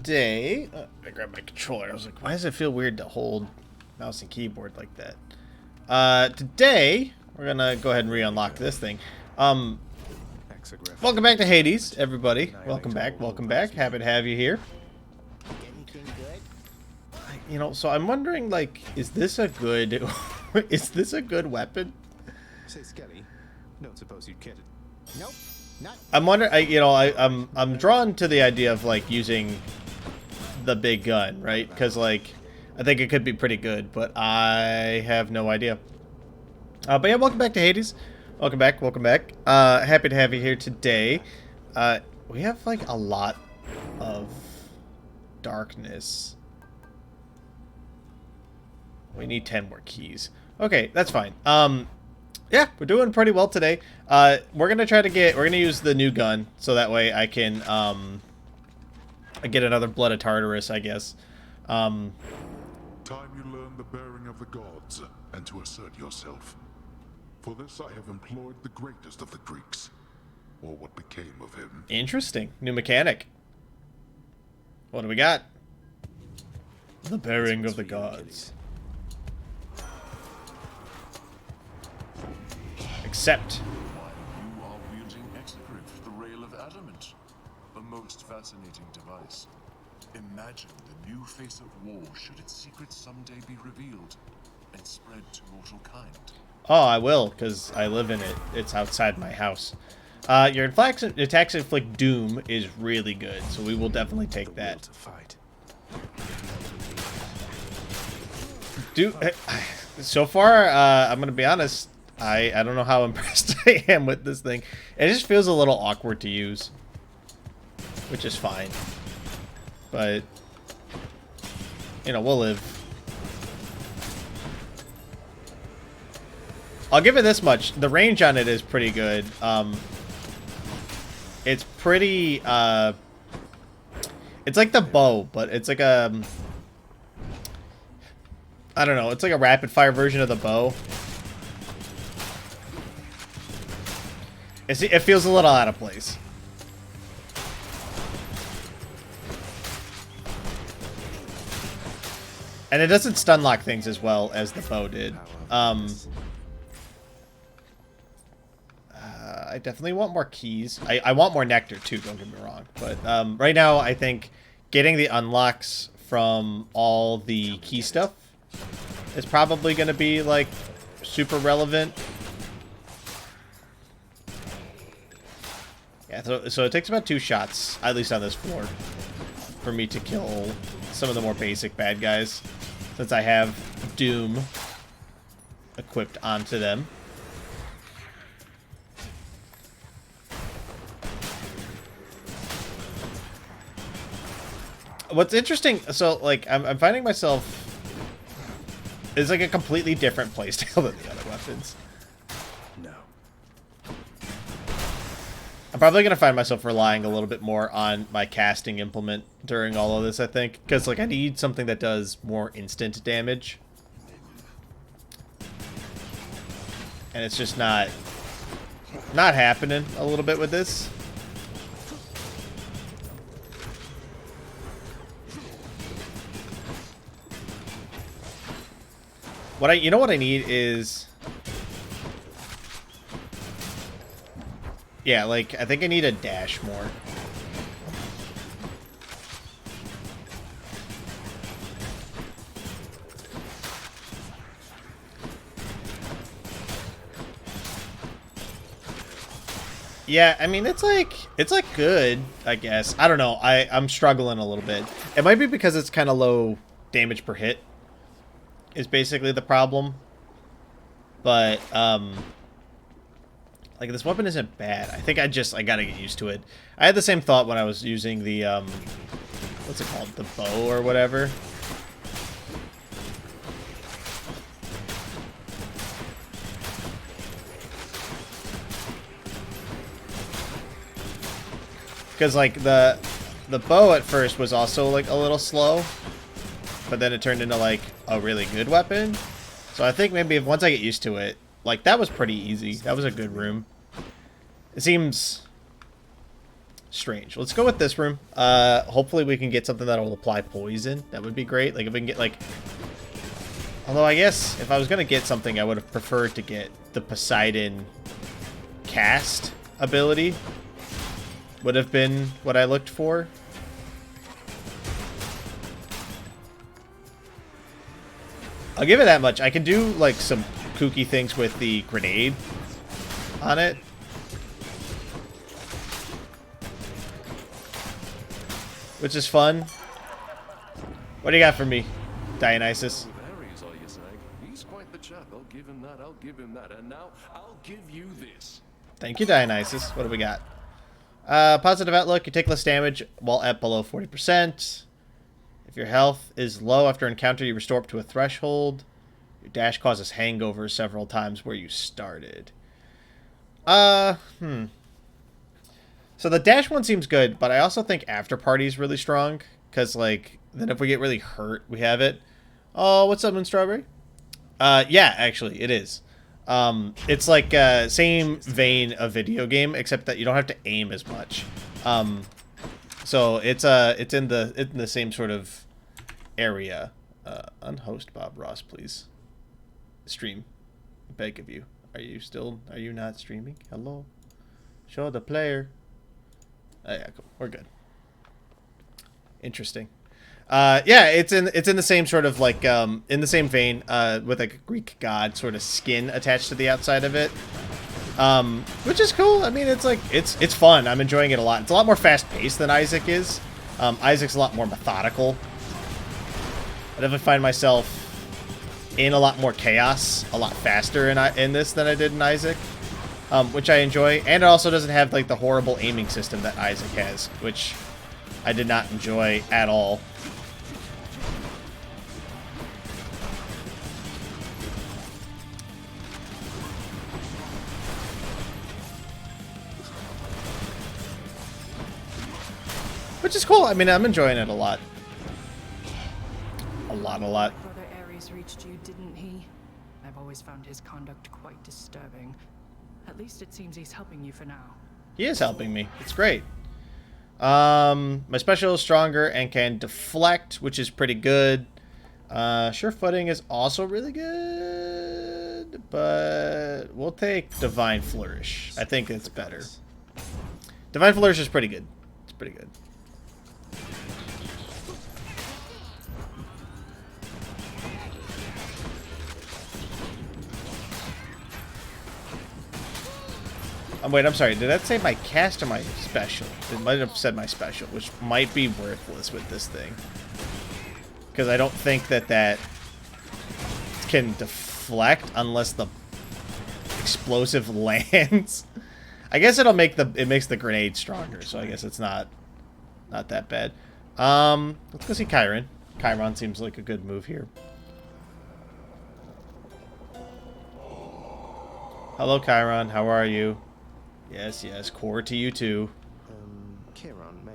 today... I grabbed my controller. I was like, why does it feel weird to hold mouse and keyboard like that? Today, we're going to go ahead and re-unlock this thing. Welcome back to Hades, everybody. Welcome back, welcome back. Happy to have you here. You know, so I'm wondering, like, is this a good... is this a good weapon? Say, Skelly, don't suppose you'd care to... Nope. I'm wondering, I'm drawn to the idea of, like, using the big gun, right? Because, like, I think it could be pretty good, but I have no idea. But yeah, welcome back to Hades. Welcome back, welcome back. Happy to have you here today. We have, like, a lot of darkness. We need 10 more keys. Okay, that's fine. Yeah, we're doing pretty well today. We're gonna use the new gun, so that way I can, get another Blood of Tartarus, I guess. Time you learn the bearing of the gods, and to assert yourself. For this I have employed the greatest of the Greeks, or what became of him. Interesting. New mechanic. What do we got? The bearing of the gods. Accept. You are wielding Exegriff, the rail of adamant. A most fascinating device. Imagine the new face of war should its secrets someday be revealed and spread to mortal kind. Oh, I will, because I live in it. It's outside my house. Your attacks inflict doom is really good, so we will definitely take that. Dude, so far, I'm going to be honest, I don't know how impressed I am with this thing. It just feels a little awkward to use, which is fine. But, you know, we'll live. I'll give it this much. The range on it is pretty good. It's pretty, it's like the bow, but it's like a, I don't know, it's like a rapid fire version of the bow. It feels a little out of place. And it doesn't stun lock things as well as the bow did. I definitely want more keys. I want more nectar too, don't get me wrong. But right now, I think getting the unlocks from all the key stuff is probably going to be, like, super relevant. Yeah, so it takes about 2 shots, at least on this floor, for me to kill some of the more basic bad guys, since I have Doom equipped onto them. What's interesting, so, like, I'm finding myself... It's like a completely different playstyle than the other weapons. No. I'm probably going to find myself relying a little bit more on my casting implement during all of this, I think. Because, like, I need something that does more instant damage. And it's just not happening a little bit with this. You know what I need is... Yeah, like, I think I need a dash more. Yeah, I mean, it's like good, I guess. I don't know. I'm struggling a little bit. It might be because it's kind of low damage per hit is basically the problem. But, like, this weapon isn't bad. I think I gotta get used to it. I had the same thought when I was using the, what's it called? The bow or whatever. Because, like, the bow at first was also, like, a little slow. But then it turned into, like, a really good weapon. So I think maybe once I get used to it, like, that was pretty easy. That was a good room. It seems strange. Let's go with this room. Hopefully we can get something that will apply poison. That would be great. Like if we can get like... Although I guess if I was going to get something, I would have preferred to get the Poseidon cast ability. Would have been what I looked for. I'll give it that much. I can do like some kooky things with the grenade on it. Which is fun. What do you got for me, Dionysus? Harry's all you're saying. He's quite the chap. I'll give him that. I'll give him that. And now I'll give you this. Thank you, Dionysus. What do we got? Positive outlook. You take less damage while at below 40%. If your health is low after encounter, you restore up to a threshold. Your dash causes hangovers several times where you started. So the dash one seems good, but I also think after party is really strong. Because, like, then if we get really hurt, we have it. Oh, what's up, Moon Strawberry? Yeah, actually, it is. It's like same vein of video game, except that you don't have to aim as much. So it's in the same sort of area. Unhost Bob Ross, please. Stream. I beg of you. Are you not streaming? Hello? Show the player. Oh, yeah, cool. We're good. Interesting. Yeah, it's in the same sort of like in the same vein with like a Greek god sort of skin attached to the outside of it. Which is cool. I mean, it's like it's fun. I'm enjoying it a lot. It's a lot more fast-paced than Isaac is. Isaac's a lot more methodical. I definitely find myself in a lot more chaos a lot faster in this than I did in Isaac, which I enjoy. And it also doesn't have like the horrible aiming system that Isaac has, which I did not enjoy at all. Which is cool. I mean, I'm enjoying it a lot. A lot. Brother Ares reached you, didn't he? I've always found his conduct quite disturbing. At least it seems he's helping you for now. He is helping me. It's great. My special is stronger and can deflect, which is pretty good. Sure footing is also really good, but we'll take Divine Flourish. I think it's better. Divine Flourish is pretty good. It's pretty good. Wait, I'm sorry. Did that say my cast or my special? It might have said my special, which might be worthless with this thing. Because I don't think that can deflect unless the explosive lands. I guess it makes the grenade stronger, so I guess it's not that bad. Let's go see Chiron. Chiron seems like a good move here. Hello, Chiron. How are you? Yes, core to you too. Chiron, mate,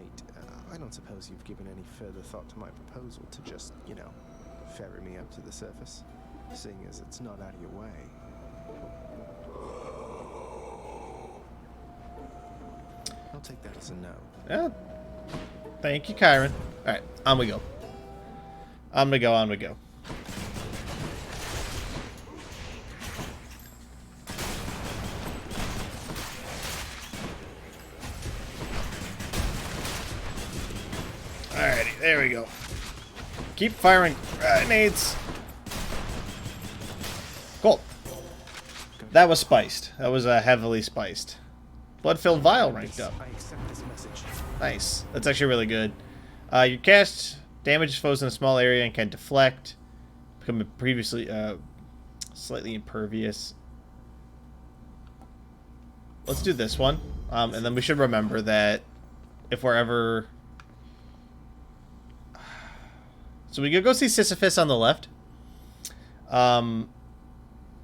I don't suppose you've given any further thought to my proposal to just, you know, ferry me up to the surface, seeing as it's not out of your way. I'll take that as a no. Yeah. Thank you, Chiron. Alright, on we go. On we go. Alrighty, there we go. Keep firing grenades. Cool. That was spiced. That was heavily spiced. Blood-filled vial ranked up. I accept this message. Nice. That's actually really good. You cast damages foes in a small area and can deflect. Become previously slightly impervious. Let's do this one. And then we should remember that if we're ever... So we could go see Sisyphus on the left.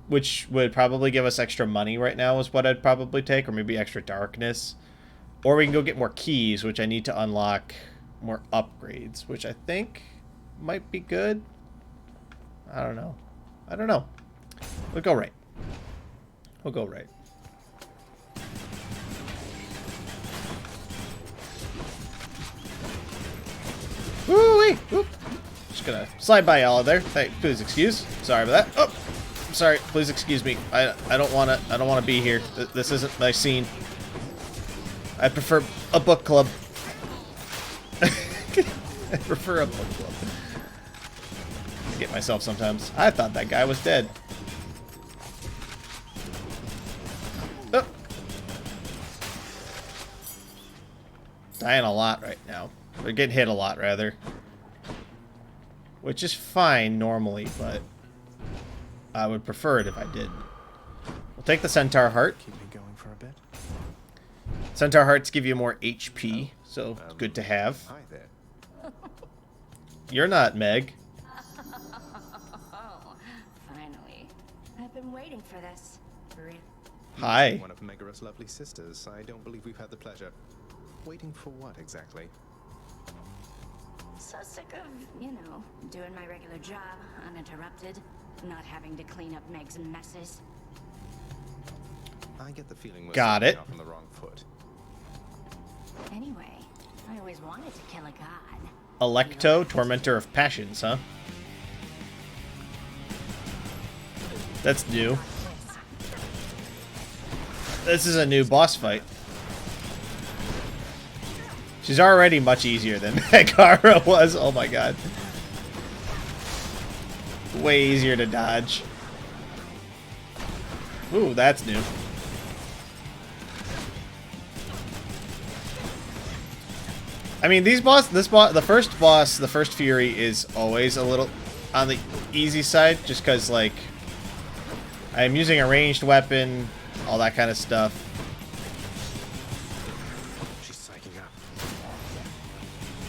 Which would probably give us extra money right now is what I'd probably take. Or maybe extra darkness. Or we can go get more keys, which I need to unlock more upgrades. Which I think might be good. I don't know. We'll go right. wee! Oop. Just gonna slide by y'all there. Hey, please excuse. Sorry about that. Oh, I'm sorry. Please excuse me. I don't wanna be here. This isn't my scene. I prefer a book club. I prefer a book club. I get myself sometimes. I thought that guy was dead. Oh. Dying a lot right now. Or getting hit a lot, rather. Which is fine normally, but I would prefer it if I did. We'll take the Centaur Heart. Keep me going for a bit. Centaur Hearts give you more HP, so it's good to have. Hi there. You're not Meg. Oh, finally. I've been waiting for this. Hi. One of Megaros' lovely sisters. I don't believe we've had the pleasure. Waiting for what exactly? So sick of, you know, doing my regular job, uninterrupted, not having to clean up Meg's messes. I get the feeling we're Got starting it. off on the wrong foot. Anyway, I always wanted to kill a god. Electo, Tormentor of Passions, huh? That's new. This is a new boss fight. She's already much easier than Megara was. Oh my god. Way easier to dodge. Ooh, that's new. I mean, the first Fury is always a little on the easy side, just because, like, I'm using a ranged weapon, all that kind of stuff. She's psyching up.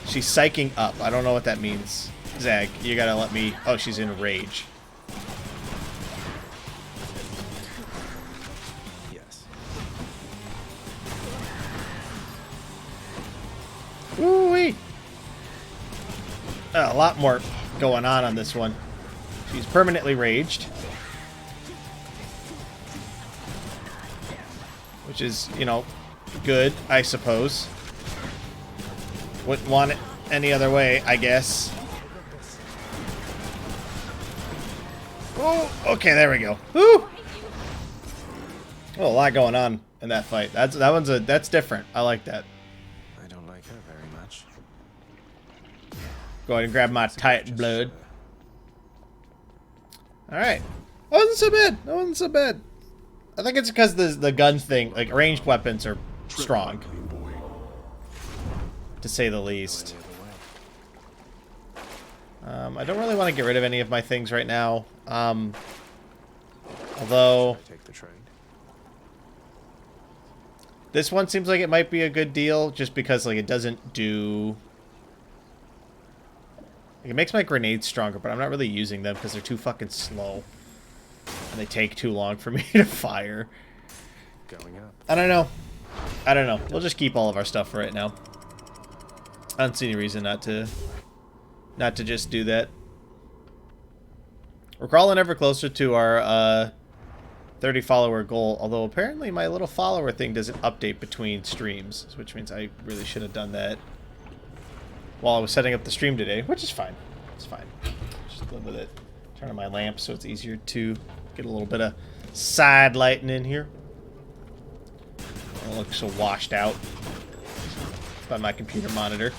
She's psyching up. I don't know what that means. Zag, you gotta let me... Oh, she's in rage. Yes. Woo-wee! A lot more going on this one. She's permanently raged. Which is, you know, good, I suppose. Wouldn't want it any other way, I guess. Oh, okay, there we go. Woo! Oh, a lot going on in that fight. That's different. I like that. I don't like her very much. Go ahead and grab my tight blood. Alright. That wasn't so bad. That wasn't so bad. I think it's because the gun thing, like, ranged weapons are strong. To say the least. I don't really want to get rid of any of my things right now. Although... Take the train. This one seems like it might be a good deal, just because, like, it doesn't do... Like, it makes my grenades stronger, but I'm not really using them because they're too fucking slow. And they take too long for me to fire. Going up. I don't know. I don't know. We'll just keep all of our stuff for right now. I don't see any reason not to just do that. We're crawling ever closer to our 30 follower goal, although apparently my little follower thing doesn't update between streams, which means I really should have done that while I was setting up the stream today, which is fine. It's fine. Just live with it. Turn on my lamp so it's easier to get a little bit of side lighting in here. I don't look so washed out by my computer monitor.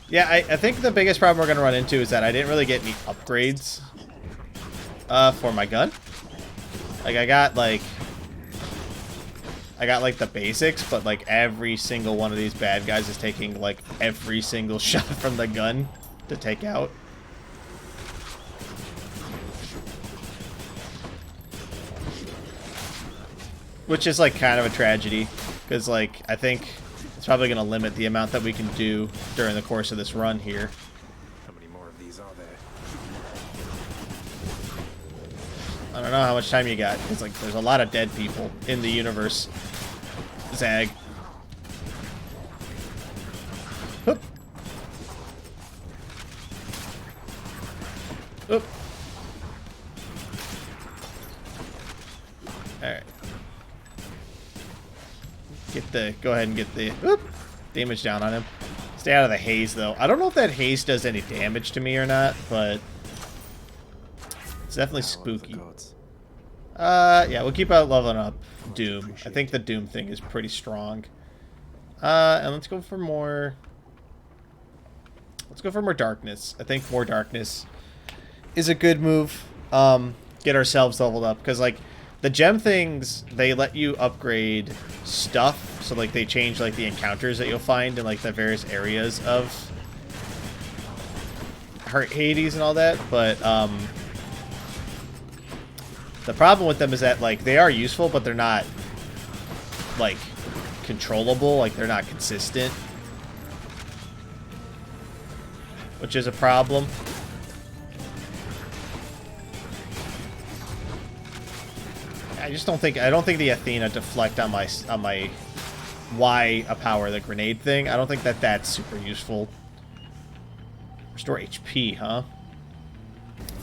Yeah, I think the biggest problem we're going to run into is that I didn't really get any upgrades for my gun. Like, I got like the basics, but like every single one of these bad guys is taking like every single shot from the gun to take out. Which is like kind of a tragedy, because like I think it's probably going to limit the amount that we can do during the course of this run here. How many more of these are there? I don't know how much time you got. It's like there's a lot of dead people in the universe. Zag. Oop. Oop. Alright. Get go ahead and get the damage down on him. Stay out of the haze though. I don't know if that haze does any damage to me or not, but it's definitely spooky. Yeah, we'll keep out leveling up Doom. I think the Doom thing is pretty strong. And let's go for more. Let's go for more darkness. I think more darkness is a good move. Get ourselves leveled up, because like the gem things, they let you upgrade stuff. So like they change like the encounters that you'll find in like the various areas of Hades and all that. But the problem with them is that like they are useful, but they're not like controllable. Like they're not consistent, which is a problem. I just don't think the Athena deflect on my Y a power, the grenade thing. I don't think that that's super useful. Restore HP, huh?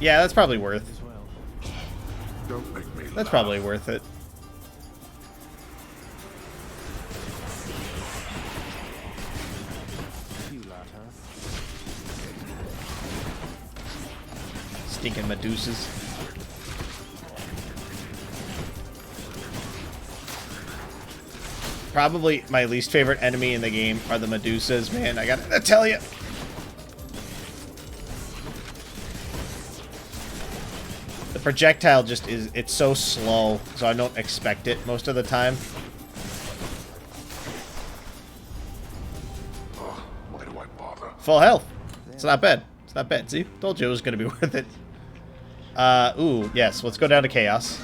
Yeah, that's probably worth. Don't make me That's probably worth it. Stinking Medusas. Probably my least favorite enemy in the game are the Medusas, man. I gotta tell you. The projectile just is, it's so slow, so I don't expect it most of the time. Why do I bother? Full health. It's not bad. It's not bad. See? Told you it was gonna be worth it. Ooh, yes. Let's go down to Chaos.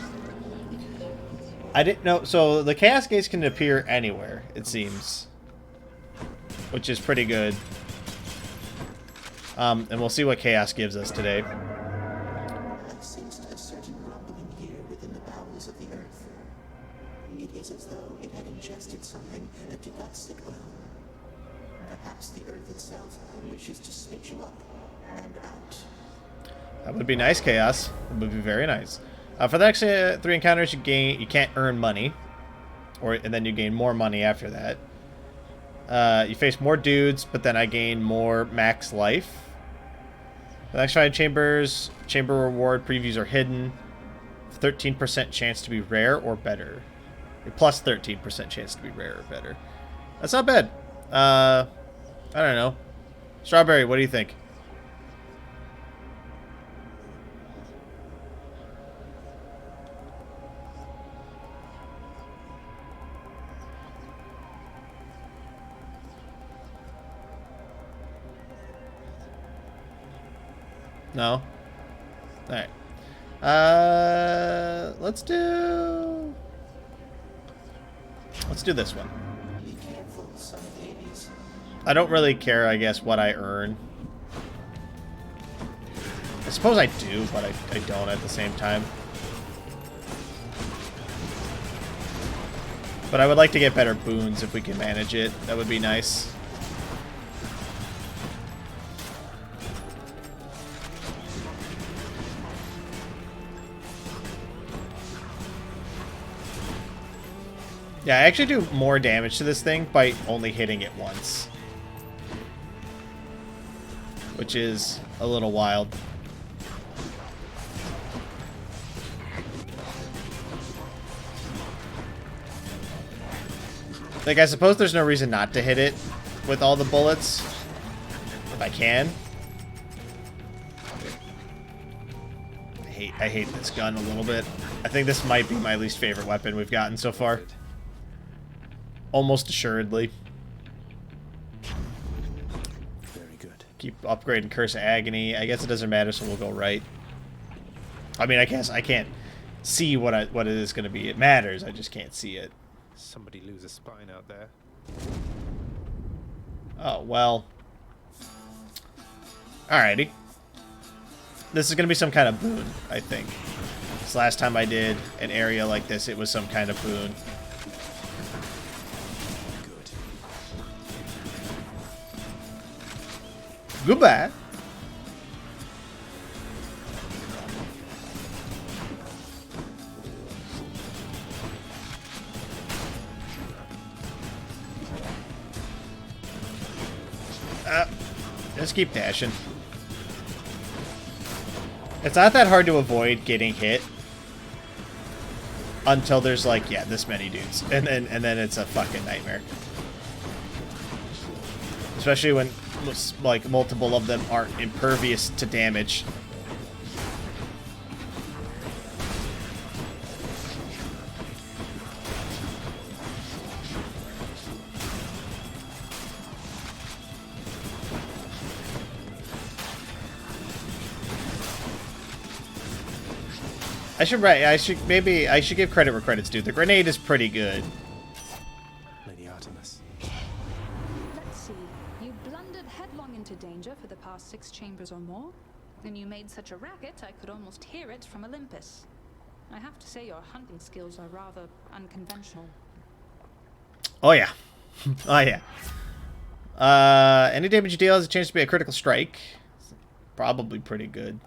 I didn't know. So the Chaos Gates can appear anywhere, it seems, which is pretty good. And we'll see what Chaos gives us today. I sensed a certain rumbling here within the bowels of the earth. It is as though it had ingested something that did not sit well. Perhaps the earth itself wishes to spit you up and out. That would be nice, Chaos. It would be very nice. For the next 3 encounters, you can't earn money, and then you gain more money after that. You face more dudes, but then I gain more max life. The next 5 chambers, chamber reward previews are hidden. 13% chance to be rare or better. A plus 13% chance to be rare or better. That's not bad. I don't know. Strawberry, what do you think? No? Alright. Let's do this one. Be careful, son of Hades. I don't really care, I guess, what I earn. I suppose I do, but I don't at the same time. But I would like to get better boons if we can manage it. That would be nice. Yeah, I actually do more damage to this thing by only hitting it once. Which is a little wild. Like, I suppose there's no reason not to hit it with all the bullets. If I can. I hate this gun a little bit. I think this might be my least favorite weapon we've gotten so far. Almost assuredly. Very good. Keep upgrading Curse of Agony. I guess it doesn't matter, so we'll go right. I mean, I guess I can't see what it is going to be. It matters, I just can't see it. Somebody lose a spine out there. Oh, well. Alrighty. This is going to be some kind of boon, I think. This last time I did an area like this, it was some kind of boon. Goodbye. Just keep dashing. It's not that hard to avoid getting hit until there's like, yeah, this many dudes, and then it's a fucking nightmare. Especially when like multiple of them aren't impervious to damage. I should give credit where credit's due. The grenade is pretty good. Lady Artemis. Let's see. You blundered headlong into danger for the past 6 chambers or more, and you made such a racket I could almost hear it from Olympus. I have to say your hunting skills are rather unconventional. Oh yeah. Oh yeah. Any damage you deal has a chance to be a critical strike. Probably pretty good.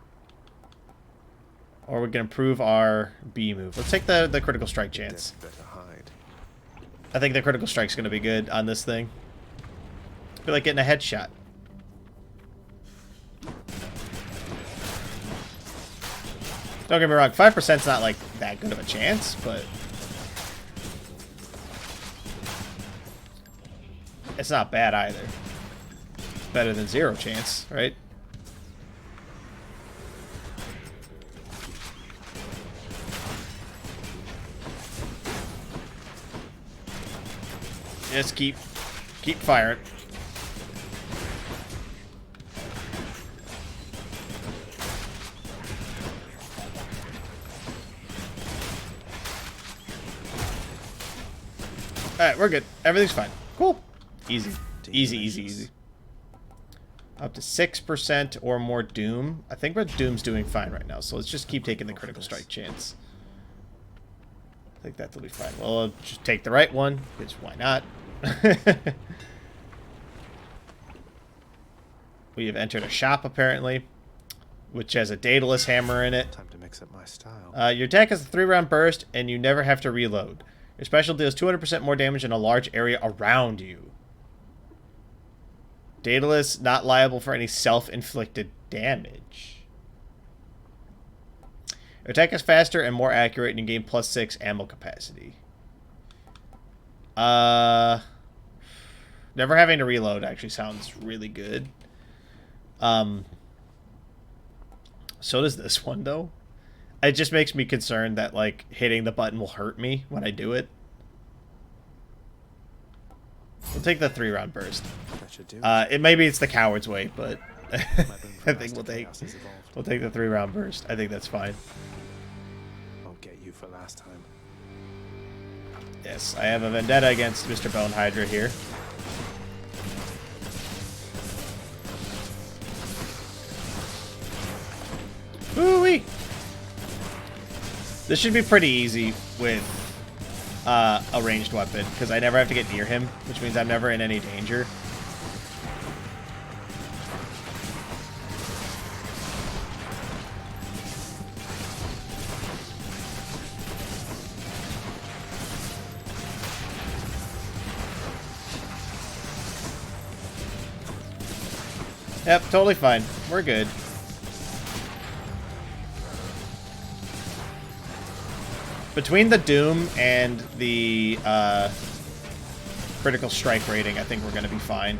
Or we can improve our B move. Let's take the critical strike chance. Better hide. I think the critical strike's going to be good on this thing. I feel like getting a headshot. Don't get me wrong, 5%'s not like that good of a chance, but it's not bad either. Better than 0 chance, right? Just keep firing. Alright, we're good. Everything's fine. Cool. Easy. Easy, easy, easy. Up to 6% or more Doom. I think Doom's doing fine right now, so let's just keep taking the critical strike chance. I think that'll be fine. Well, I'll just take the right one, because why not? We have entered a shop, apparently, which has a Daedalus hammer in it. Time to mix up my style. Your attack has a 3-round burst, and you never have to reload. Your special deals 200% more damage in a large area around you. Daedalus not liable for any self-inflicted damage. Your attack is faster and more accurate, and you gain +6 ammo capacity. Never having to reload actually sounds really good. So does this one, though. It just makes me concerned that, like, hitting the button will hurt me when I do it. We'll take the 3-round burst. Maybe it's the coward's way, but I think we'll take the 3-round burst. I think that's fine. I'll get you for last time. Yes, I have a vendetta against Mr. Bone Hydra here. Woo-wee! This should be pretty easy with a ranged weapon, because I never have to get near him, which means I'm never in any danger. Yep, totally fine. We're good. Between the Doom and the critical strike rating, I think we're going to be fine.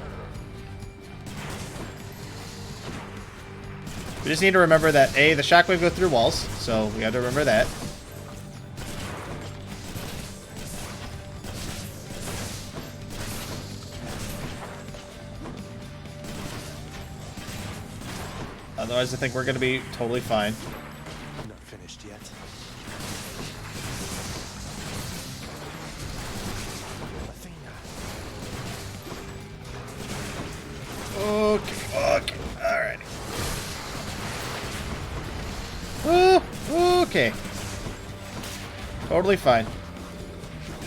We just need to remember that, A, the shockwave goes through walls, so we have to remember that. Otherwise, I think we're going to be totally fine. Not finished yet. Okay, alrighty. Okay. Totally fine.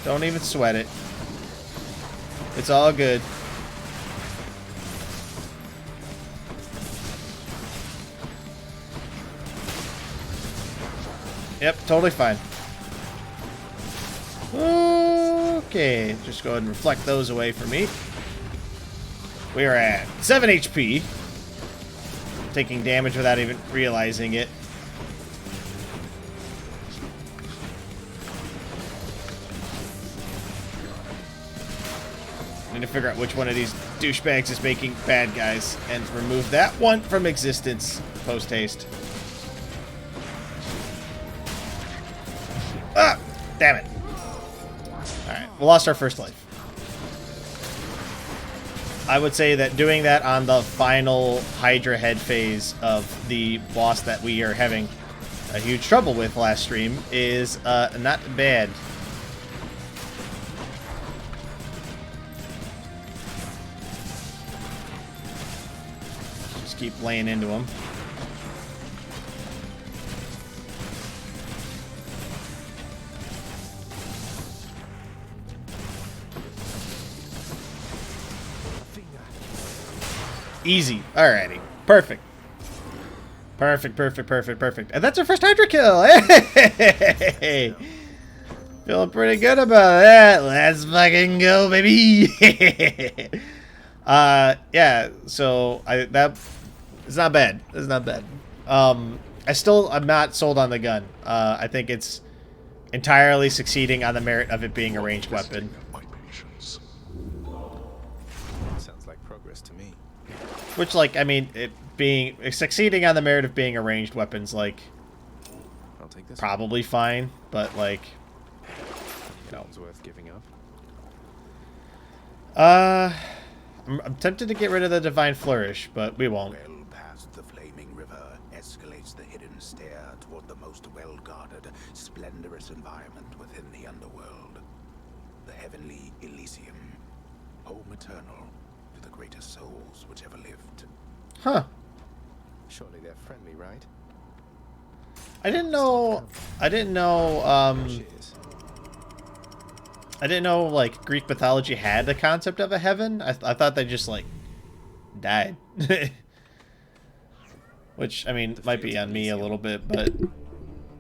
Don't even sweat it. It's all good. Yep, totally fine. Okay, just go ahead and reflect those away from me. We are at 7 HP. Taking damage without even realizing it. Need to figure out which one of these douchebags is making bad guys and remove that one from existence post haste. Ah! Damn it. Alright, we lost our first life. I would say that doing that on the final Hydra head phase of the boss that we are having a huge trouble with last stream is not bad. Just keep laying into him. Easy. Alrighty. Perfect. Perfect. And that's our first Hydra kill. Hey! Feeling pretty good about that. Let's fucking go, baby. Yeah, so that is not bad. It's not bad. I'm not sold on the gun. I think it's entirely succeeding on the merit of it being a ranged weapon. Sounds like progress to me. Which, like, I mean, succeeding on the merit of being a ranged weapon's, like, I'll take this probably fine, but, like, you know. It's worth giving up. I'm tempted to get rid of the Divine Flourish, but we won't. Well past the flaming river escalates the hidden stair toward the most well-guarded, splendorous environment within the underworld. The heavenly Elysium, home eternal to the greatest souls which ever lived. Huh. Surely they're friendly, right? I didn't know, like, Greek mythology had the concept of a heaven. I thought they just, like, died. Which, I mean, might be on me a little bit, but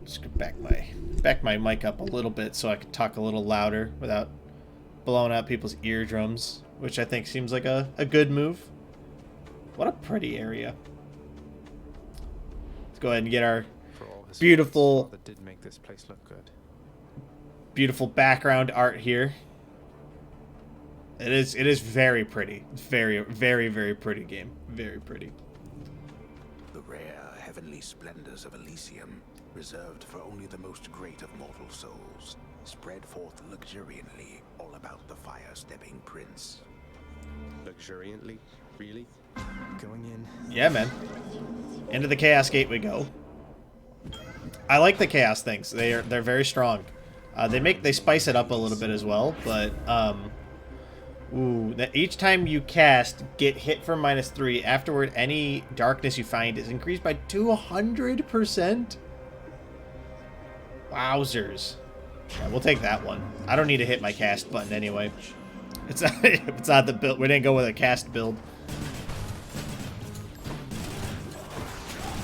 just back my mic up a little bit so I can talk a little louder without blowing out people's eardrums, which I think seems like a good move. What a pretty area. Let's go ahead and get our beautiful, that did make this place look good. Beautiful background art here. It is very pretty. It's very pretty game. Very pretty. The rare heavenly splendors of Elysium, reserved for only the most great of mortal souls, spread forth luxuriantly all about the fire-stepping prince. Luxuriantly? Really? Going in. Yeah, man. Into the Chaos Gate we go. I like the Chaos things. They're very strong. They spice it up a little bit as well, but that each time you cast, get hit for -3. Afterward, any darkness you find is increased by 200%. Wowzers. Yeah, we'll take that one. I don't need to hit my cast button anyway. It's not the build. We didn't go with a cast build.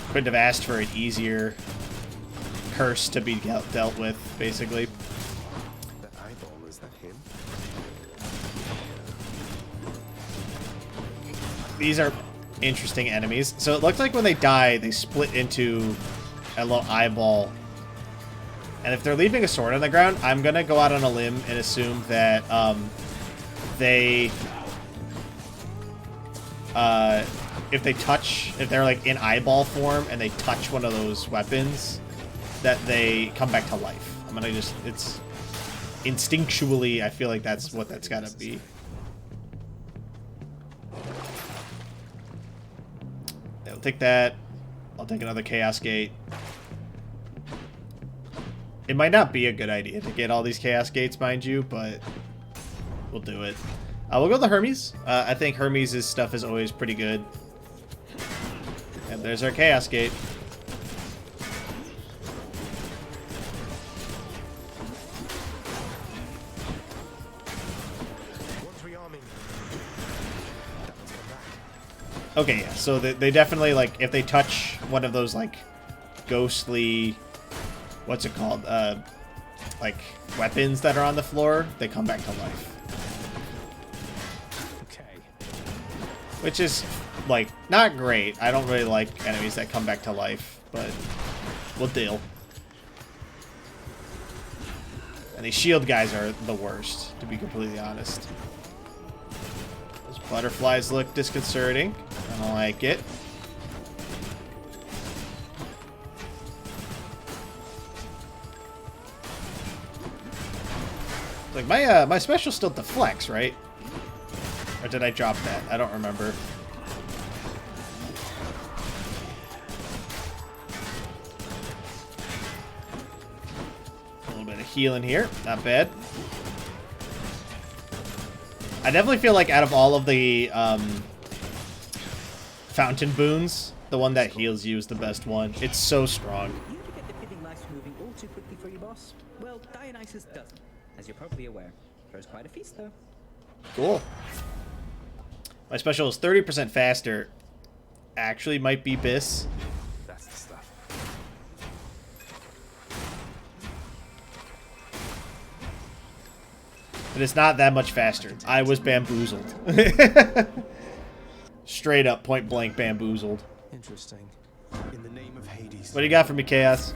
Couldn't have asked for an easier curse to be dealt with, basically. That eyeball, is that him? These are interesting enemies. So it looks like when they die, they split into a little eyeball. And if they're leaving a sword on the ground, I'm going to go out on a limb and assume that if they're like in eyeball form and they touch one of those weapons, that they come back to life. I'm gonna it's instinctually, I feel like that's what that's gotta be. I'll take that. I'll take another Chaos Gate. It might not be a good idea to get all these Chaos Gates, mind you, but we'll do it. We'll go with the Hermes. I think Hermes' stuff is always pretty good. And there's our Chaos Gate. Okay, yeah, so they definitely, like, if they touch one of those, like, ghostly, what's it called, like, weapons that are on the floor, they come back to life. Okay. Which is, like, not great. I don't really like enemies that come back to life, but we'll deal. And these shield guys are the worst, to be completely honest. Those butterflies look disconcerting. I don't like it. Like, my special still deflects, right? Or did I drop that? I don't remember. A little bit of healing here. Not bad. I definitely feel like out of all of the fountain boons, the one that heals you is the best one. It's so strong. You ever get the feeling life's moving all too quickly for you, boss? Well, Dionysus doesn't, as you're probably aware. Throws quite a feast, though. Cool. My special is 30% faster. Actually, might be Biss. That's the stuff. But it's not that much faster. I was bamboozled. Straight up, point blank bamboozled. Interesting. In the name of Hades. What do you got for me, Chaos?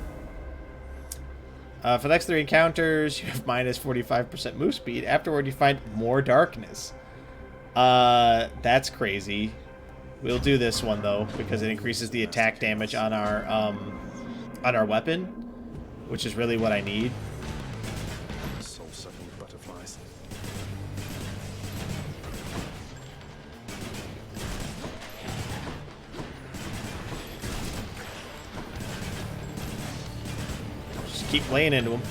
For the next 3 encounters, you have minus 45% move speed. Afterward, you find more darkness. That's crazy. We'll do this one, though, because it increases the attack damage on our weapon, which is really what I need. Soul-sucking butterflies. Just keep laying into them.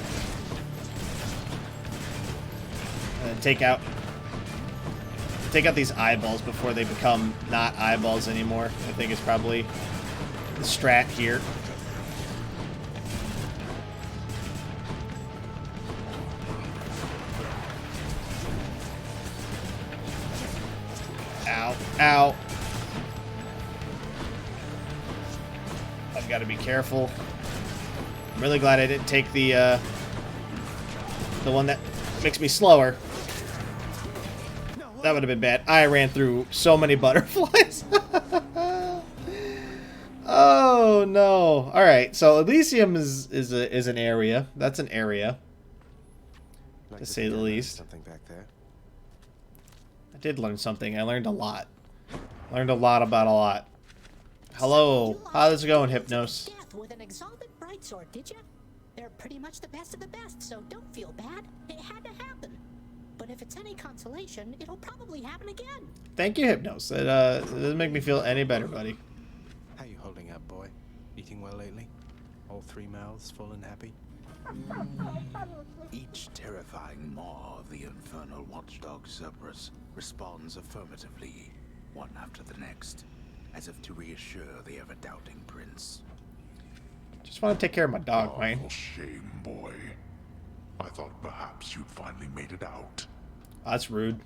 And take out these eyeballs before they become not eyeballs anymore. I think it's probably the strat here. Ow. Ow. I've got to be careful. I'm really glad I didn't take the one that makes me slower. That would have been bad. I ran through so many butterflies. Oh no! All right, so Elysium is an area. That's an area, to say the least. Something back there. I did learn something. I learned a lot. Learned a lot about a lot. Hello, how's it going, Hypnos? Death with an exalted brightsword, did you? They're pretty much the best of the best, so don't feel bad. It had to happen. But if it's any consolation, it'll probably happen again. Thank you, Hypnos. It doesn't make me feel any better, buddy. How you holding up, boy? Eating well lately? All 3 mouths full and happy? Each terrifying maw of the infernal watchdog Cerberus responds affirmatively, one after the next, as if to reassure the ever-doubting prince. Just want to take care of my dog, man. Oh, shame, boy. I thought perhaps you'd finally made it out. That's rude.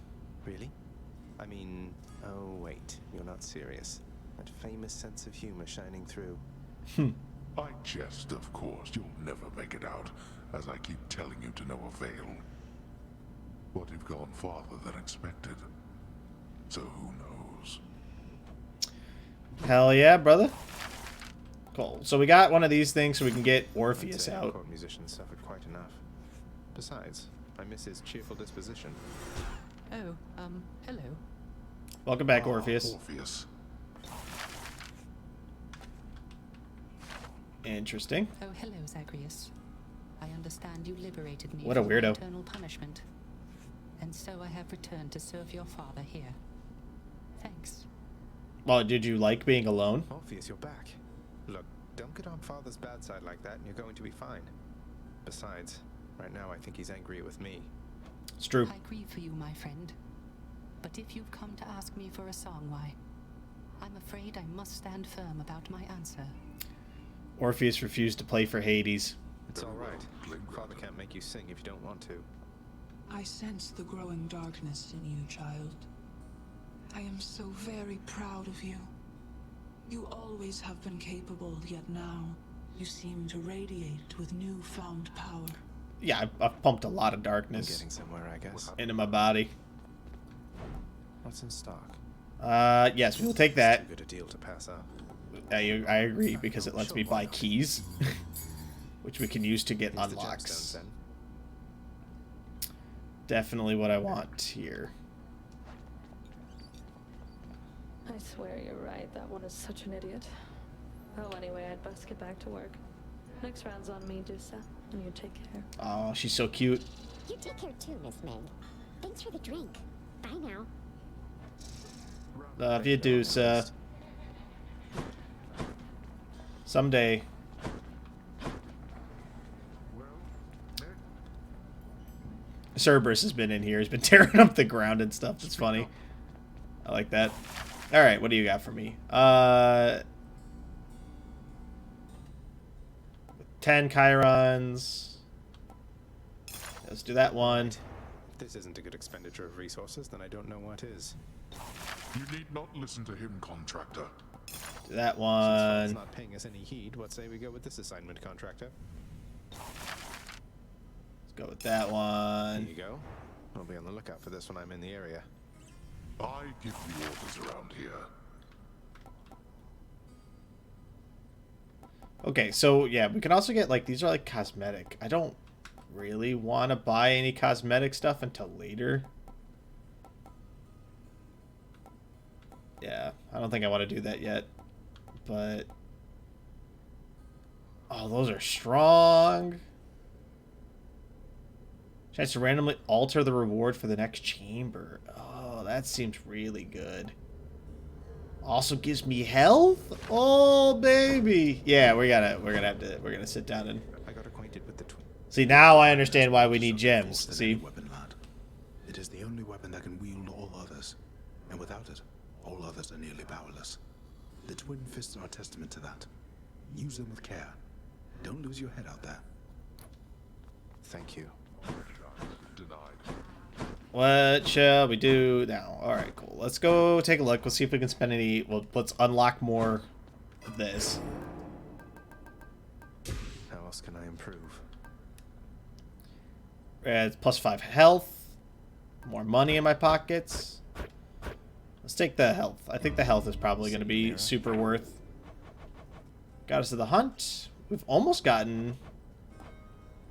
Really? I mean, oh wait, you're not serious. That famous sense of humor shining through. I jest, of course. You'll never make it out, as I keep telling you to no avail. But you've gone farther than expected. So who knows? Hell yeah, brother. Cool. So we got one of these things so we can get Orpheus I'd say out. Court musicians suffered quite enough. Besides, I miss his cheerful disposition. Oh, hello. Welcome back, Orpheus. Orpheus. Interesting. Oh, hello, Zagreus. I understand you liberated me What a from weirdo. eternal punishment. And so I have returned to serve your father here. Thanks. Well, did you like being alone? Orpheus, you're back. Look, don't get on Father's bad side like that and you're going to be fine. Besides, right now I think he's angry with me. It's true. I grieve for you, my friend. But if you've come to ask me for a song, why? I'm afraid I must stand firm about my answer. Orpheus refused to play for Hades. It's alright. Father can't make you sing if you don't want to. I sense the growing darkness in you, child. I am so very proud of you. You always have been capable, yet now you seem to radiate with newfound power. Yeah, I've pumped a lot of I'm darkness getting somewhere, I guess. into my body. What's in stock? Yes, we will take that. Too good a deal to pass up. I agree, because it lets me buy keys, which we can use to get unlocks. Definitely what I want here. I swear you're right. That one is such an idiot. Oh, anyway, I'd best get back to work. Next round's on me, Dusa. And you take care. Oh, she's so cute. You take care too, Miss Meg. Thanks for the drink. Bye now. Love you, Dusa. Someday. Cerberus has been in here. He's been tearing up the ground and stuff. It's funny. I like that. All right, what do you got for me? 10 Chirons. Let's do that one. If this isn't a good expenditure of resources, then I don't know what is. You need not listen to him, contractor. Do that one. Since not paying us any heed, what say we go with this assignment, contractor? Let's go with that one. Here you go. I'll be on the lookout for this when I'm in the area. I give the orders around here. Okay, so yeah, we can also get, like, these are like cosmetic. I don't really want to buy any cosmetic stuff until later. Yeah, I don't think I want to do that yet. But oh, those are strong. Chance to randomly alter the reward for the next chamber. Oh, that seems really good. Also gives me health. Oh baby, yeah, we're gonna sit down and. I got acquainted with the twin. See, now I understand why we need gems. See. Weapon, lad. It is the only weapon that can wield all others, and without it, all others are nearly powerless. The twin fists are a testament to that. Use them with care. Don't lose your head out there. Thank you. What shall we do now? All right, cool. Let's go take a look. Let's see if we can spend any. Well, let's unlock more of this. How else can I improve? It's +5 health. More money in my pockets. Let's take the health. I think the health is probably going to be super worth. Got us to the hunt. We've almost gotten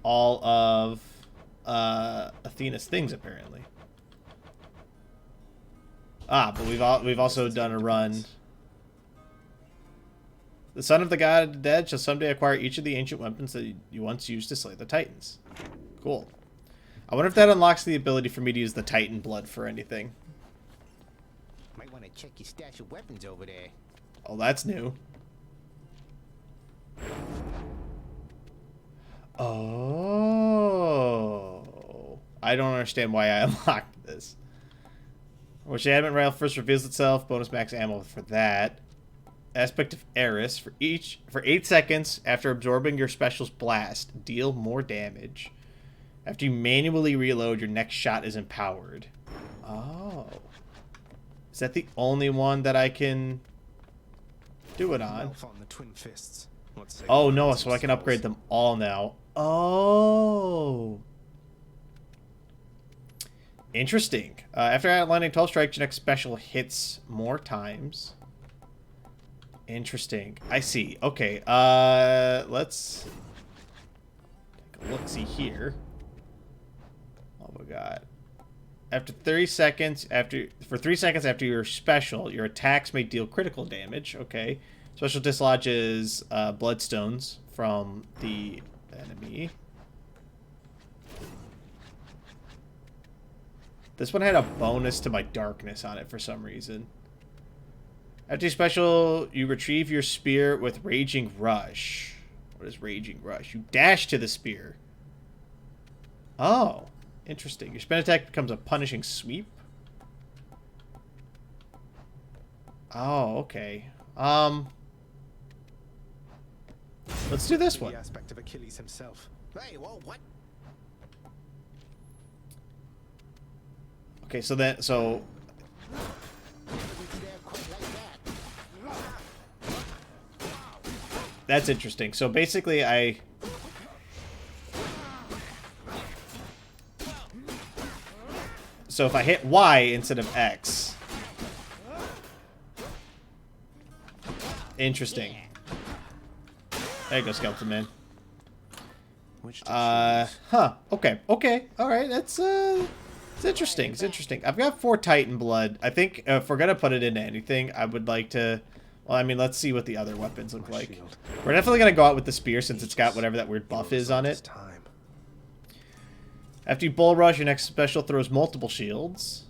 all of Athena's things, apparently. Ah, but we've also done a run. The son of the god of the dead shall someday acquire each of the ancient weapons that you once used to slay the Titans. Cool. I wonder if that unlocks the ability for me to use the Titan blood for anything. Might want to check your stash of weapons over there. Oh, that's new. Oh. I don't understand why I unlocked this. Which the adamant rail first reveals itself. Bonus max ammo for that. Aspect of Eris. For 8 seconds after absorbing your special's blast, deal more damage. After you manually reload, your next shot is empowered. Oh. Is that the only one that I can do it on? The twin fists. Oh no, so I can upgrade them all now. Oh. Interesting. After landing 12 strikes, your next special hits more times. Interesting. I see. Okay. Let's take a look-see here. Oh my god. After 30 seconds, for 3 seconds after your special, your attacks may deal critical damage. Okay. Special dislodges bloodstones from the enemy. This one had a bonus to my darkness on it for some reason. After your special, you retrieve your spear with Raging Rush. What is Raging Rush? You dash to the spear. Oh, interesting. Your spin attack becomes a punishing sweep. Oh, okay. Let's do this one. The aspect of Achilles himself. Hey, whoa, what? Okay, so that's interesting. So basically so if I hit Y instead of X, Interesting. There you go, Skeleton Man. Okay. Okay. All right. That's it's interesting. It's interesting. I've got 4 Titan blood. I think if we're gonna put it into anything, I would like to. Well, I mean, let's see what the other weapons look like. We're definitely gonna go out with the spear since it's got whatever that weird buff is on it. After you bull rush, your next special throws multiple shields.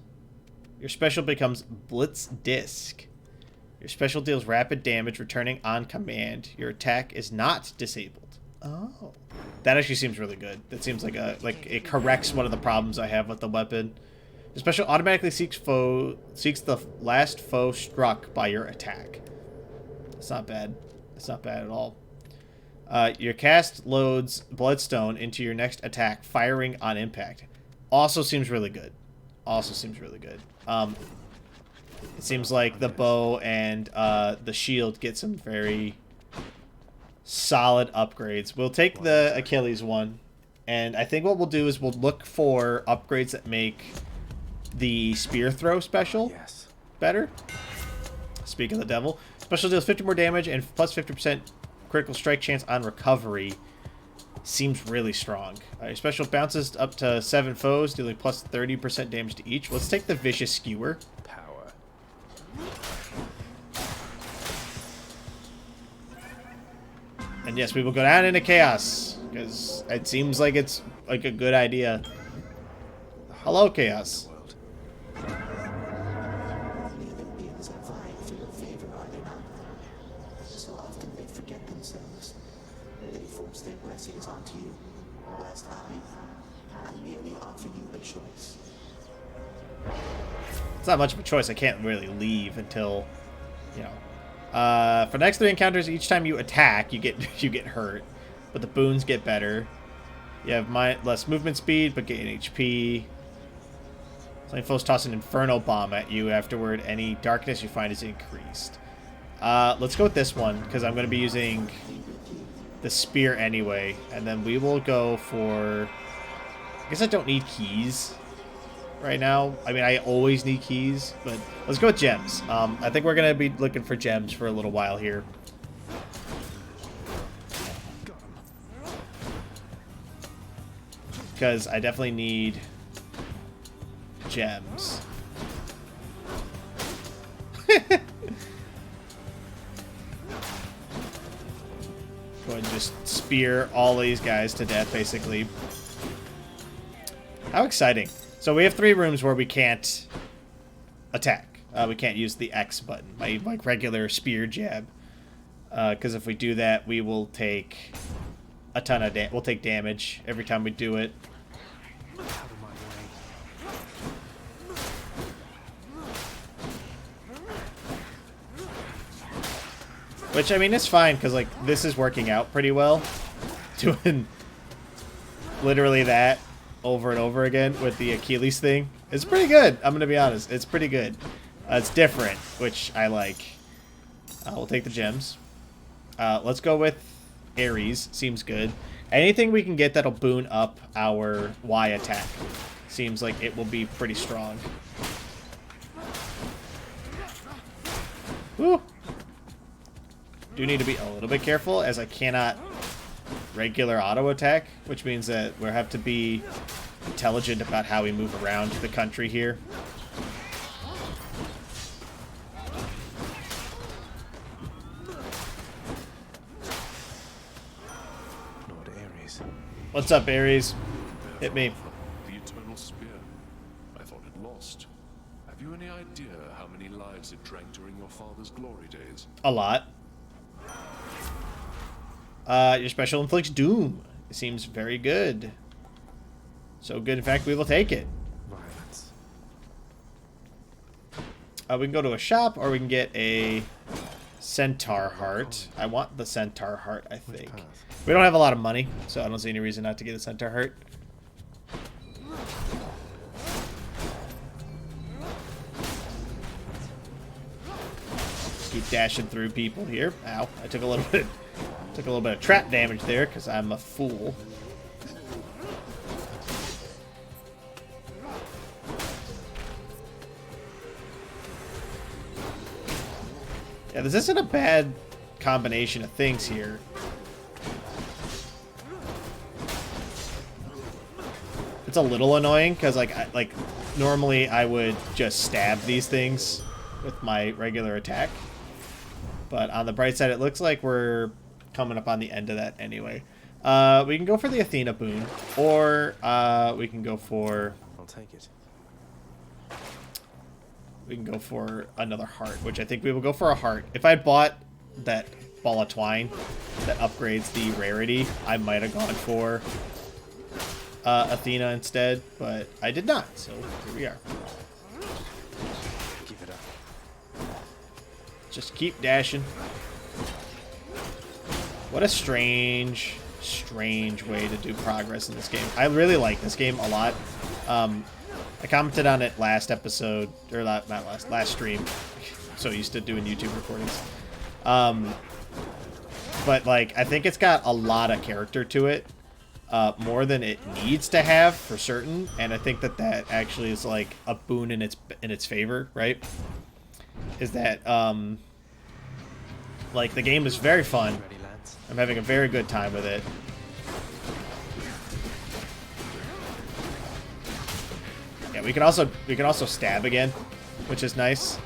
Your special becomes Blitz Disc. Your special deals rapid damage returning on command. Your attack is not disabled. Oh, that actually seems really good. That seems like it corrects one of the problems I have with the weapon. Your special automatically seeks the last foe struck by your attack. That's not bad. That's not bad at all. Your cast loads Bloodstone into your next attack, firing on impact. Also seems really good. Also seems really good. It seems like the bow and the shield get some very solid upgrades. We'll take the Achilles one, and I think what we'll do is we'll look for upgrades that make the spear throw special better. Speak of the devil. Special deals 50 more damage and plus 50% critical strike chance on recovery. Seems really strong. Your special bounces up to 7 foes, dealing plus 30% damage to each. Let's take the Vicious Skewer. Power. And yes, we will go down into chaos, because it seems like it's like a good idea. Hello, chaos. So often they forget themselves. They force their blessings onto you. Whilst I merely offer you a choice. It's not much of a choice. I can't really leave until, you know. For the next 3 encounters, each time you attack, you get hurt, but the boons get better. You have less movement speed, but gain HP. Some foes toss an Inferno Bomb at you. Afterward, any darkness you find is increased. Let's go with this one, because I'm going to be using the spear anyway, and then we will go for... I guess I don't need keys right now. I mean, I always need keys, but let's go with gems. I think we're going to be looking for gems for a little while here. Because I definitely need gems. Go ahead and just spear all these guys to death, basically. How exciting. So we have 3 rooms where we can't attack. We can't use the X button, my like regular spear jab. Because if we do that, we will take a ton of we'll take damage every time we do it. Which, I mean, it's fine, because, like, this is working out pretty well. Doing literally that over and over again with the Achilles thing. It's pretty good, I'm going to be honest. It's pretty good. It's different, which I like. We'll take the gems. Let's go with Ares. Seems good. Anything we can get that'll boon up our Y attack. Seems like it will be pretty strong. Woo! Do need to be a little bit careful, as I cannot regular auto attack, which means that we'll have to be intelligent about how we move around the country here. Lord Ares. What's up, Ares? Hit me. The eternal spear. I thought it lost. Have you any idea how many lives it drank during your father's glory days? A lot. Your special inflicts doom. It seems very good. So good, in fact, we will take it. Violence. We can go to a shop, or we can get a centaur heart. I want the centaur heart, I think. We don't have a lot of money, so I don't see any reason not to get a centaur heart. Just keep dashing through people here. Ow! I took a little bit of trap damage there because I'm a fool. Yeah, this isn't a bad combination of things here. It's a little annoying because like normally I would just stab these things with my regular attack, but on the bright side, it looks like we're coming up on the end of that anyway. We can go for the Athena boon, or we can go for. I'll take it. We can go for another heart, which I think we will go for a heart. If I had bought that ball of twine that upgrades the rarity, I might have gone for Athena instead, but I did not, so here we are. Give it up. Just keep dashing. What a strange way to do progress in this game. I really like this game a lot. I commented on it last episode, or not last stream. So used to doing YouTube recordings. But like, I think it's got a lot of character to it, more than it needs to have for certain. And I think that actually is like a boon in its favor, right? Is that like the game is very fun. I'm having a very good time with it. Yeah, we can also stab again, which is nice.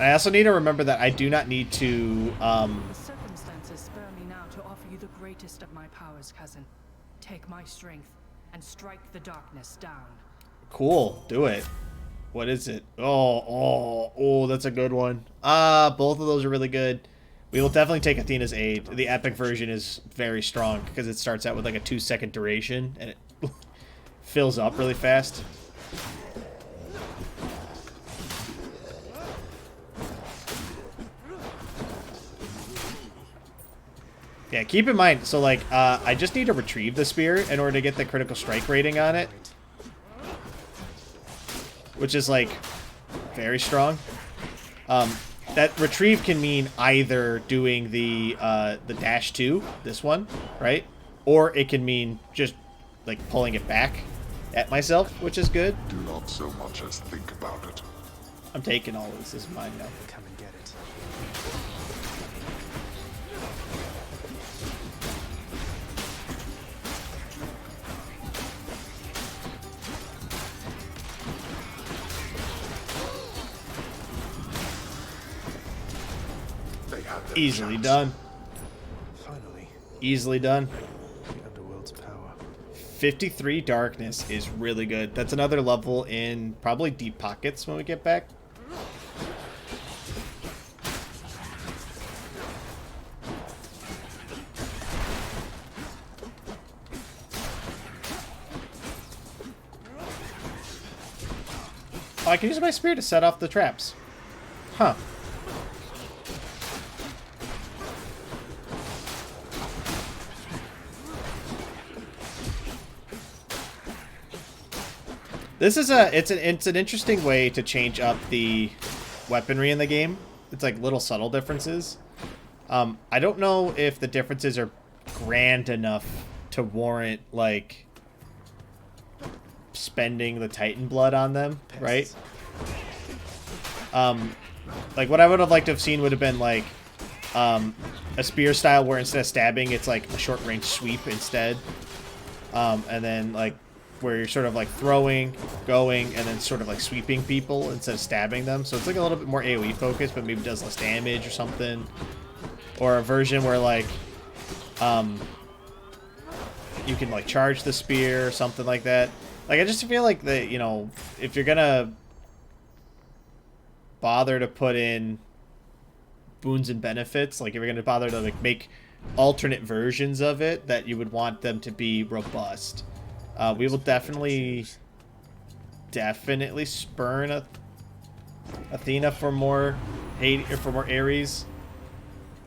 I also need to remember that I do not need to The circumstances spur me now to offer you the greatest of my powers, cousin. Take my strength and strike the darkness down. Cool, do it. What is it? Oh, that's a good one. Both of those are really good. We will definitely take Athena's aid. The epic version is very strong because it starts out with like a 2-second duration and it fills up really fast. Yeah, keep in mind, so like, I just need to retrieve the spear in order to get the critical strike rating on it. Which is like, very strong. That retrieve can mean either doing the dash 2, this one, right? Or it can mean just like pulling it back at myself, which is good. Do not so much as think about it. I'm taking all of this. This is mine now. Come and get it. Easily done. Finally. Easily done. The underworld's power. 53 darkness is really good. That's another level in probably deep pockets when we get back. Oh, I can use my spear to set off the traps. Huh. This is it's an interesting way to change up the weaponry in the game. It's like little subtle differences. I don't know if the differences are grand enough to warrant like spending the Titan blood on them, right? Like what I would have liked to have seen would have been like a spear style where instead of stabbing, it's like a short range sweep instead, and then like where you're sort of like throwing, going, and then sort of like sweeping people instead of stabbing them. So it's like a little bit more AoE focused, but maybe does less damage or something. Or a version where like you can like charge the spear or something like that. Like I just feel like that, you know, if you're gonna bother to put in boons and benefits, like if you're gonna bother to like make alternate versions of it, that you would want them to be robust. We will definitely spurn Athena for more hate or for more Ares.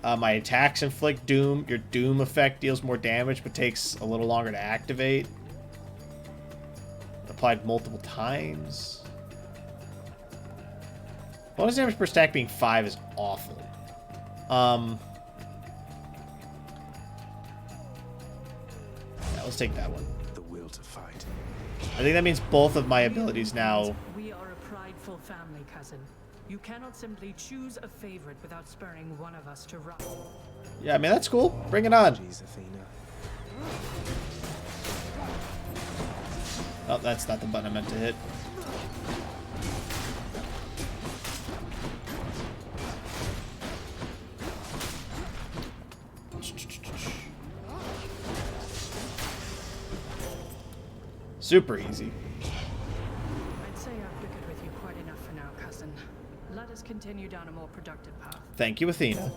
My attacks inflict doom. Your doom effect deals more damage but takes a little longer to activate. Applied multiple times. Bonus damage per stack being 5 is awful. Yeah, let's take that one. The will to fight. I think that means both of my abilities now. We are a prideful family, cousin. You cannot simply choose a favorite without spurring one of us to run. Yeah, I mean, that's cool. Bring it on. Jeez, Athena. Oh, that's not the button I meant to hit. Super easy. I'd say I've bickered with you quite enough for now, cousin. Let us continue down a more productive path. Thank you, Athena.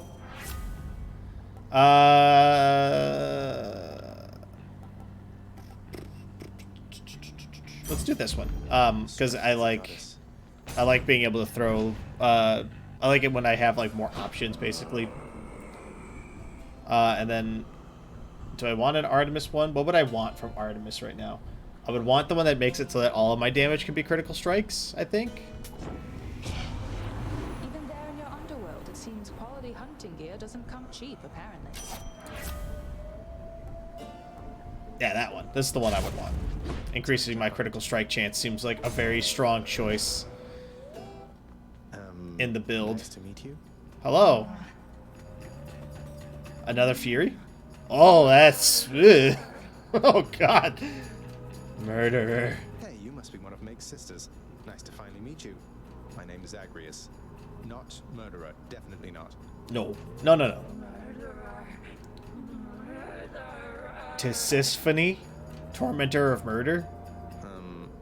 Let's do this one. Because I like being able to throw. I like it when I have like more options, basically. And then, do I want an Artemis one? What would I want from Artemis right now? I would want the one that makes it so that all of my damage can be critical strikes, I think. Even there in your underworld, it seems quality hunting gear doesn't come cheap, apparently. Yeah, that one. This is the one I would want. Increasing my critical strike chance seems like a very strong choice in the build. Nice to meet you. Hello. Another Fury? Oh, that's... Ugh. Oh, God. Murderer. Hey, you must be one of Meg's sisters. Nice to finally meet you. My name is Agrius. Not murderer. Definitely not. No. No, no, no. Tisiphone? Tormentor of murder?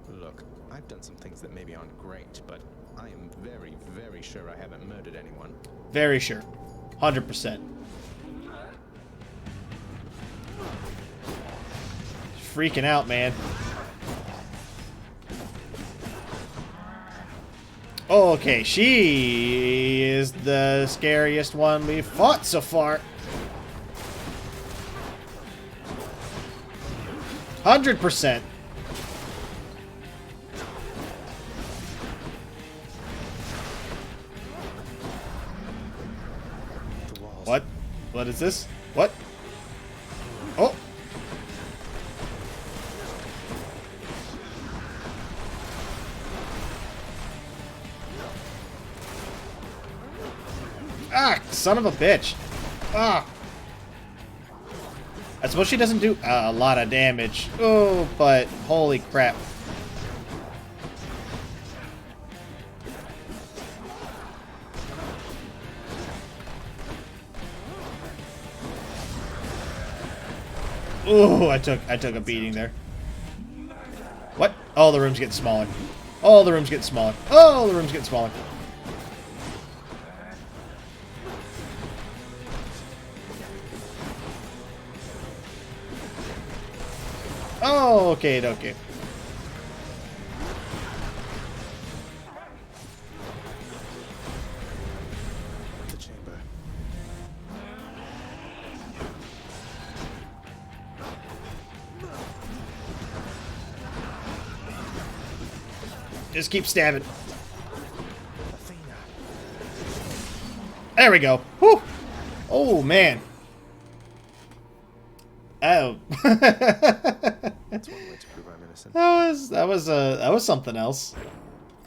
Look, I've done some things that maybe aren't great, but I am very, very sure I haven't murdered anyone. Very sure. 100%. Freaking out, man. Okay, she is the scariest one we've fought so far. 100%. What? What is this? What? Oh! Ah, son of a bitch. Ah. I suppose she doesn't do a lot of damage. Oh, but holy crap. Oh, I took a beating there. What? Oh, the room's getting smaller. Oh, the room's getting smaller. Oh, the room's getting smaller. Oh, okay, okay. The chamber. Just keep stabbing. There we go. Whew. Oh, man. Oh. That's one way to prove I'm innocent. That was something else.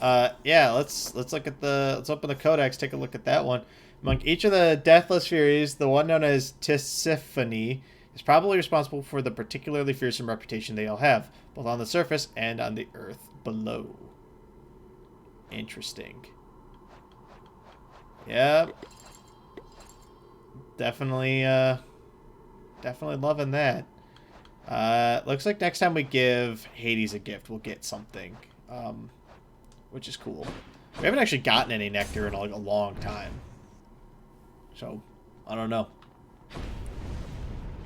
Yeah, let's open the codex, take a look at that one. Among each of the Deathless Furies, the one known as Tisiphone is probably responsible for the particularly fearsome reputation they all have, both on the surface and on the earth below. Interesting. Yep. Definitely loving that. Looks like next time we give Hades a gift, we'll get something, which is cool. We haven't actually gotten any nectar in like a long time, so I don't know.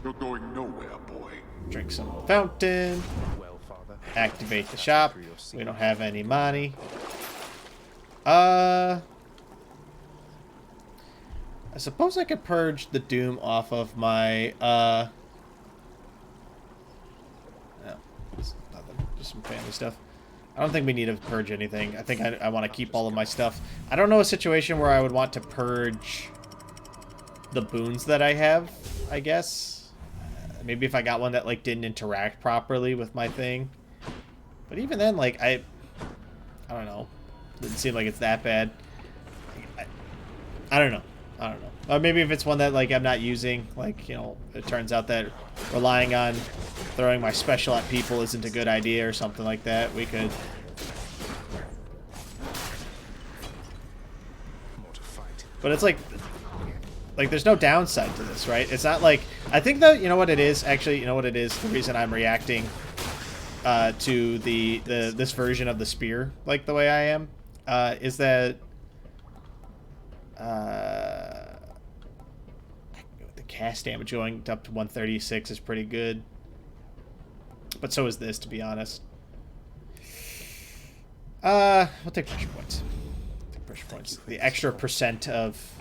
You're going nowhere, boy. Drink some fountain. Well, Father. Activate the shop. We don't have any money. I suppose I could purge the doom off of my, no, it's nothing. Just some family stuff. I don't think we need to purge anything. I think I want to keep all of my stuff. I don't know a situation where I would want to purge the boons that I have, I guess. Maybe if I got one that, like, didn't interact properly with my thing. But even then, like, I don't know. Doesn't seem like it's that bad. I don't know. I don't know. Or maybe if it's one that, like, I'm not using, like, you know, it turns out that relying on throwing my special at people isn't a good idea or something like that. We could... But it's like there's no downside to this, right? It's not like... I think, though, you know what it is? Actually, you know what it is? The reason I'm reacting to this version of the spear, like, the way I am, is that... the cast damage going up to 136 is pretty good. But so is this, to be honest. We'll take pressure points. Pressure points. The extra % of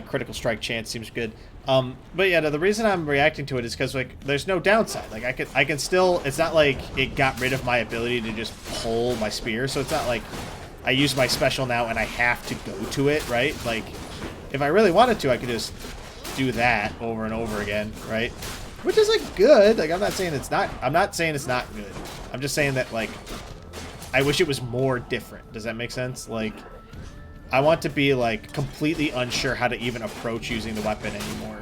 critical strike chance seems good. But yeah, the reason I'm reacting to it is because, like, there's no downside. Like, I can still... It's not like it got rid of my ability to just pull my spear, so it's not like I use my special now and I have to go to it, right? Like, if I really wanted to, I could just do that over and over again, right? Which is, like, good. Like, I'm not saying it's not... I'm not saying it's not good. I'm just saying that, like, I wish it was more different. Does that make sense? Like, I want to be, like, completely unsure how to even approach using the weapon anymore.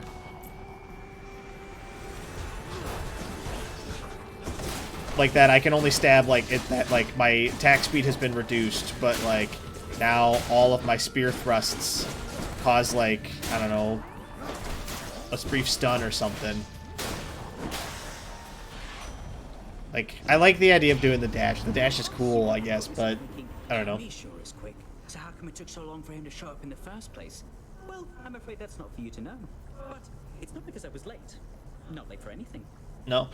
Like that, I can only stab, like, that, like, my attack speed has been reduced, but, like, now all of my spear thrusts cause, like, I don't know, a brief stun or something. Like, I like the idea of doing the dash. The dash is cool, I guess, but I don't know. He sure is quick. So how come it took so long for him to show up in the first place? Well, I'm afraid that's not for you to know. But it's not because I was late. Not late for anything. No.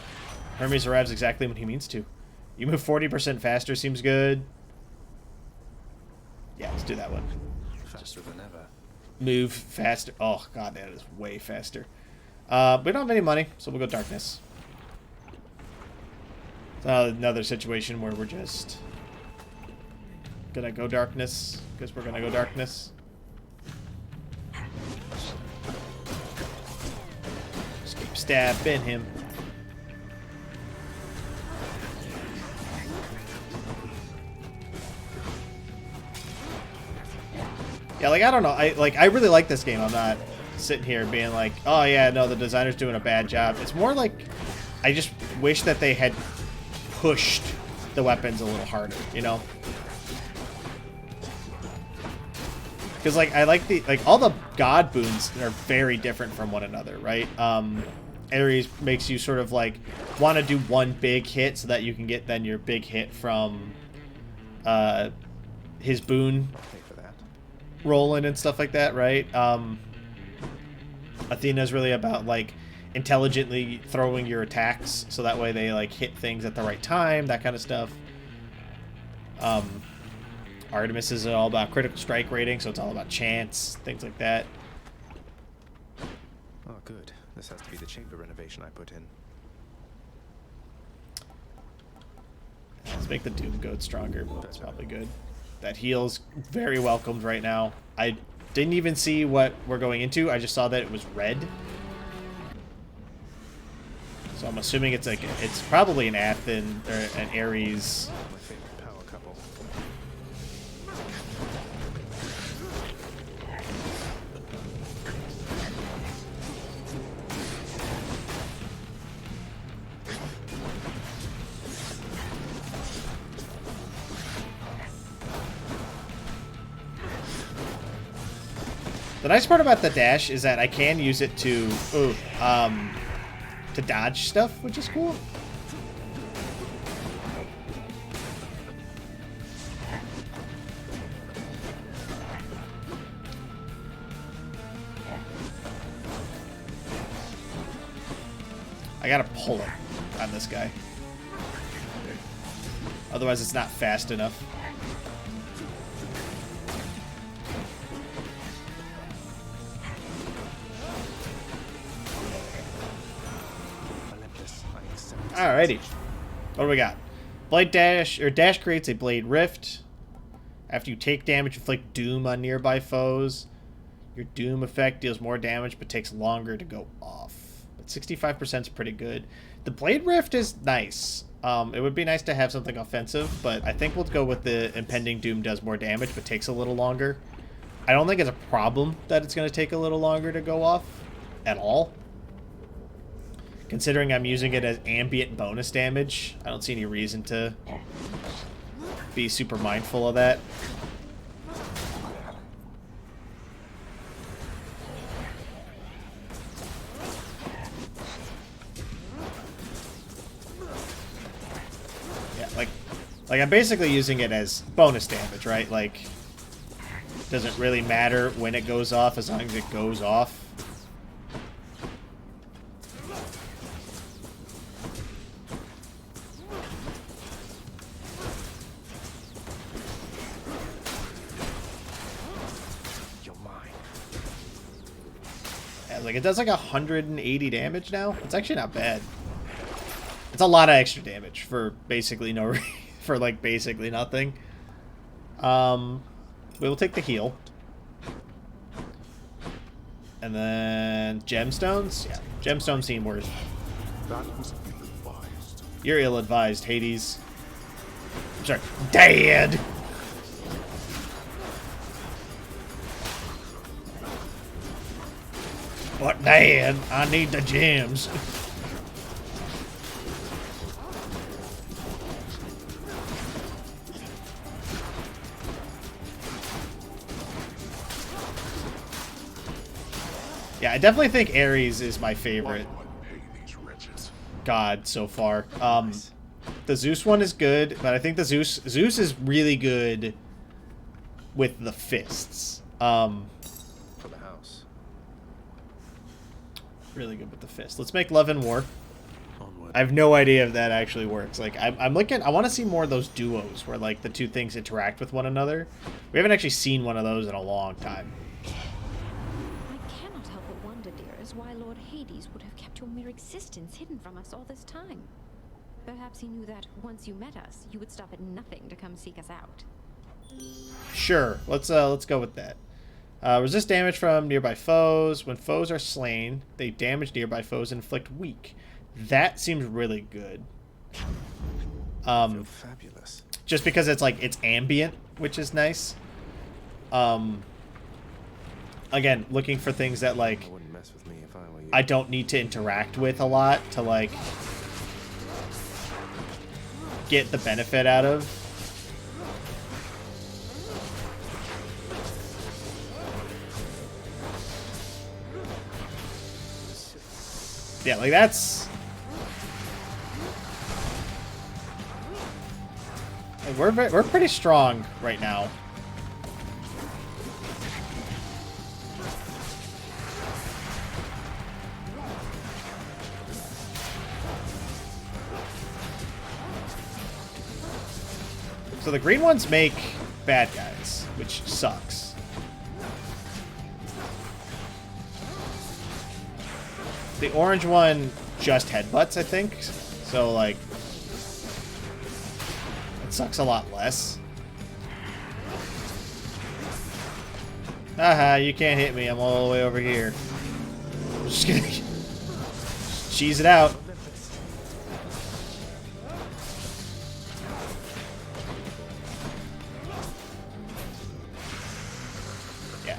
Hermes arrives exactly when he means to. You move 40% faster, seems good. Yeah, let's do that one. Faster than ever. Move faster. Oh, God, that is way faster. We don't have any money, so we'll go darkness. Another situation where we're just gonna go darkness, because we're gonna go darkness. Just keep stabbing him. Yeah, like, I don't know. I really like this game. I'm not sitting here being like, oh yeah, no, the designer's doing a bad job. It's more like I just wish that they had pushed the weapons a little harder, you know? Because, like, I like all the god boons are very different from one another, right? Ares makes you sort of, like, want to do one big hit so that you can get then your big hit from his boon rolling and stuff like that, right? Athena's really about, like, intelligently throwing your attacks so that way they, like, hit things at the right time, that kind of stuff. Artemis is all about critical strike rating, so it's all about chance, things like that. Oh, good. This has to be the chamber renovation I put in. Let's make the Doom Goat stronger. That's probably good. That heal's very welcomed right now. I didn't even see what we're going into. I just saw that it was red. So I'm assuming it's like it's probably an Athen or an Ares. My favorite power couple. The nice part about the dash is that I can use it to dodge stuff, which is cool. I gotta pull it on this guy. Otherwise it's not fast enough. Alrighty. What do we got? Blade dash, or dash creates a blade rift. After you take damage, inflict doom on nearby foes. Your doom effect deals more damage but takes longer to go off. But 65% is pretty good. The blade rift is nice. It would be nice to have something offensive, but I think we'll go with the Impending Doom does more damage, but takes a little longer. I don't think it's a problem that it's going to take a little longer to go off at all. Considering I'm using it as ambient bonus damage, I don't see any reason to be super mindful of that. Yeah, like I'm basically using it as bonus damage, right? Like, doesn't really matter when it goes off as long as it goes off. Like, it does like 180 damage now. It's actually not bad. It's a lot of extra damage for basically no for like basically nothing. We will take the heal. And then gemstones? Yeah, gemstones seem worse. That was ill-advised. You're ill-advised, Hades. I'm sorry, Dad! But Dad, I need the gems. Yeah, I definitely think Ares is my favorite god so far. The Zeus one is good, but I think the Zeus is really good with the fists. For the house. Really good with the fist. Let's make Love and War. I have no idea if that actually works. Like, I'm looking. I want to see more of those duos where like the two things interact with one another. We haven't actually seen one of those in a long time. I cannot help but wonder, dearest, why Lord Hades would have kept your mere existence hidden from us all this time. Perhaps he knew that once you met us, you would stop at nothing to come seek us out. Sure. Let's go with that. Resist damage from nearby foes. When foes are slain, they damage nearby foes and inflict weak. That seems really good. Fabulous. Just because it's like it's ambient, which is nice. Again, looking for things that like I wouldn't mess with me if I were you. I don't need to interact with a lot to like get the benefit out of. Yeah, like that's... Like, we're pretty strong right now. So the green ones make bad guys, which sucks. The orange one just headbutts, I think. So, like, it sucks a lot less. Haha, you can't hit me. I'm all the way over here. I'm just gonna cheese it out. Yeah,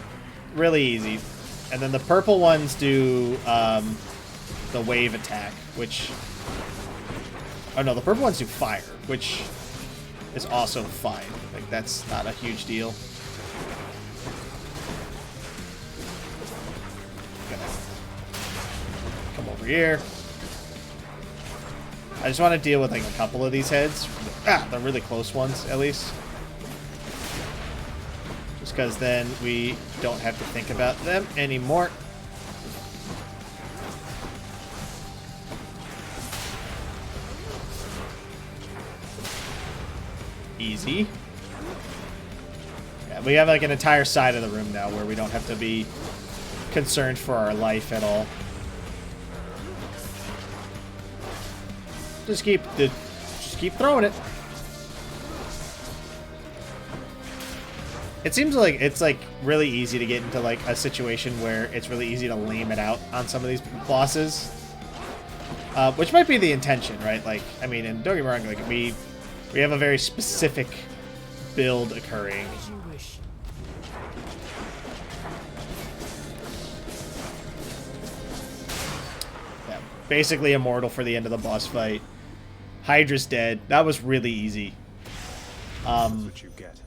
really easy. And then the purple ones do the wave attack, which... Oh no, the purple ones do fire, which is also fine. Like, that's not a huge deal. Gonna come over here. I just want to deal with like a couple of these heads. The really close ones, at least. Just because then we don't have to think about them anymore. Easy. Yeah, we have like an entire side of the room now where we don't have to be concerned for our life at all. Just keep throwing it. It seems like it's like really easy to get into like a situation where it's really easy to lame it out on some of these bosses. which might be the intention, right? Like, I mean, and don't get me wrong, like we have a very specific build occurring. Yeah, basically immortal for the end of the boss fight. Hydra's dead. That was really easy. That's what you get.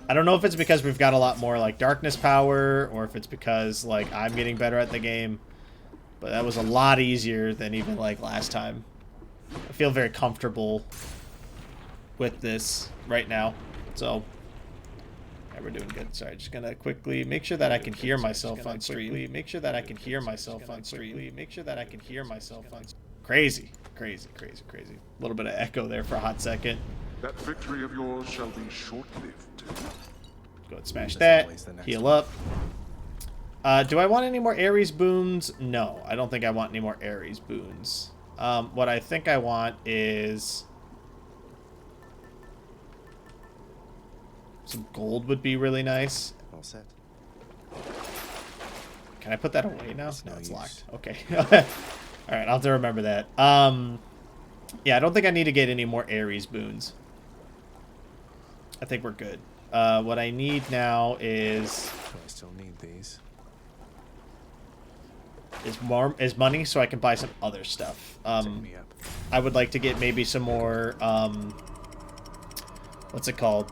I don't know if it's because we've got a lot more like darkness power, or if it's because like I'm getting better at the game. But that was a lot easier than even like last time. I feel very comfortable with this right now. So yeah, we're doing good. Sorry, just gonna quickly make sure that I can hear myself on stream. Make sure that I can hear myself on stream. Make sure that I can hear myself on stream. Crazy. Crazy, crazy, crazy. A little bit of echo there for a hot second. That victory of yours shall be short-lived. Go ahead and smash that. Heal up. Do I want any more Ares boons? No, I don't think I want any more Ares boons. What I think I want is... some gold would be really nice. All set. Can I put that away now? It's No, no it's use. locked. Okay. Alright, I'll have to remember that. Yeah, I don't think I need to get any more Ares boons. I think we're good. What I need now is... I still need these. Is money so I can buy some other stuff. I would like to get maybe some more, what's it called?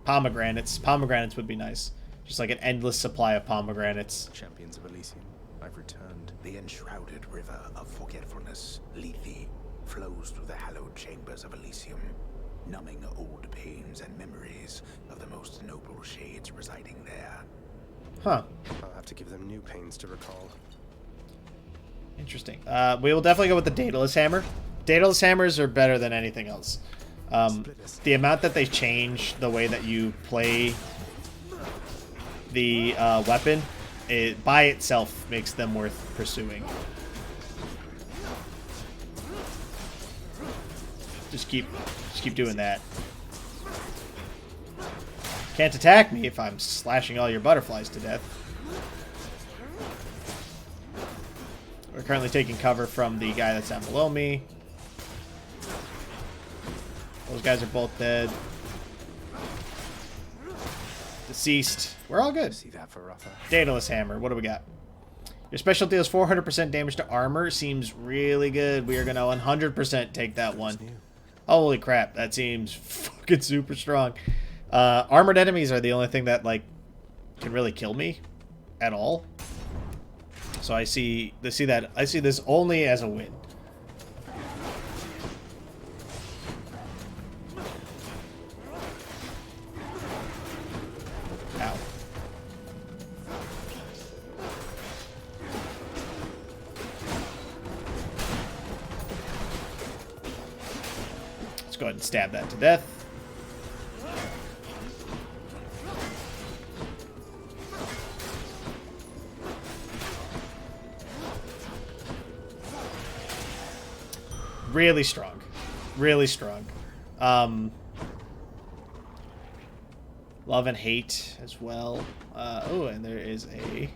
Pomegranates. Pomegranates would be nice. Just like an endless supply of pomegranates. Champions of Elysium, I've returned. The enshrouded river of forgetfulness, Lethe, flows through the hallowed chambers of Elysium, numbing old pains and memories of the most noble shades residing there. Huh. I'll have to give them new pains to recall. Interesting. We will definitely go with the Daedalus Hammer. Daedalus Hammers are better than anything else. The amount that they change the way that you play the weapon, it by itself makes them worth pursuing. Just keep doing that. Can't attack me if I'm slashing all your butterflies to death. We're currently taking cover from the guy that's down below me. Those guys are both dead. Deceased. We're all good. See that for Rafa. Daedalus Hammer. What do we got? Your special deals 400% damage to armor. Seems really good. We are going to 100% take that one. Holy crap. That seems fucking super strong. Armored enemies are the only thing that, like, can really kill me at all. So I see this only as a win. Ow. Let's go ahead and stab that to death. Really strong. Really strong. Love and hate as well. Oh, and there is a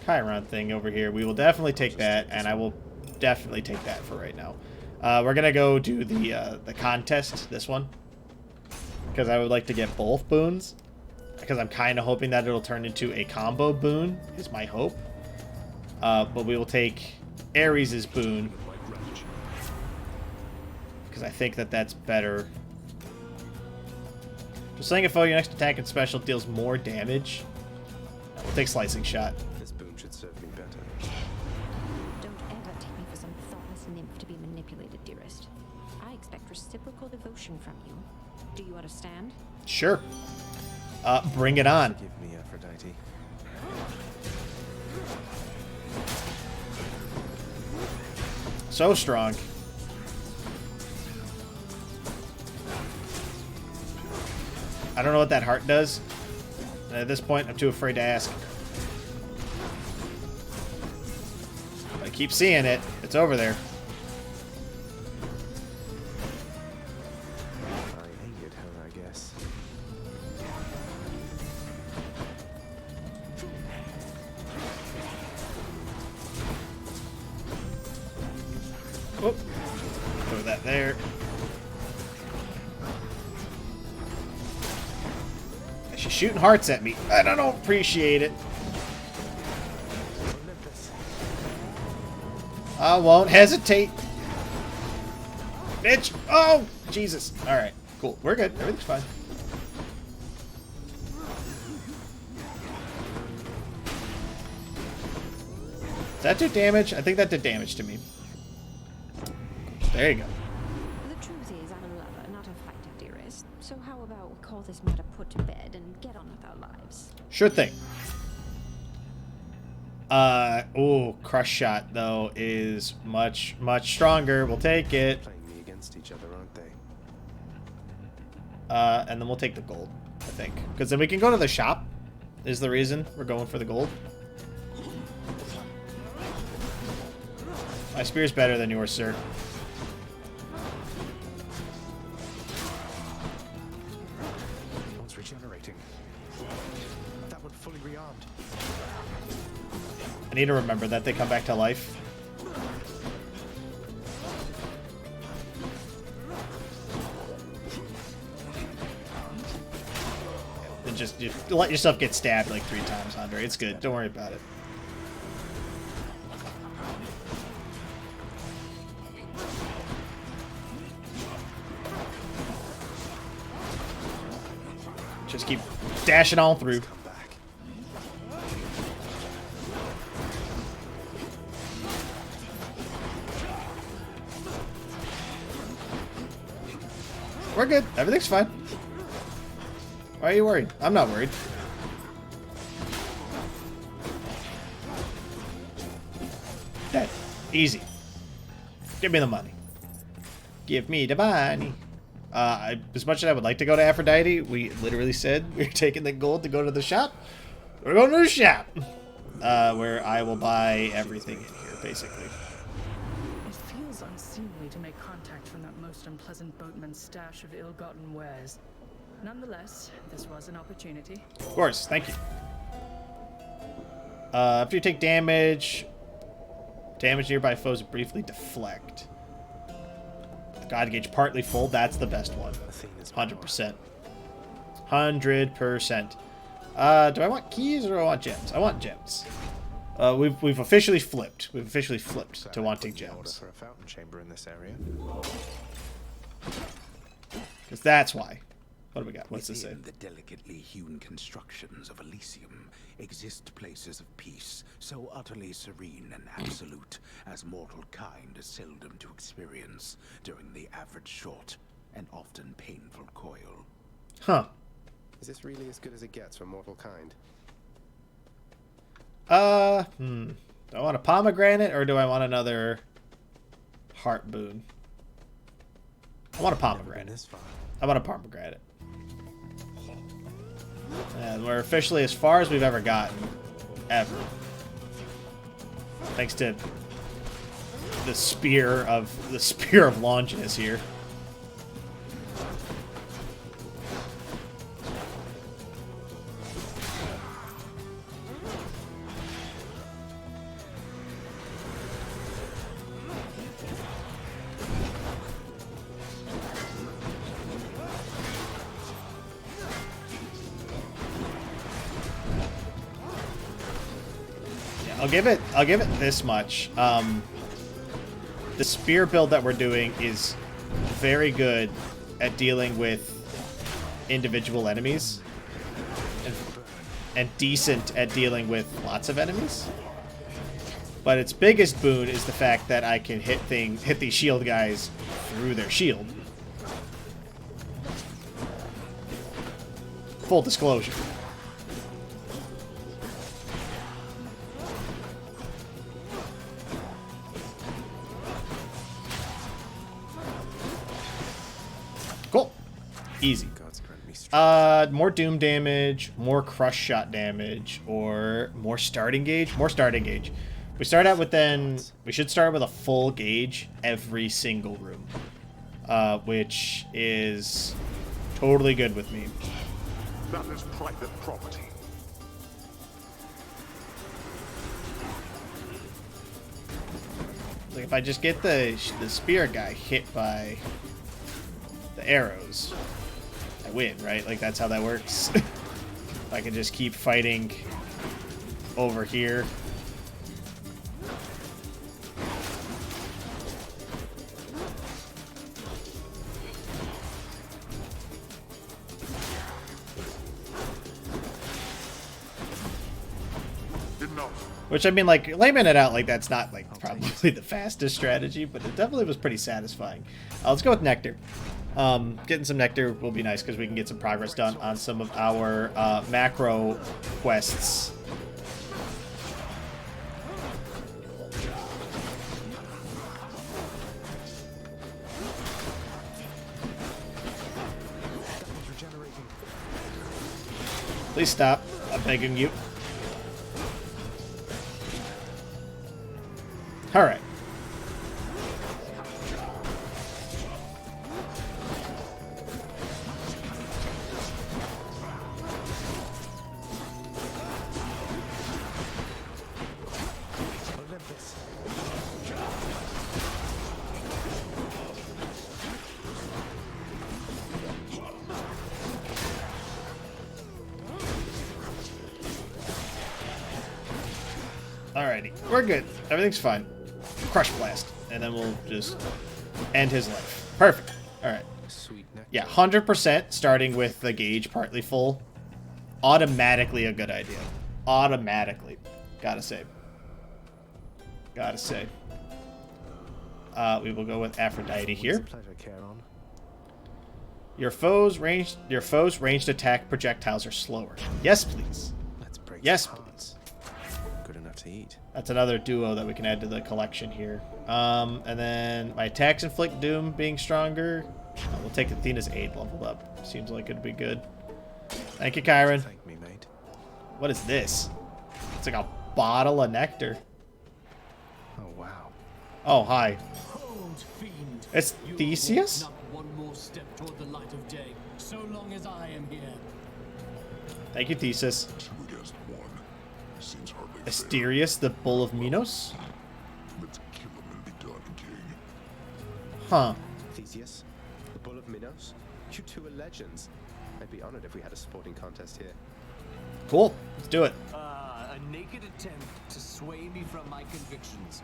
Chiron thing over here. We will definitely take that, and I will definitely take that for right now. We're going to go do the contest, this one. Because I would like to get both boons. Because I'm kind of hoping that it'll turn into a combo boon, is my hope. But we will take Ares' boon. Because I think that that's better. Just saying if your next attack and special deals more damage. We'll take Slicing Shot. This boon should serve me better. Don't ever take me for some thoughtless nymph to be manipulated, dearest. I expect reciprocal devotion from you. Do you understand? Sure. Bring it on. Give me Aphrodite. So strong. I don't know what that heart does. And at this point, I'm too afraid to ask. I keep seeing it. It's over there. I hated her, I guess. Oh, throw that there. She's shooting hearts at me, and I don't appreciate it. I won't hesitate. Bitch! Oh! Jesus. Alright, cool. We're good. Everything's fine. Does that do damage? I think that did damage to me. There you go. The truth is, I'm a lover, not a fighter, dearest. So how about we call this matter put to bed and get on with our lives? Sure thing. Oh, Crush Shot, though, is much, much stronger. We'll take it. Playing me against each other, aren't they? And then we'll take the gold, I think. Because then we can go to the shop, is the reason we're going for the gold. My spear's better than yours, sir. One's regenerating. That one fully rearmed. I need to remember that they come back to life. And just let yourself get stabbed like 3 times, Andre. It's good. Don't worry about it. Just keep dashing on through. We're good. Everything's fine. Why are you worried? I'm not worried. Dead. Easy. Give me the money. Give me the money. As much as I would like to go to Aphrodite, we literally said we were taking the gold to go to the shop. We're going to the shop. Where I will buy everything in here, basically. It feels unseemly to make contact from that most unpleasant boatman's stash of ill-gotten wares. Nonetheless, this was an opportunity. Of course, thank you. After you take damage nearby foes briefly deflect. The God gauge partly full, that's the best one. 100%. 100%. Do I want keys or do I want gems? I want gems. We've officially flipped. We've officially flipped to wanting gems. For a fountain chamber in this area. Because that's why. What do we got? What's this say? Within the delicately hewn constructions of Elysium exist places of peace so utterly serene and absolute as mortal kind is seldom to experience during the average short and often painful coil. Huh. Is this really as good as it gets for mortal kind? Do I want a pomegranate or do I want another heart boon? I want a pomegranate. I want a pomegranate. And we're officially as far as we've ever gotten. Ever. Thanks to the spear of Longinus here. I'll give it this much. The spear build that we're doing is very good at dealing with individual enemies and decent at dealing with lots of enemies. But its biggest boon is the fact that I can hit these shield guys through their shield. Full disclosure. Cool. Easy. More doom damage, more crush shot damage, or more starting gauge? More starting gauge. We start out with we should start with a full gauge every single room. Which is totally good with me. That is private property. like if I just get the spear guy hit by the arrows, I win, right? Like that's how that works. If I can just keep fighting over here. Which, I mean, like, laying it out like that's not, like, probably the fastest strategy, but it definitely was pretty satisfying. Let's go with Nectar. Getting some Nectar will be nice because we can get some progress done on some of our macro quests. Please stop. I'm begging you. All right. Alrighty, we're good. Everything's fine. Crush Blast, and then we'll just end his life. Perfect. Alright. Yeah, 100% starting with the gauge partly full. Automatically a good idea. Automatically. Gotta say. Gotta say. We will go with Aphrodite here. Your foes' ranged attack projectiles are slower. Yes, please. Yes, please. Good enough to eat. That's another duo that we can add to the collection here. And then my attacks inflict doom being stronger. We'll take Athena's aid leveled up. Seems like it'd be good. Thank you, Kyron. Thank me, mate. What is this? It's like a bottle of nectar. Oh wow. Oh, hi. Hold, fiend. It's Theseus? Not one more step toward the light of day, so long as I am here. Thank you, Theseus. 2 against 1. Seems hardly Asterius, the Bull of Minos? Let's kill him and be done, King. Huh. Theseus, the Bull of Minos. You two are legends. I'd be honored if we had a sporting contest here. Cool. Let's do it. A naked attempt to sway me from my convictions.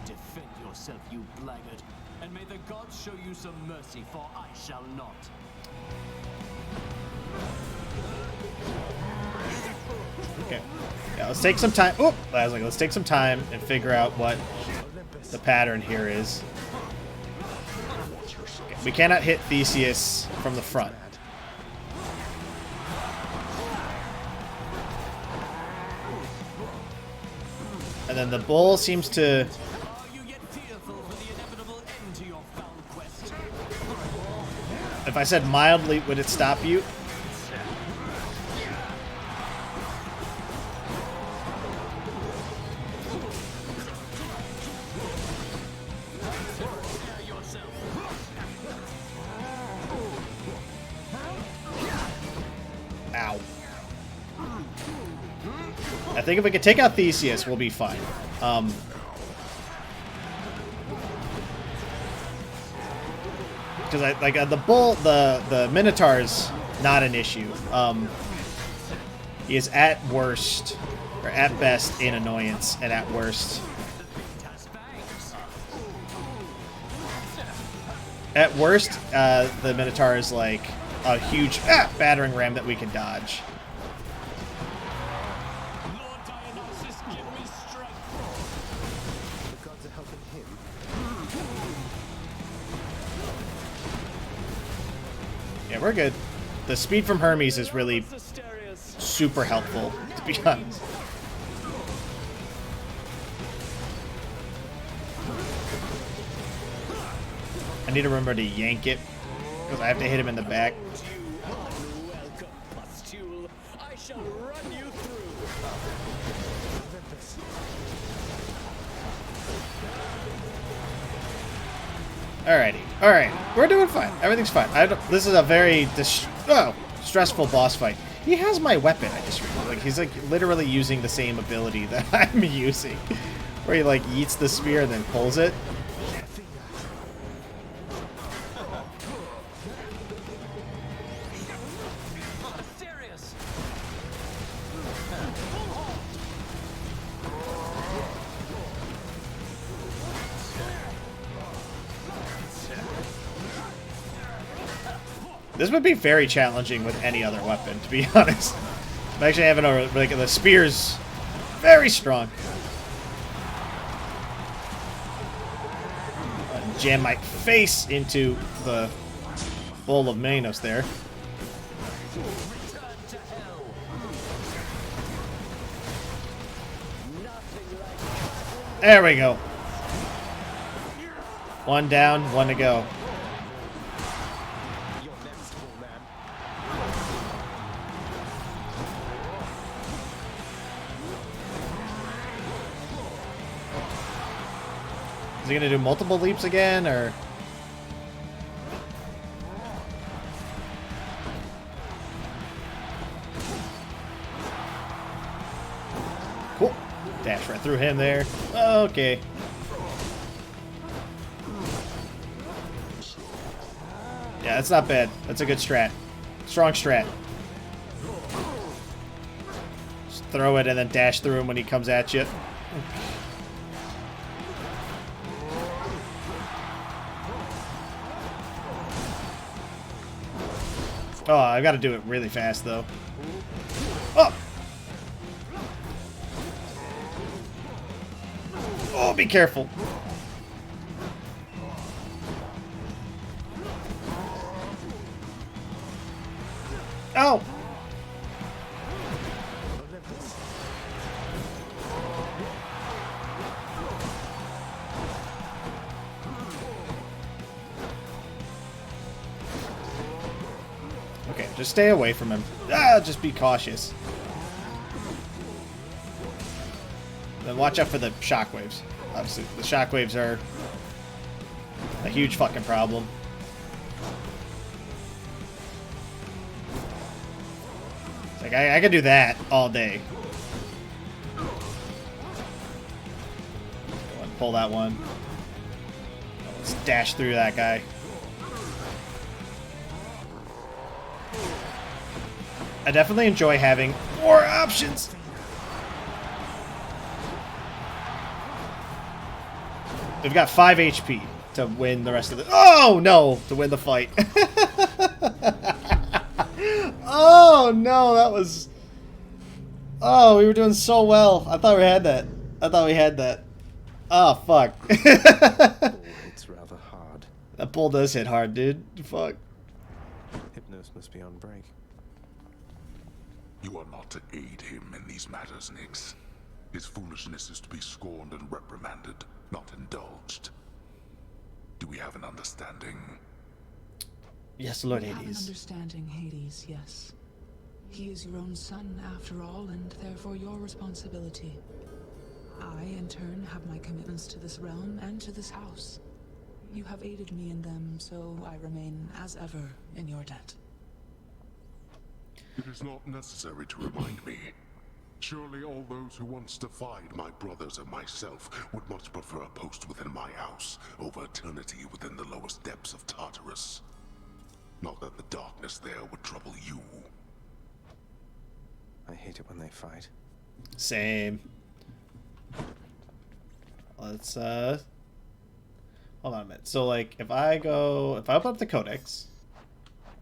Defend yourself, you blackguard, and may the gods show you some mercy, for I shall not. Okay. Yeah, let's take some time. Oop! I was like, let's take some time and figure out what the pattern here is. Okay, we cannot hit Theseus from the front. And then the bull seems to... If I said mildly, would it stop you? Ow. I think if we could take out Theseus, we'll be fine. Because the bull, the Minotaur's not an issue. He is at worst, or at best, an annoyance, and at worst. At worst, the Minotaur is like a huge battering ram that we can dodge. Yeah, we're good. The speed from Hermes is really super helpful, to be honest. I need to remember to yank it, because I have to hit him in the back. I shall run you through. Alrighty. Alright. We're doing fine. Everything's fine. This is a very stressful boss fight. He has my weapon, I just realized. Like, he's like literally using the same ability that I'm using. Where he like yeets the spear and then pulls it. This would be very challenging with any other weapon, to be honest. I'm actually having a like the spear's very strong. Jam my face into the bowl of Manos there. There we go. One down, one to go. Is he gonna do multiple leaps again, or? Cool. Dash right through him there. Okay. Yeah, that's not bad. That's a good strat. Strong strat. Just throw it and then dash through him when he comes at you. Oh, I gotta do it really fast, though. Oh! Oh, be careful. Ow! Okay, just stay away from him. Ah, just be cautious. Then watch out for the shockwaves. Obviously, the shockwaves are a huge fucking problem. It's like, I could do that all day. Go and pull that one. Let's dash through that guy. I definitely enjoy having more options. We've got 5 HP to win the rest of the... Oh, no! To win the fight. Oh, no, that was... Oh, we were doing so well. I thought we had that. I thought we had that. Oh, fuck. It's rather hard. That bull does hit hard, dude. Fuck. Hypnos must be on break. You are not to aid him in these matters, Nyx. His foolishness is to be scorned and reprimanded, not indulged. Do we have an understanding? Yes, Lord We have an Hades. understanding, Hades, yes. He is your own son, after all, and therefore your responsibility. I, in turn, have my commitments to this realm and to this house. You have aided me in them, so I remain, as ever, in your debt. It is not necessary to remind me. Surely all those who once defied my brothers and myself would much prefer a post within my house over eternity within the lowest depths of Tartarus. Not that the darkness there would trouble you. I hate it when they fight. Same. Let's, hold on a minute. So, like, if I open up the Codex,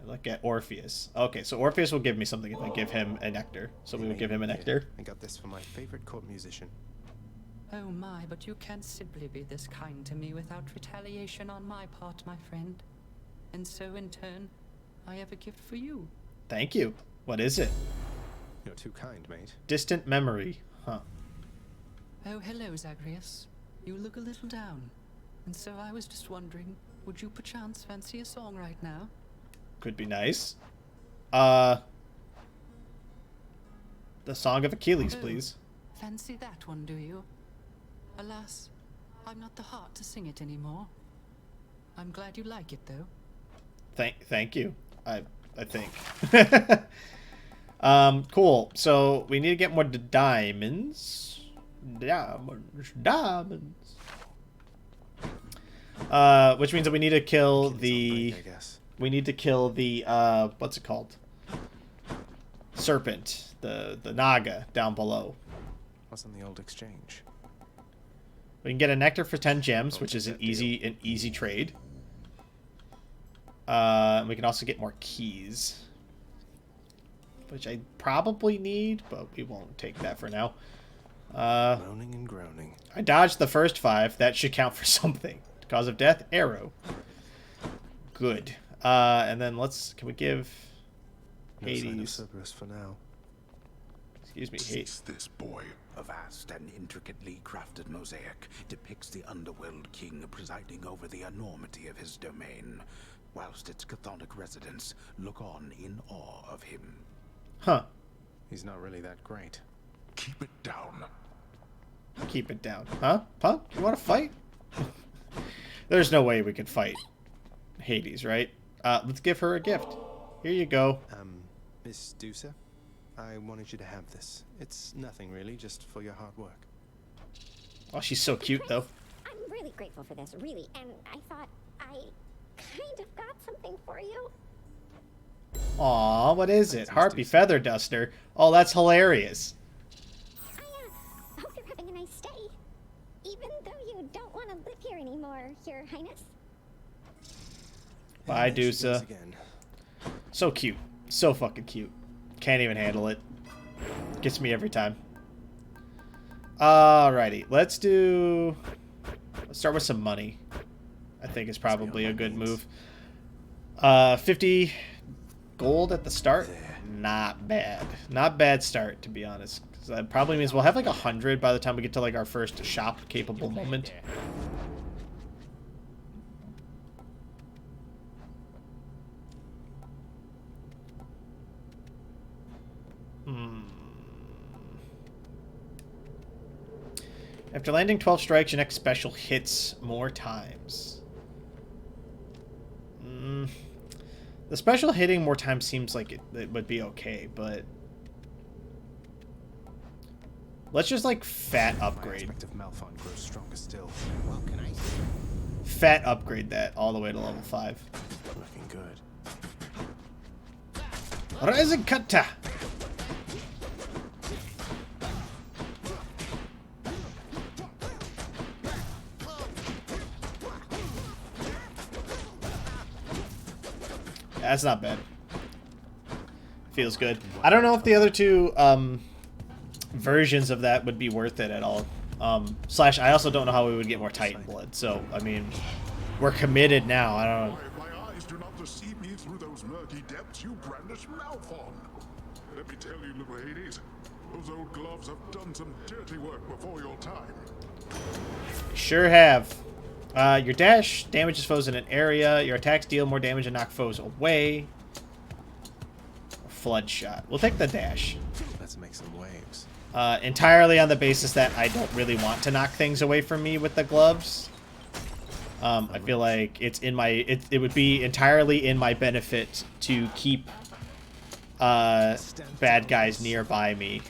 I look at Orpheus. Okay, so Orpheus will give me something if I give him a nectar. So we will give him a nectar. I got this from my favorite court musician. Oh my, but you can't simply be this kind to me without retaliation on my part, my friend. And so, in turn, I have a gift for you. Thank you. What is it? You're too kind, mate. Distant memory. Huh. Oh, hello, Zagreus. You look a little down. And so I was just wondering, would you perchance fancy a song right now? Could be nice. The Song of Achilles, please. Fancy that one, do you? Alas, I'm not the heart to sing it anymore. I'm glad you like it, though. Thank you. I think. Cool. So we need to get more diamonds. Diamonds. Which means that we need to kill the... We need to kill the, what's it called? Serpent. The Naga down below. What's on the old exchange? We can get a nectar for 10 gems, which is an easy trade. We can also get more keys, which I probably need, but we won't take that for now. Moaning and groaning. I dodged the first 5. That should count for something. Cause of death, arrow. Good. And then can we give Hades? No Cerberus for now. Excuse me, Hades. This boy. A vast and intricately crafted mosaic depicts the underworld king presiding over the enormity of his domain, whilst its chthonic residents look on in awe of him. Huh. He's not really that great. Keep it down. Keep it down. Huh? Punk? You want to fight? There's no way we could fight Hades, right? Let's give her a gift. Here you go. Miss Dusa, I wanted you to have this. It's nothing really, just for your hard work. Oh, she's so cute, though. I'm really grateful for this, really, and I thought I kind of got something for you. Aw, what is it? Harpy Feather Duster. Oh, that's hilarious. I hope you're having a nice stay. Even though you don't want to live here anymore, Your Highness. Bye, Dusa. So cute. So fucking cute. Can't even handle it. Gets me every time. Alrighty. Let's start with some money. I think is probably a good move. 50 gold at the start. Not bad. Not bad start, to be honest. 'Cause that probably means we'll have like 100 by the time we get to like our first shop-capable moment. After landing 12 strikes, your next special hits more times. The special hitting more times seems like it would be okay, but let's just like fat upgrade. Grows stronger still. What can I say? Fat upgrade that all the way to level 5. Looking good. Rising Kata. That's not bad. Feels good. I don't know if the other two versions of that would be worth it at all. Slash, I also don't know how we would get more Titan blood. So, I mean, we're committed now. I don't know. My eyes do not deceive me through those murky depths you brandish mouth on. Let me tell you, little Hades, those old gloves have done some dirty work before your time. Sure have. Your dash damages foes in an area. Your attacks deal more damage and knock foes away. Flood shot. We'll take the dash. Let's make some waves. Entirely on the basis that I don't really want to knock things away from me with the gloves. I feel like it's in my it would be entirely in my benefit to keep bad guys nearby me.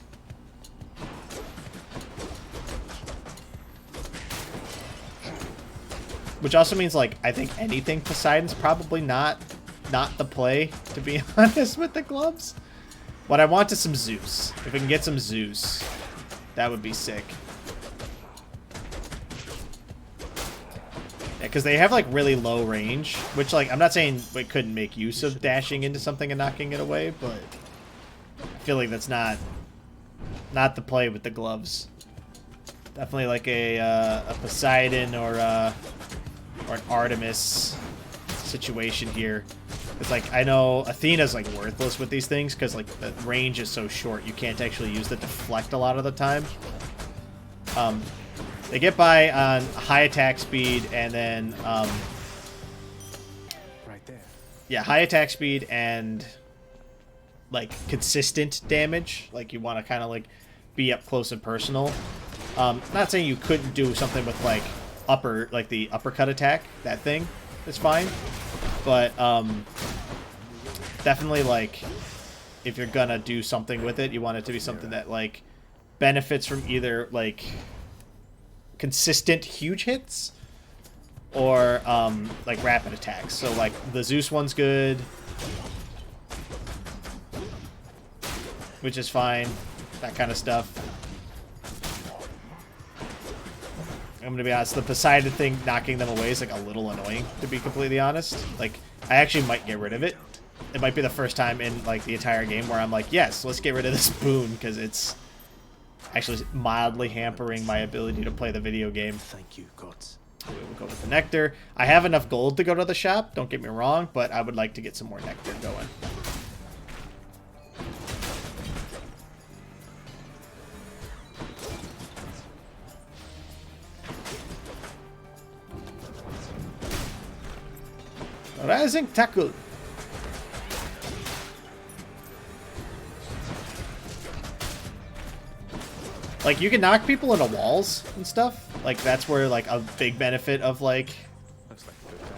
Which also means, like, I think anything Poseidon's probably not the play, to be honest, with the gloves. What I want is some Zeus. If we can get some Zeus, that would be sick. Yeah, because they have, like, really low range, which, like, I'm not saying we couldn't make use of dashing into something and knocking it away, but I feel like that's not the play with the gloves. Definitely like a Poseidon or an Artemis situation here. It's like, I know Athena's like worthless with these things because like the range is so short you can't actually use the deflect a lot of the time. They get by on high attack speed and then right there. Yeah, high attack speed and like consistent damage. Like you want to kind of like be up close and personal. Not saying you couldn't do something with like the uppercut attack. That thing is fine, but definitely like if you're gonna do something with it, you want it to be something that like benefits from either like consistent huge hits or like rapid attacks. So like the Zeus one's good, which is fine, that kind of stuff. I'm gonna be honest, the Poseidon thing knocking them away is like a little annoying, to be completely honest. Like, I actually might get rid of it. It might be the first time in like the entire game where I'm like, yes, let's get rid of this boon, because it's actually mildly hampering my ability to play the video game. Thank you, gods. We'll go with the nectar. I have enough gold to go to the shop, don't get me wrong, but I would like to get some more nectar going. Rising tackle. Like, you can knock people into walls and stuff. Like, that's where, like, a big benefit of, like,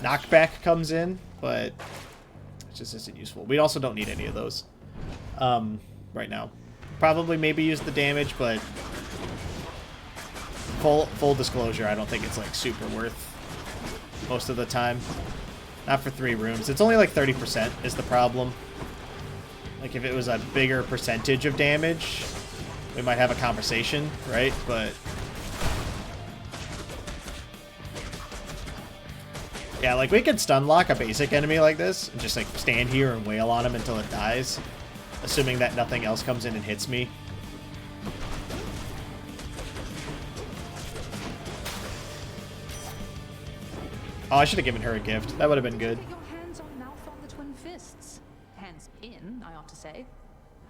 knockback comes in. But it just isn't useful. We also don't need any of those right now. Probably maybe use the damage, but full disclosure, I don't think it's, like, super worth most of the time. Not for 3 rooms. It's only like 30% is the problem. Like, if it was a bigger percentage of damage, we might have a conversation, right? But yeah, like, we could stun lock a basic enemy like this and just like stand here and wail on him until it dies, assuming that nothing else comes in and hits me. Oh, I should have given her a gift. That would have been good. Put your hands on mouth on the twin fists. Hands in, I ought to say.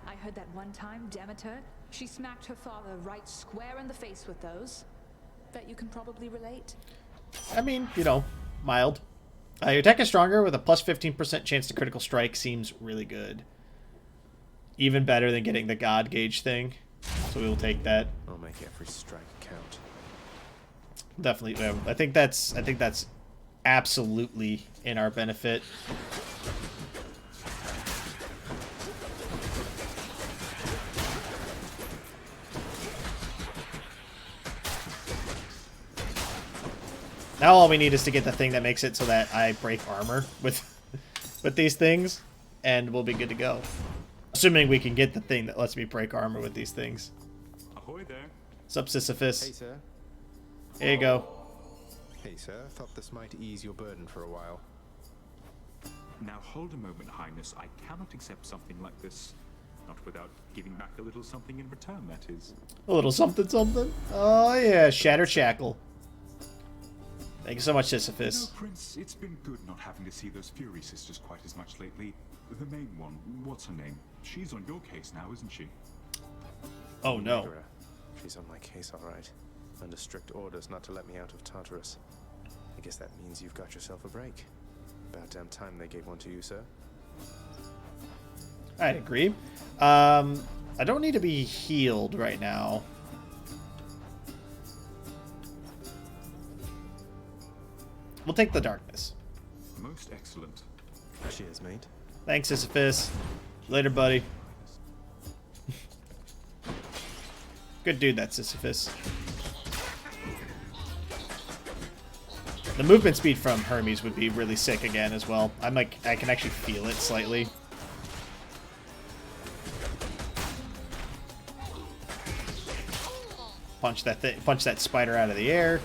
I heard that one time Demeter, she smacked her father right square in the face with those. Bet you can probably relate. I mean, you know, mild. Your attack is stronger with a plus 15% chance to critical strike seems really good. Even better than getting the God gauge thing. So we will take that. I'll make every strike count. Definitely. I think that's absolutely in our benefit. Now all we need is to get the thing that makes it so that I break armor with these things, and we'll be good to go. Assuming we can get the thing that lets me break armor with these things. Ahoy there. Sup, Sisyphus? Hey, sir. Here you go. Hey, sir. Thought this might ease your burden for a while. Now hold a moment, Highness. I cannot accept something like this. Not without giving back a little something in return, that is. A little something something? Oh yeah, Shatter Shackle. Thank you so much, Sisyphus. You know, Prince, it's been good not having to see those Fury sisters quite as much lately. The main one, what's her name? She's on your case now, isn't she? Oh no. Hydra. She's on my case, all right. Under strict orders not to let me out of Tartarus. I guess that means you've got yourself a break. About damn time they gave one to you, sir. I'd agree. I don't need to be healed right now. We'll take the darkness. Most excellent. Cheers, mate. Thanks, Sisyphus. Later, buddy. Good dude, that Sisyphus. The movement speed from Hermes would be really sick again as well. I can actually feel it slightly. Punch that spider out of the air.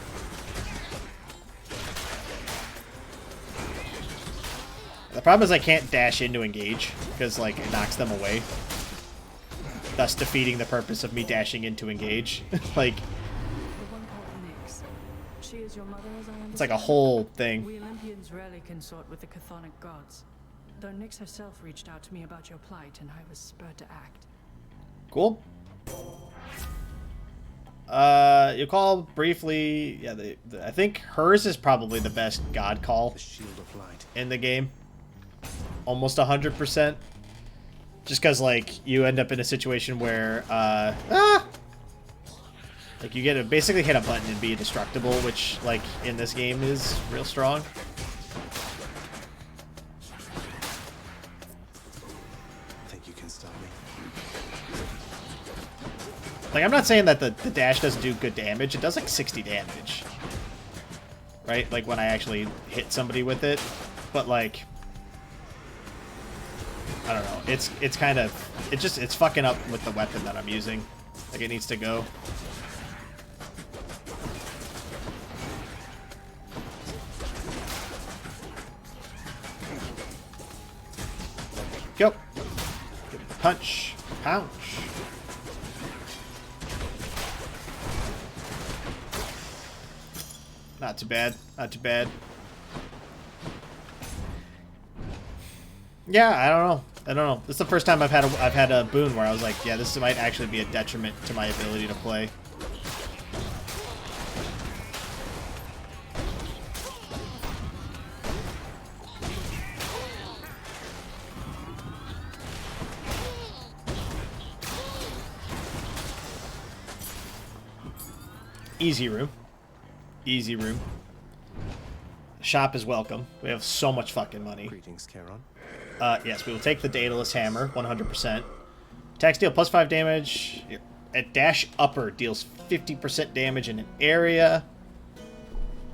The problem is I can't dash in to engage because like it knocks them away, thus defeating the purpose of me dashing in to engage. Like, She is your mother, as I understand. it's like a whole thing. We Olympians rarely consort with the chthonic gods. Though Nyx herself reached out to me about your plight, and I was spurred to act. Cool. You call briefly. Yeah, I think hers is probably the best god call in the game. Almost 100%. Just because, like, you end up in a situation where, like, you get to basically hit a button and be indestructible, which, like, in this game is real strong. Think you can stop me? Like, I'm not saying that the dash doesn't do good damage. It does like 60 damage. Right? Like when I actually hit somebody with it. But like, I don't know. It's kind of, it's fucking up with the weapon that I'm using. Like it needs to go. Go. Punch. Pounce. Not too bad. Not too bad. Yeah, I don't know. I don't know. This is the first time I've had a boon where I was like, yeah, this might actually be a detriment to my ability to play. Easy room. Easy room. Shop is welcome. We have so much fucking money. Greetings, Charon. Yes, we will take the Daedalus Hammer, 100%. Attack deal plus 5 damage. At dash upper deals 50% damage in an area.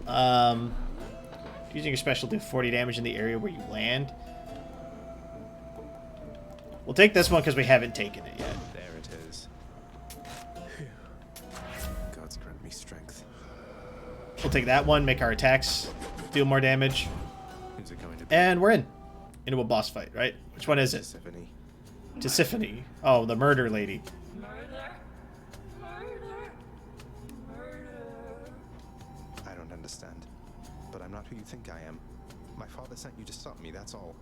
Using your special do 40 damage in the area where you land. We'll take this one because we haven't taken it yet. There it is. Gods grant me strength. We'll take that one, make our attacks deal more damage. Who's it going to be? And we're in. Into a boss fight, right? Which one is it? Tisiphone. Tisiphone. Oh, the murder lady. I don't understand. But I'm not who you think I am. My father sent you to stop me, that's all.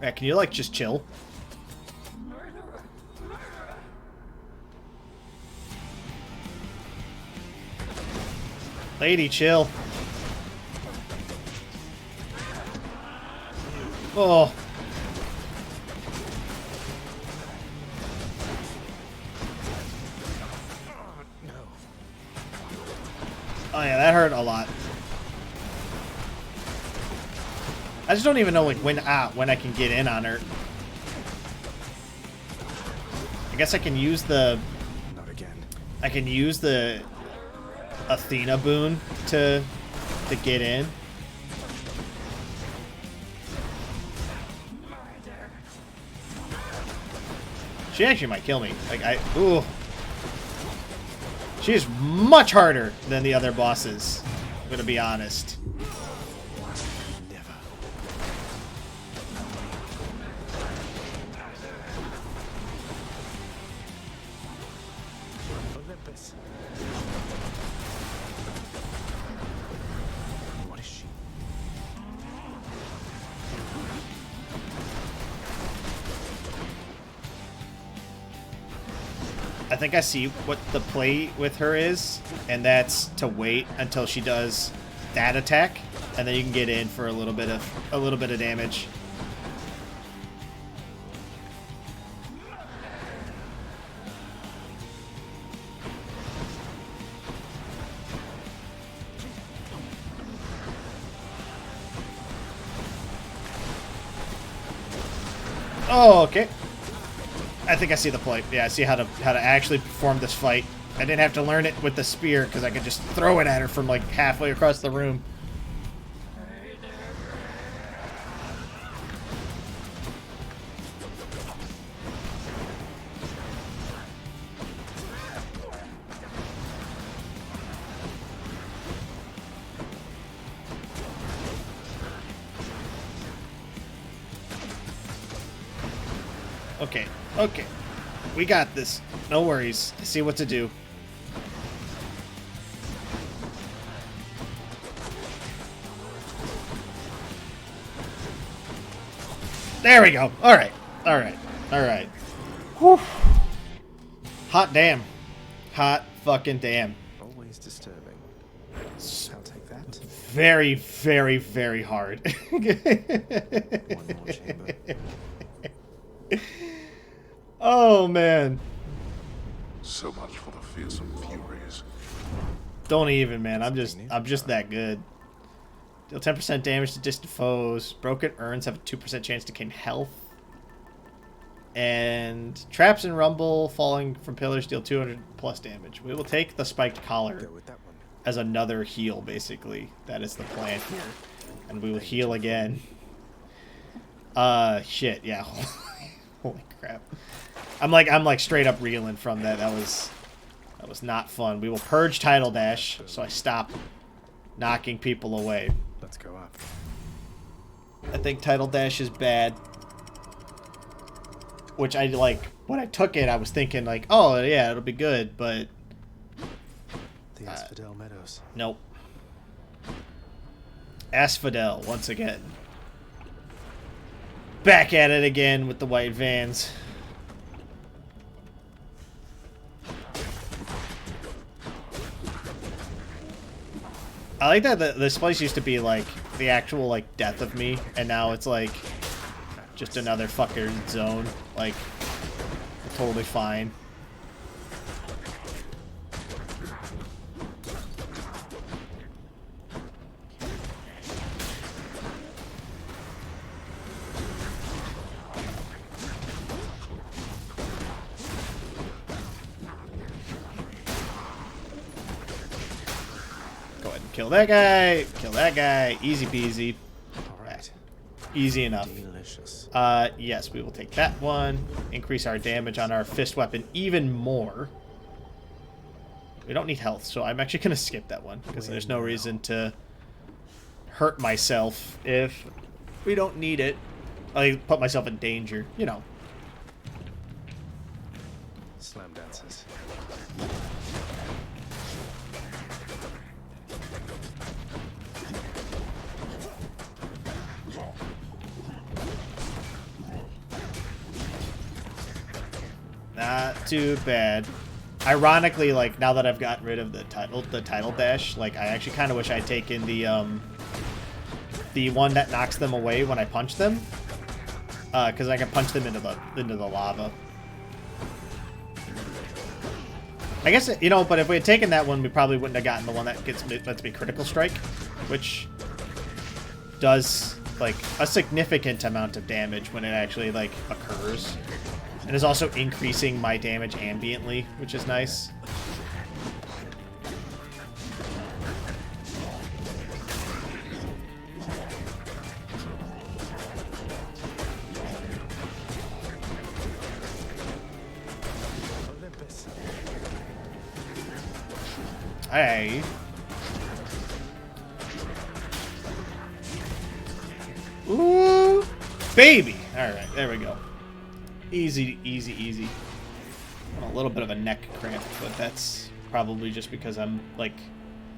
Yeah, can you, like, just chill? Lady, chill. Oh. Oh yeah, that hurt a lot. I just don't even know like when I can get in on her. I guess I can use the. Not again. I can use the Athena boon to get in. She actually might kill me. Like ooh. She is much harder than the other bosses. I'm gonna be honest. Never. Olympus. What is she? I think I see what the play with her is, and that's to wait until she does that attack, and then you can get in for a little bit of damage. Oh, okay. I think I see the play. Yeah, I see how to actually perform this fight. I didn't have to learn it with the spear because I could just throw it at her from like halfway across the room. Okay. Okay. We got this. No worries. I see what to do. There we go. Alright. Alright. Alright. Whew. Hot damn. Hot fucking damn. Always disturbing. I'll take that. Very, very, very hard. One more chamber. Oh man. So much for the fearsome furies. Don't even, man. I'm just that good. Deal 10% damage to distant foes. Broken urns have a 2% chance to gain health. And traps and rumble falling from pillars deal 200 plus damage. We will take the spiked collar as another heal, basically. That is the plan here. And we will heal again. Shit, yeah. Holy crap. I'm like straight up reeling from that. That was not fun. We will purge Tidal Dash, so I stop knocking people away. Let's go up. I think Tidal Dash is bad. Which I like, when I took it, I was thinking like, oh yeah, it'll be good, but... The Asphodel Meadows. Nope. Asphodel, once again. Back at it again with the white vans. I like that this place used to be like the actual like death of me, and now it's like just another fucker zone. Like, totally fine. Go ahead and kill that guy. Kill that guy. Easy peasy. Alright. Easy enough. Delicious. Yes, we will take that one. Increase our damage on our fist weapon even more. We don't need health, so I'm actually going to skip that one, because there's no reason to hurt myself if we don't need it. I put myself in danger, you know. Slam dances. Not too bad. Ironically, like, now that I've gotten rid of the tidal dash, like, I actually kind of wish I'd taken the one that knocks them away when I punch them, because I can punch them into the lava. I guess, you know, but if we had taken that one, we probably wouldn't have gotten the one that lets me critical strike, which does like a significant amount of damage when it actually like occurs. And is also increasing my damage ambiently, which is nice. Olympus. Hey. Ooh, baby. All right, there we go. Easy, easy, easy. A little bit of a neck cramp, but that's probably just because I'm, like,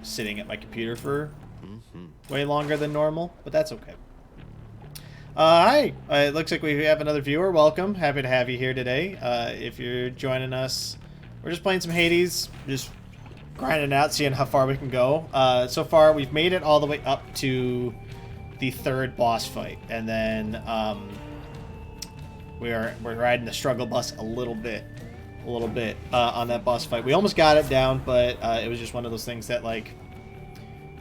sitting at my computer for way longer than normal, but that's okay. Hi. It looks like we have another viewer. Welcome. Happy to have you here today. If you're joining us, we're just playing some Hades, just grinding it out, seeing how far we can go. So far, we've made it all the way up to the 3rd boss fight, and then, we're riding the struggle bus a little bit on that boss fight. We almost got it down, but it was just one of those things that like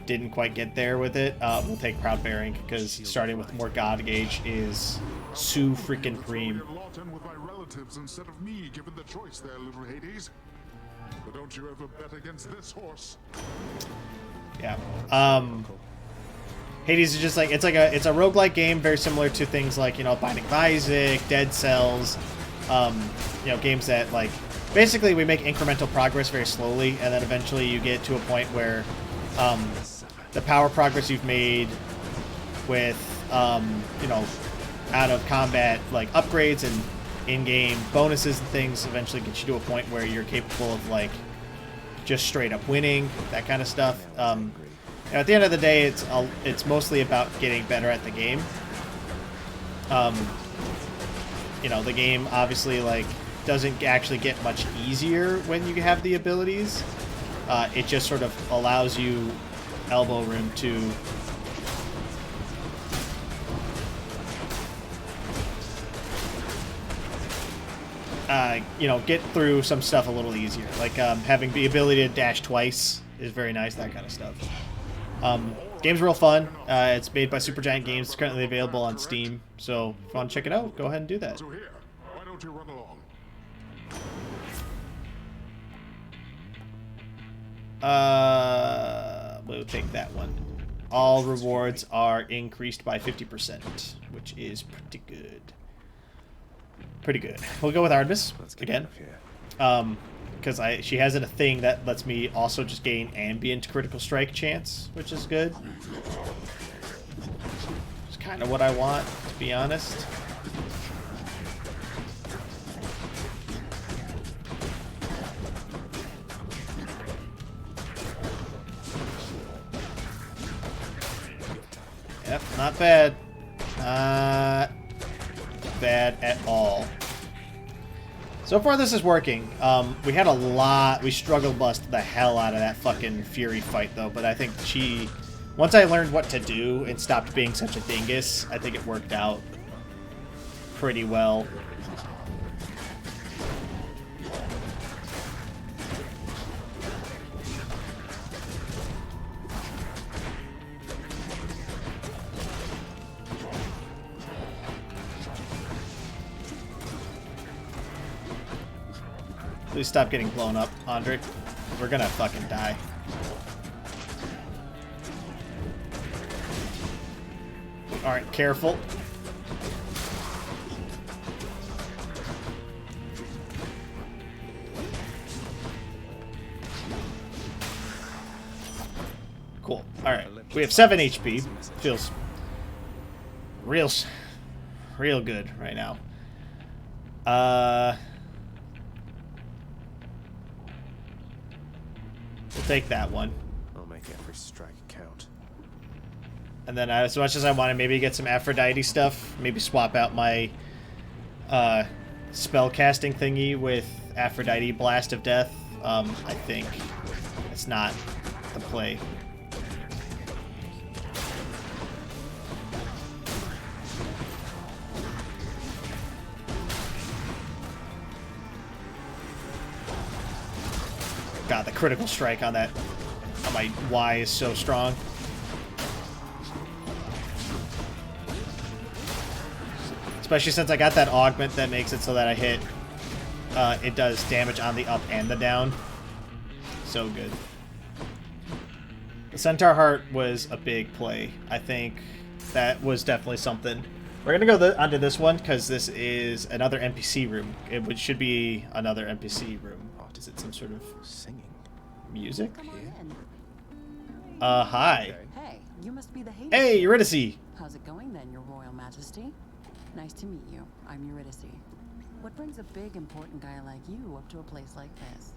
didn't quite get there with it. We'll take Proud Bearing because starting with more God Gauge is so freaking preem. With my relatives instead of me, given the choice there, little Hades. But don't you ever bet against this horse? Yeah. Hades is just like it's a roguelike game, very similar to things like, you know, Binding of Isaac, Dead Cells, you know, games that like basically we make incremental progress very slowly, and then eventually you get to a point where the power progress you've made with you know, out of combat like upgrades and in-game bonuses and things eventually get you to a point where you're capable of like just straight up winning, that kind of stuff. At the end of the day, it's mostly about getting better at the game. You know, the game obviously like doesn't actually get much easier when you have the abilities. It just sort of allows you elbow room to you know, get through some stuff a little easier. Like having the ability to dash twice is very nice, that kind of stuff. Game's real fun. It's made by Supergiant Games. It's currently available on Steam. So if you want to check it out, go ahead and do that. So here, why don't don't you run along? We'll take that one. All rewards are increased by 50%, which is pretty good. Pretty good. We'll go with Artemis again. Because she has a thing that lets me also just gain ambient critical strike chance, which is good. It's kind of what I want, to be honest. Yep, not bad. Not bad at all. So far, this is working. We had a lot. We struggle bust the hell out of that fucking Fury fight, though. But I think once I learned what to do and stopped being such a dingus, I think it worked out pretty well. Please stop getting blown up, Andre. We're gonna fucking die. Alright, careful. Cool. Alright. We have 7 HP. Feels real good right now. We'll take that one. I'll make every strike count. And then as much as I want to maybe get some Aphrodite stuff, maybe swap out my spell casting thingy with Aphrodite Blast of Death, I think it's not the play. God, the critical strike on that, on my Y is so strong. Especially since I got that augment that makes it so that I hit, it does damage on the up and the down. So good. The Centaur Heart was a big play. I think that was definitely something. We're going to go onto this one because this is another NPC room. It should be another NPC room. Is it some sort of singing music? Come on in. Hi. Hey, you must be the Hades. Hey, Eurydice. How's it going then, Your Royal Majesty? Nice to meet you. I'm Eurydice. What brings a big, important guy like you up to a place like this?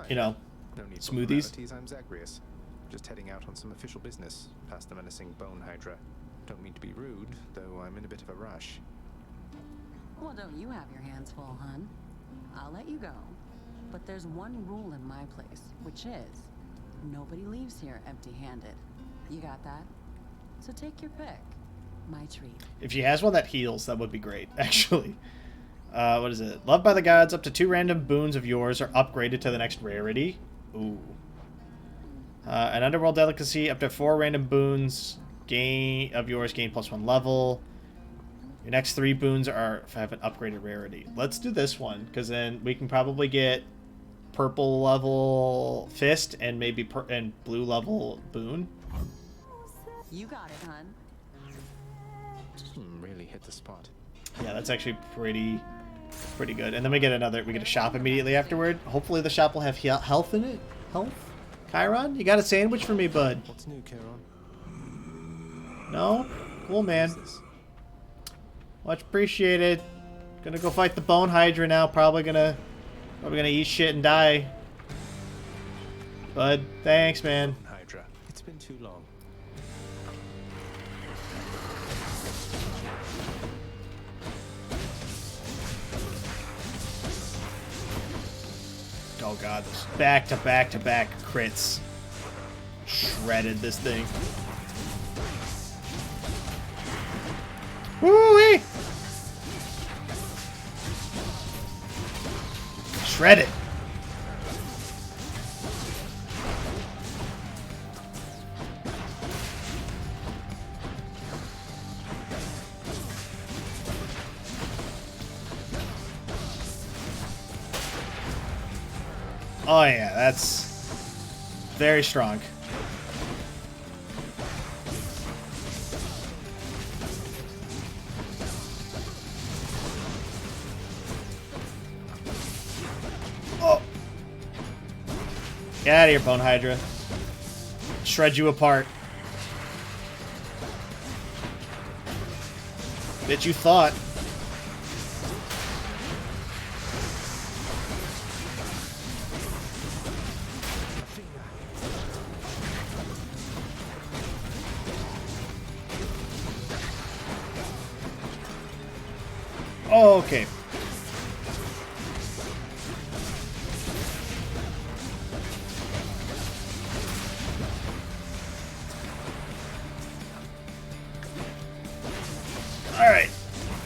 You know, no need for smoothies. formalities, I'm Zagreus. Just heading out on some official business, past the menacing bone Hydra. Don't mean to be rude, though I'm in a bit of a rush. Well, don't you have your hands full, hun? I'll let you go. But there's one rule in my place, which is nobody leaves here empty-handed. You got that? So take your pick. My treat. If she has one that heals, that would be great, actually. What is it? Loved by the gods, up to 2 random boons of yours are upgraded to the next rarity. Ooh. An underworld delicacy, up to 4 random boons of yours gain +1 level. Your next 3 boons have an upgraded rarity. Let's do this one, because then we can probably get purple level fist and maybe blue level boon. You got it, hun. Really hit the spot. Yeah, that's actually pretty good. And then we get a shop immediately afterward. Hopefully the shop will have health in it. Health? Chiron, you got a sandwich for me, bud? What's new, Chiron? No? Cool, man. Much appreciated. Gonna go fight the Bone Hydra now. Probably gonna eat shit and die. Bud, thanks, man. Hydra. It's been too long. Oh god, this back to back crits. Shredded this thing. Woo-wee! Shred it. Oh yeah, that's very strong. Oh! Get out of here, Bone Hydra. Shred you apart. Bitch, you thought. Okay. Alright.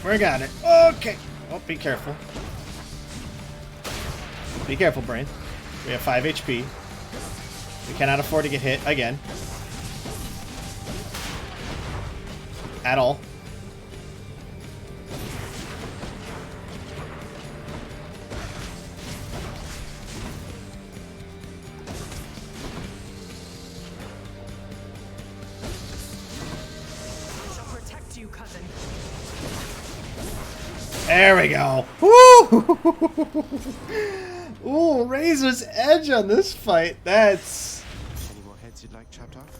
We got it. Okay. Oh, be careful. Be careful, brain. We have 5 HP. We cannot afford to get hit again. At all. There we go. Woo! Ooh, Razor's Edge on this fight. That's... Any more heads you'd like chopped off?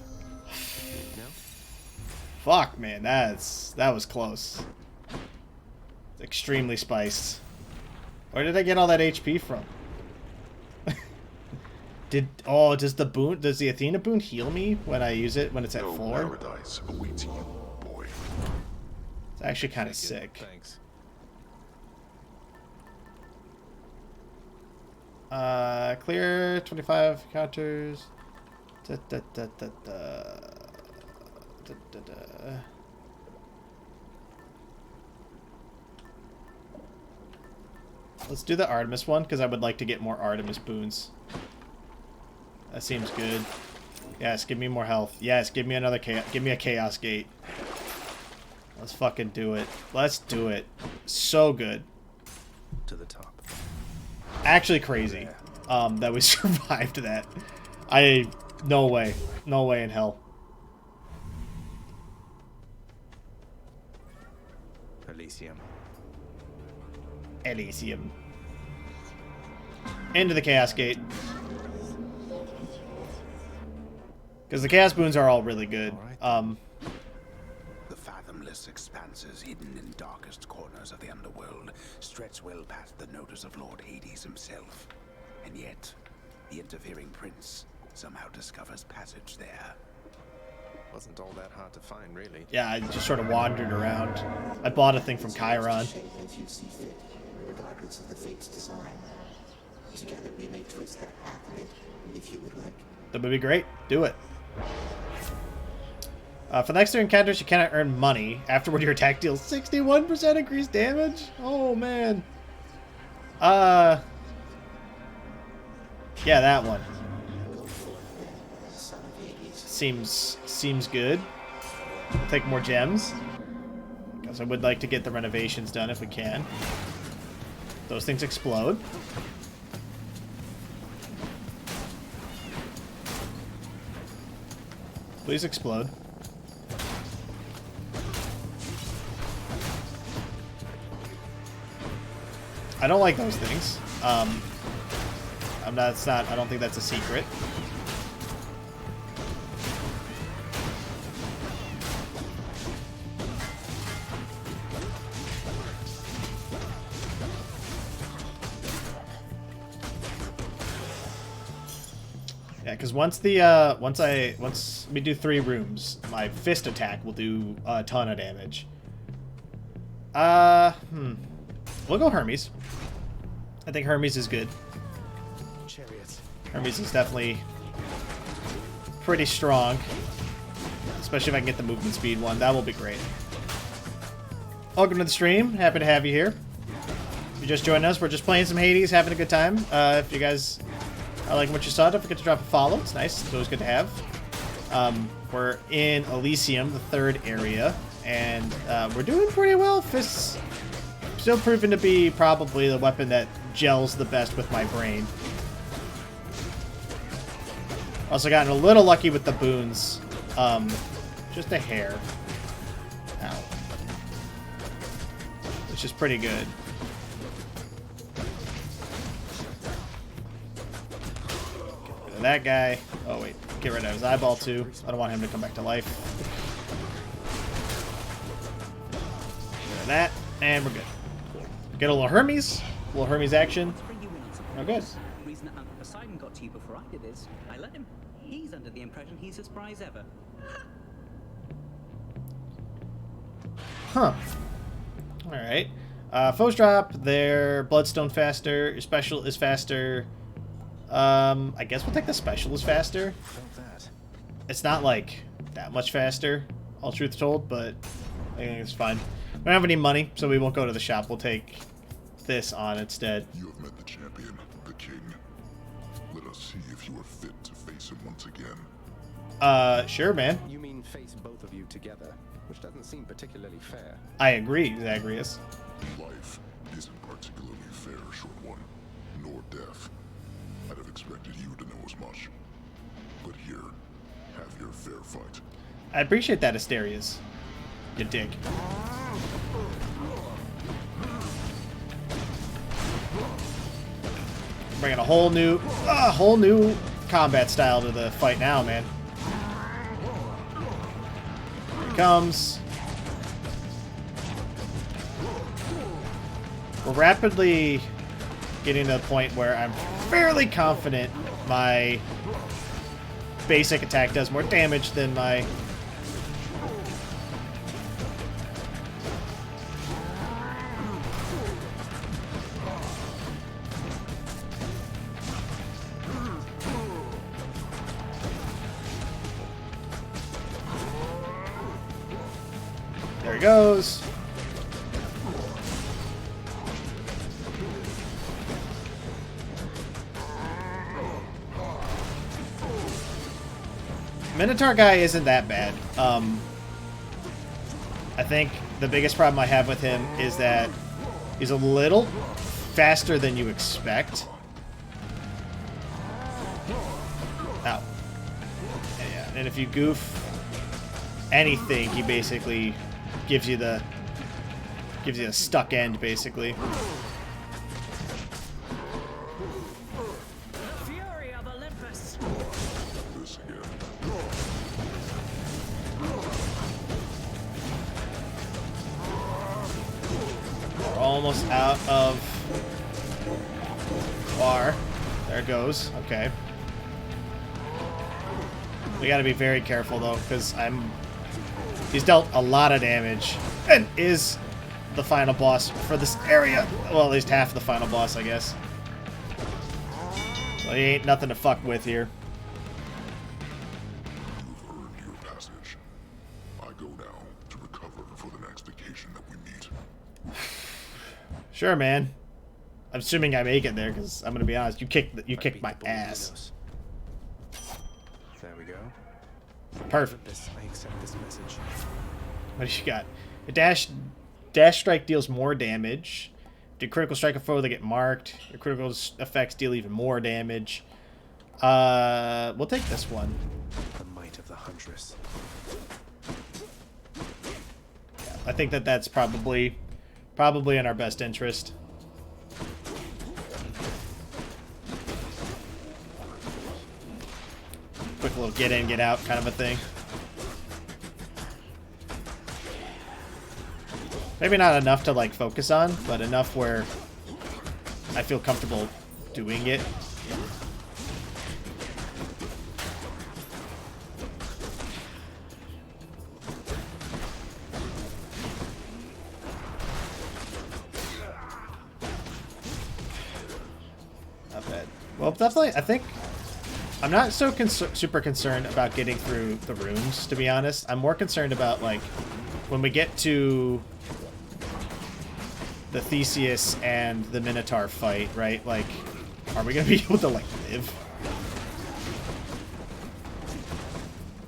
No? Fuck, man. That was close. Extremely spiced. Where did I get all that HP from? Does the Athena boon heal me when I use it when it's at full? Paradise awaits you, boy. It's actually kind of sick. Thanks. Clear 25 counters. Let's do the Artemis one because I would like to get more Artemis boons. That seems good. Yes, give me more health. Yes, give me another chaos. Give me a Chaos Gate. Let's fucking do it. Let's do it. So good. To the top. Actually crazy that we survived that. No way. No way in hell. Elysium. Elysium. Into the Chaos Gate. Because the Chaos Boons are all really good. The fathomless expanses hidden in darkest corners of the underworld stretch well past the notice of Lord Hades himself. And yet, the interfering prince somehow discovers passage there. Wasn't all that hard to find, really. Yeah, I just sort of wandered around. I bought a thing from Chiron. As you see fit, regardless of the fate's design. Together we may twist that pathway, if you would like. That would be great. Do it. For the next 2 encounters, you cannot earn money. Afterward, your attack deals 61% increased damage. Oh, man. Yeah, that one. Seems good. We'll take more gems. Because I would like to get the renovations done if we can. Those things explode. Please explode. I don't like those things. I don't think that's a secret. Yeah, because once we do 3 rooms, my fist attack will do a ton of damage. We'll go Hermes. I think Hermes is good. Chariots. Hermes is definitely pretty strong. Especially if I can get the movement speed one. That will be great. Welcome to the stream. Happy to have you here. If you just joined us, we're just playing some Hades, having a good time. If you guys are liking what you saw, don't forget to drop a follow. It's nice. It's always good to have. We're in Elysium, the 3rd area. And we're doing pretty well. Fists still proven to be probably the weapon that gels the best with my brain. Also gotten a little lucky with the boons. Just a hair. Ow. Which is pretty good. Get rid of that guy. Oh wait, get rid of his eyeball too. I don't want him to come back to life. Get rid of that, and we're good. Cool. Get a little Hermes. A little Hermes action. Oh good. The reason that Uncle Poseidon got to you before I did is I let him. He's under the impression he's as spry as ever. Huh. Alright. Foes drop their Bloodstone faster. Your special is faster. I guess we'll take the special is faster. It's not like that much faster, all truth told, but I think it's fine. We don't have any money, so we won't go to the shop. We'll take this on instead. You have met the champion, the king. Let us see if you are fit to face him once again. Sure, man. You mean face both of you together, which doesn't seem particularly fair. I agree, Zagreus. Life isn't particularly fair, short one, nor death. I'd have expected you to know as much. But here, have your fair fight. I appreciate that, Asterius. You dick. Bringing a whole new combat style to the fight now, man. Here he comes. We're rapidly getting to the point where I'm fairly confident my basic attack does more damage than my... There he goes. Minotaur guy isn't that bad. I think the biggest problem I have with him is that he's a little faster than you expect. Ow. Yeah, and if you goof anything, he basically gives you the stuck end, basically. Fury of Olympus. This again. We're almost out of bar. There it goes. Okay. We gotta be very careful though, because he's dealt a lot of damage and is the final boss for this area. Well, at least half the final boss, I guess. So he ain't nothing to fuck with here. You've earned your passage. I go now to recover for the next occasion that we meet. Sure, man. I'm assuming I make it there, because I'm gonna be honest. You kicked my ass. There we go. Perfect. I accept this message. What do you got? A dash strike deals more damage. Do critical strike a foe, they get marked. Your critical effects deal even more damage. We'll take this one. The might of the huntress. Yeah, I think that's probably in our best interest. Quick little get in, get out kind of a thing. Maybe not enough to like focus on, but enough where I feel comfortable doing it. Not bad. Well, definitely, I think I'm not so super concerned about getting through the rooms, to be honest. I'm more concerned about like when we get to the Theseus and the Minotaur fight, right? Like, are we gonna be able to like live?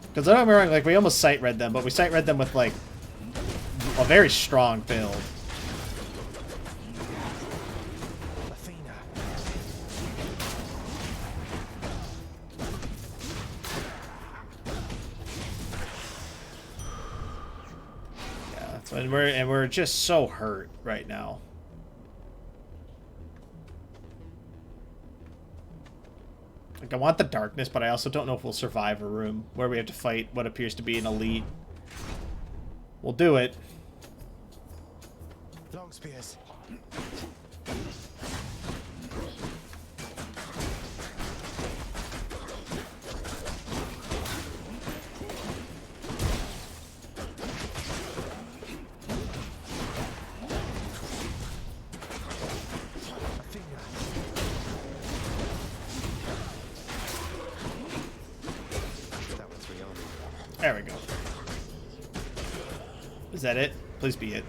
Because I don't remember, like we almost sight read them, but we sight read them with like a very strong build. So, and we're just so hurt right now. Like, I want the darkness, but I also don't know if we'll survive a room where we have to fight what appears to be an elite. We'll do it. Long spears. There we go. Is that it? Please be it.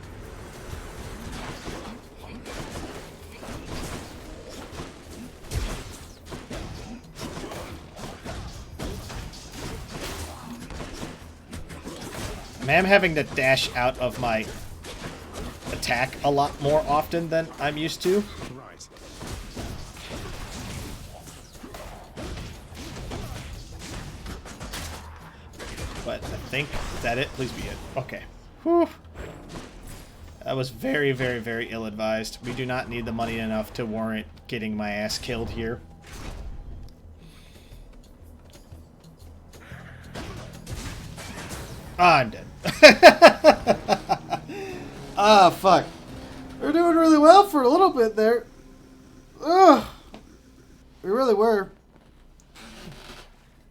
I am having to dash out of my attack a lot more often than I'm used to. Right. But I think, is that it? Please be it. Okay. Whew. That was very, very, very ill-advised. We do not need the money enough to warrant getting my ass killed here. Ah, I'm dead. Ah, fuck. We're doing really well for a little bit there. Ugh. We really were.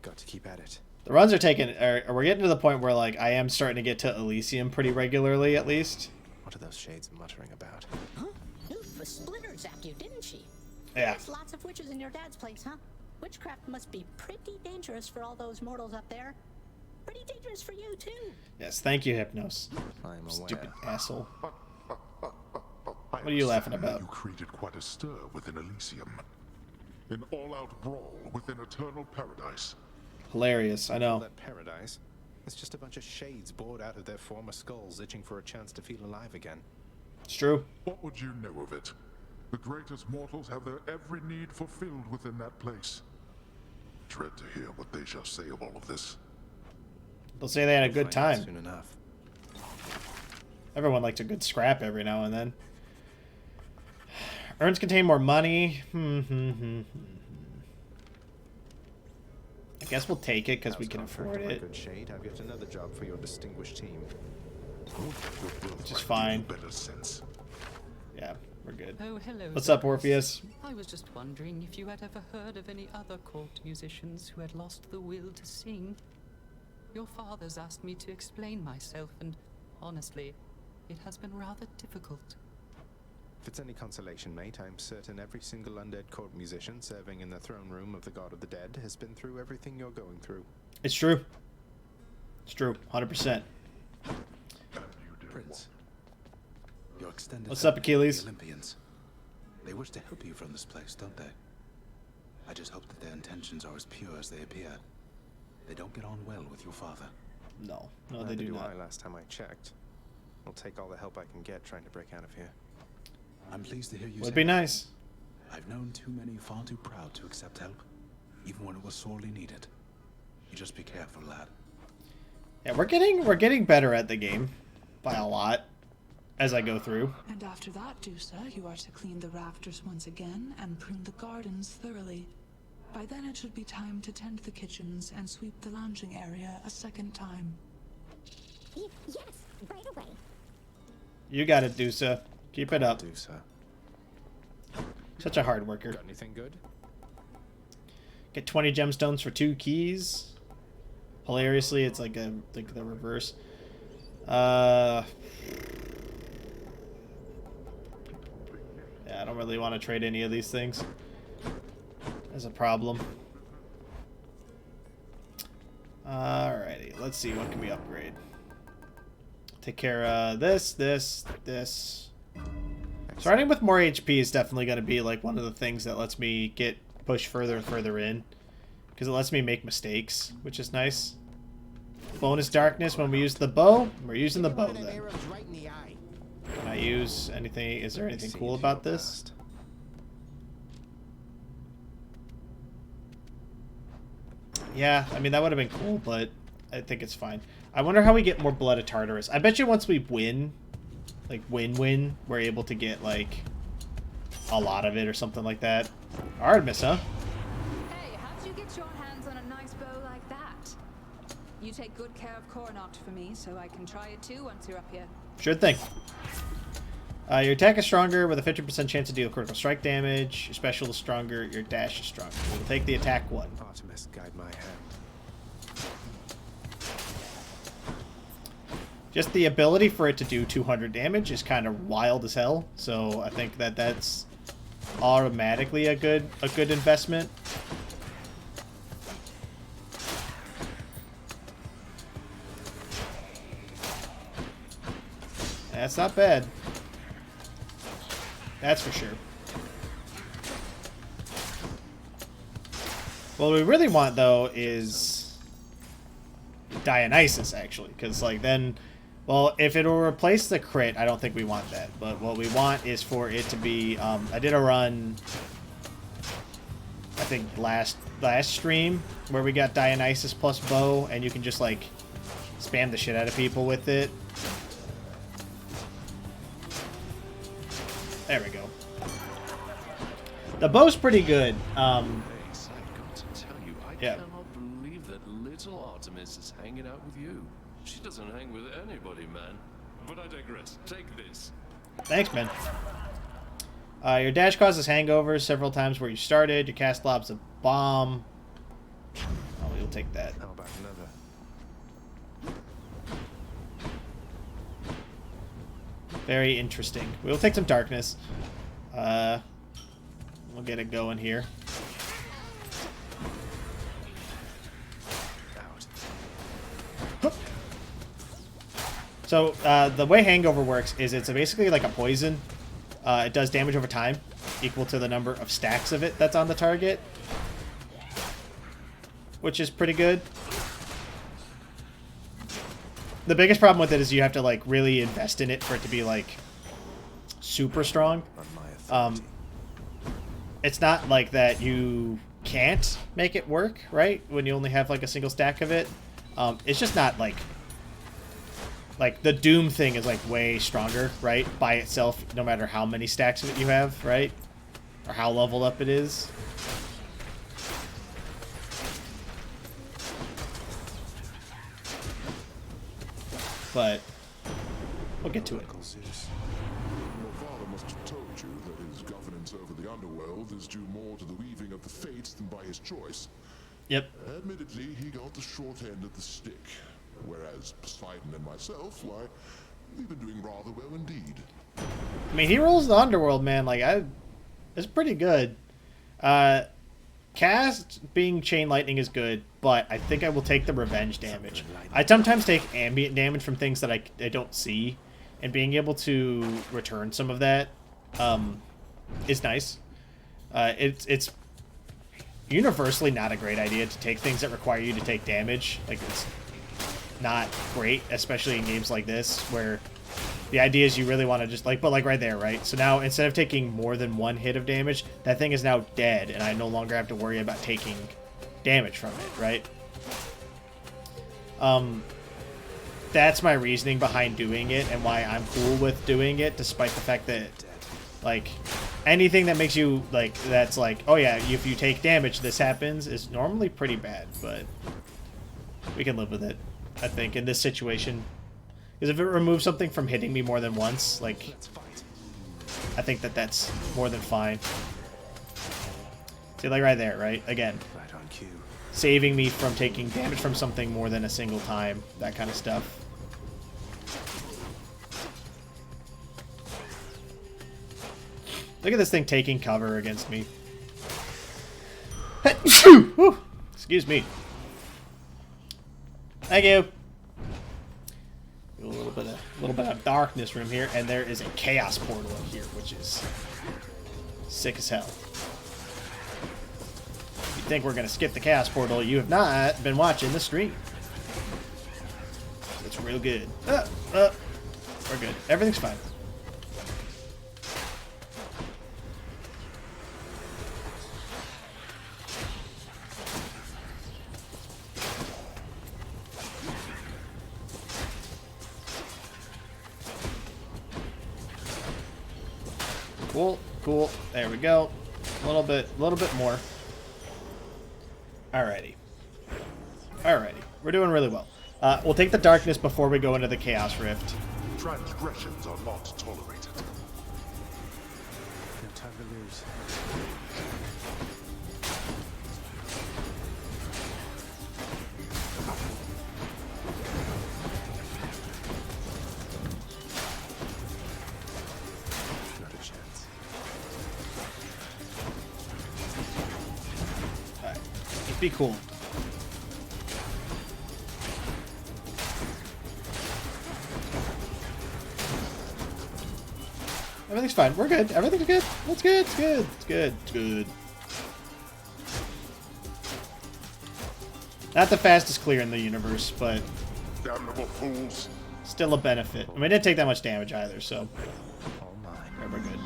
Got to keep at it. The runs are taking, we're getting to the point where, like, I am starting to get to Elysium pretty regularly, at least. What are those shades muttering about? Huh? Oof, a splinter zapped you, didn't she? Yeah. There's lots of witches in your dad's place, huh? Witchcraft must be pretty dangerous for all those mortals up there. Pretty dangerous for you, too. Yes, thank you, Hypnos. I'm aware. Stupid asshole. What are you laughing about? You created quite a stir within Elysium. An all-out brawl within Eternal Paradise. Hilarious, I know. That paradise. It's just a bunch of shades bored out of their former skulls, itching for a chance to feel alive again. It's true. What would you know of it? The greatest mortals have their every need fulfilled within that place. Dread to hear what they shall say of all of this. They'll say they had a good time. Soon enough. Everyone likes a good scrap every now and then. Urns contain more money. I guess we'll take it because we can afford it. Good shade. I've yet another job for your distinguished team. Which is fine. Better sense. Yeah, we're good. Oh, hello. What's up, Orpheus? I was just wondering if you had ever heard of any other court musicians who had lost the will to sing. Your father's asked me to explain myself, and honestly, it has been rather difficult. If it's any consolation, mate, I'm certain every single undead court musician serving in the throne room of the God of the Dead has been through everything you're going through. It's true. It's true. 100%. Prince, your extended What's up, Achilles? the Olympians. They wish to help you from this place, don't they? I just hope that their intentions are as pure as they appear. They don't get on well with your father. No, they Neither do not. I last time I checked. I'll take all the help I can get trying to break out of here. I'm pleased to hear you Would say be that. nice. I've known too many far too proud to accept help, even when it was sorely needed. You just be careful, lad. Yeah, we're getting better at the game by a lot as I go through. And after that, Dusa, you are to clean the rafters once again and prune the gardens thoroughly. By then it should be time to tend the kitchens and sweep the lounging area a second time. Yes, right away. You got it, Dusa. Keep it up. Dusa. Such a hard worker. Got anything good? Get 20 gemstones for 2 keys. Hilariously, it's like the reverse. Yeah, I don't really want to trade any of these things. That's a problem. Alrighty, let's see, what can we upgrade? Take care of this. Starting with more HP is definitely going to be like one of the things that lets me get pushed further and further in. Because it lets me make mistakes, which is nice. Bonus darkness when we use the bow. We're using the bow then. Can I use anything? Is there anything cool about this? Yeah, I mean, that would have been cool, but I think it's fine. I wonder how we get more Blood of Tartarus. I bet you once we win, like win-win, we're able to get like a lot of it or something like that. Artemis, huh? Hey, how'd you get your hands on a nice bow like that? You take good care of Coronat for me, so I can try it too once you're up here. Sure thing. Your attack is stronger with a 50% chance to deal critical strike damage. Your special is stronger. Your dash is stronger. We'll take the attack one. Artemis, guide my hand. Just the ability for it to do 200 damage is kind of wild as hell. So I think that that's automatically a good investment. That's not bad. That's for sure. What we really want, though, is Dionysus, actually. Because, like, then... Well, if it'll replace the crit, I don't think we want that. But what we want is for it to be... I did a run, I think, last stream, where we got Dionysus plus bow, and you can just, like, spam the shit out of people with it. There we go. The bow's pretty good. Thanks. I've got to tell you, I Yeah. cannot believe that little Artemis is hanging out with you. She doesn't hang with anybody, man. But I digress. Take this. Thanks, man. Your dash causes hangovers several times where you started. Your cast lobs a bomb. Oh, we'll take that. How about another? Very interesting. We'll take some darkness. We'll get it going here. So, the way Hangover works is it's basically like a poison. It does damage over time, equal to the number of stacks of it that's on the target. Which is pretty good. The biggest problem with it is you have to, like, really invest in it for it to be, like, super strong. It's not like that you can't make it work, right? When you only have, like, a single stack of it. It's just not, like, the Doom thing is, like, way stronger, right? By itself, no matter how many stacks of it you have, right? Or how leveled up it is. But we'll get to it. Your father must have told you that his governance over the underworld is due more to the weaving of the fates than by his choice. Yep. Admittedly, he got the short end of the stick. Whereas Poseidon and myself, why, we've been doing rather well indeed. I mean, he rules the underworld, man. Like, it's pretty good. Cast being Chain Lightning is good, but I think I will take the revenge damage. I sometimes take ambient damage from things that I don't see, and being able to return some of that is nice. It's universally not a great idea to take things that require you to take damage. Like, it's not great, especially in games like this, where the idea is you really want to just, like, but like right there, right? So now, instead of taking more than one hit of damage, that thing is now dead, and I no longer have to worry about taking damage from it, right? That's my reasoning behind doing it, and why I'm cool with doing it, despite the fact that, like, anything that makes you, like, that's like, oh yeah, if you take damage, this happens, is normally pretty bad, but we can live with it, I think, in this situation. Because if it removes something from hitting me more than once, like, I think that that's more than fine. See, like right there, right? Again, Right on cue. saving me from taking damage from something more than a single time, that kind of stuff. Look at this thing taking cover against me. Whew. Excuse me. Thank you. A little bit of darkness room here, and there is a chaos portal in here, which is sick as hell. If you think we're gonna skip the chaos portal, you have not been watching the stream. It's real good. We're good. Everything's fine. Cool, cool. There we go. A little bit more. Alrighty. Alrighty. We're doing really well. We'll take the darkness before we go into the Chaos Rift. Transgressions are not tolerated. No time to lose. Not a chance. Alright. Just be cool. Everything's fine. We're good. Everything's good. It's good. It's good. It's good. It's good. Not the fastest clear in the universe, but Damnable fools. still a benefit. I mean, it didn't take that much damage either, so All mine. yeah, we're good.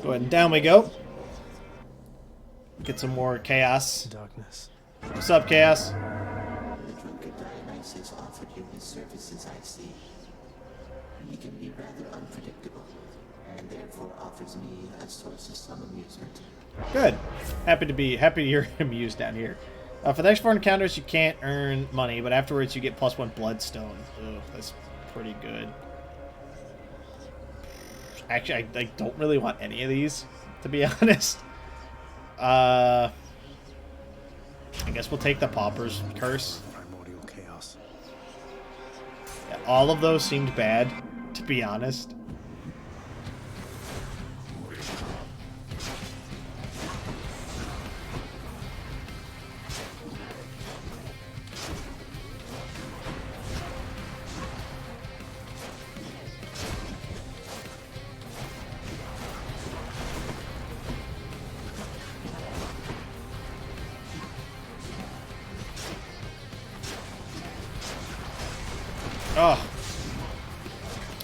Go ahead and down we go. Get some more chaos. Darkness. What's up, chaos? The drunkard Dionysus offered you his services, I see. He can be rather unpredictable, and therefore offers me a source of some amusement. Good. Happy to hear amused down here. For the next 4 encounters, you can't earn money, but afterwards you get +1 bloodstone. Ugh, that's pretty good. Actually, I don't really want any of these, to be honest. I guess we'll take the Pauper's Curse. Primordial chaos. Yeah, all of those seemed bad, to be honest. Oh,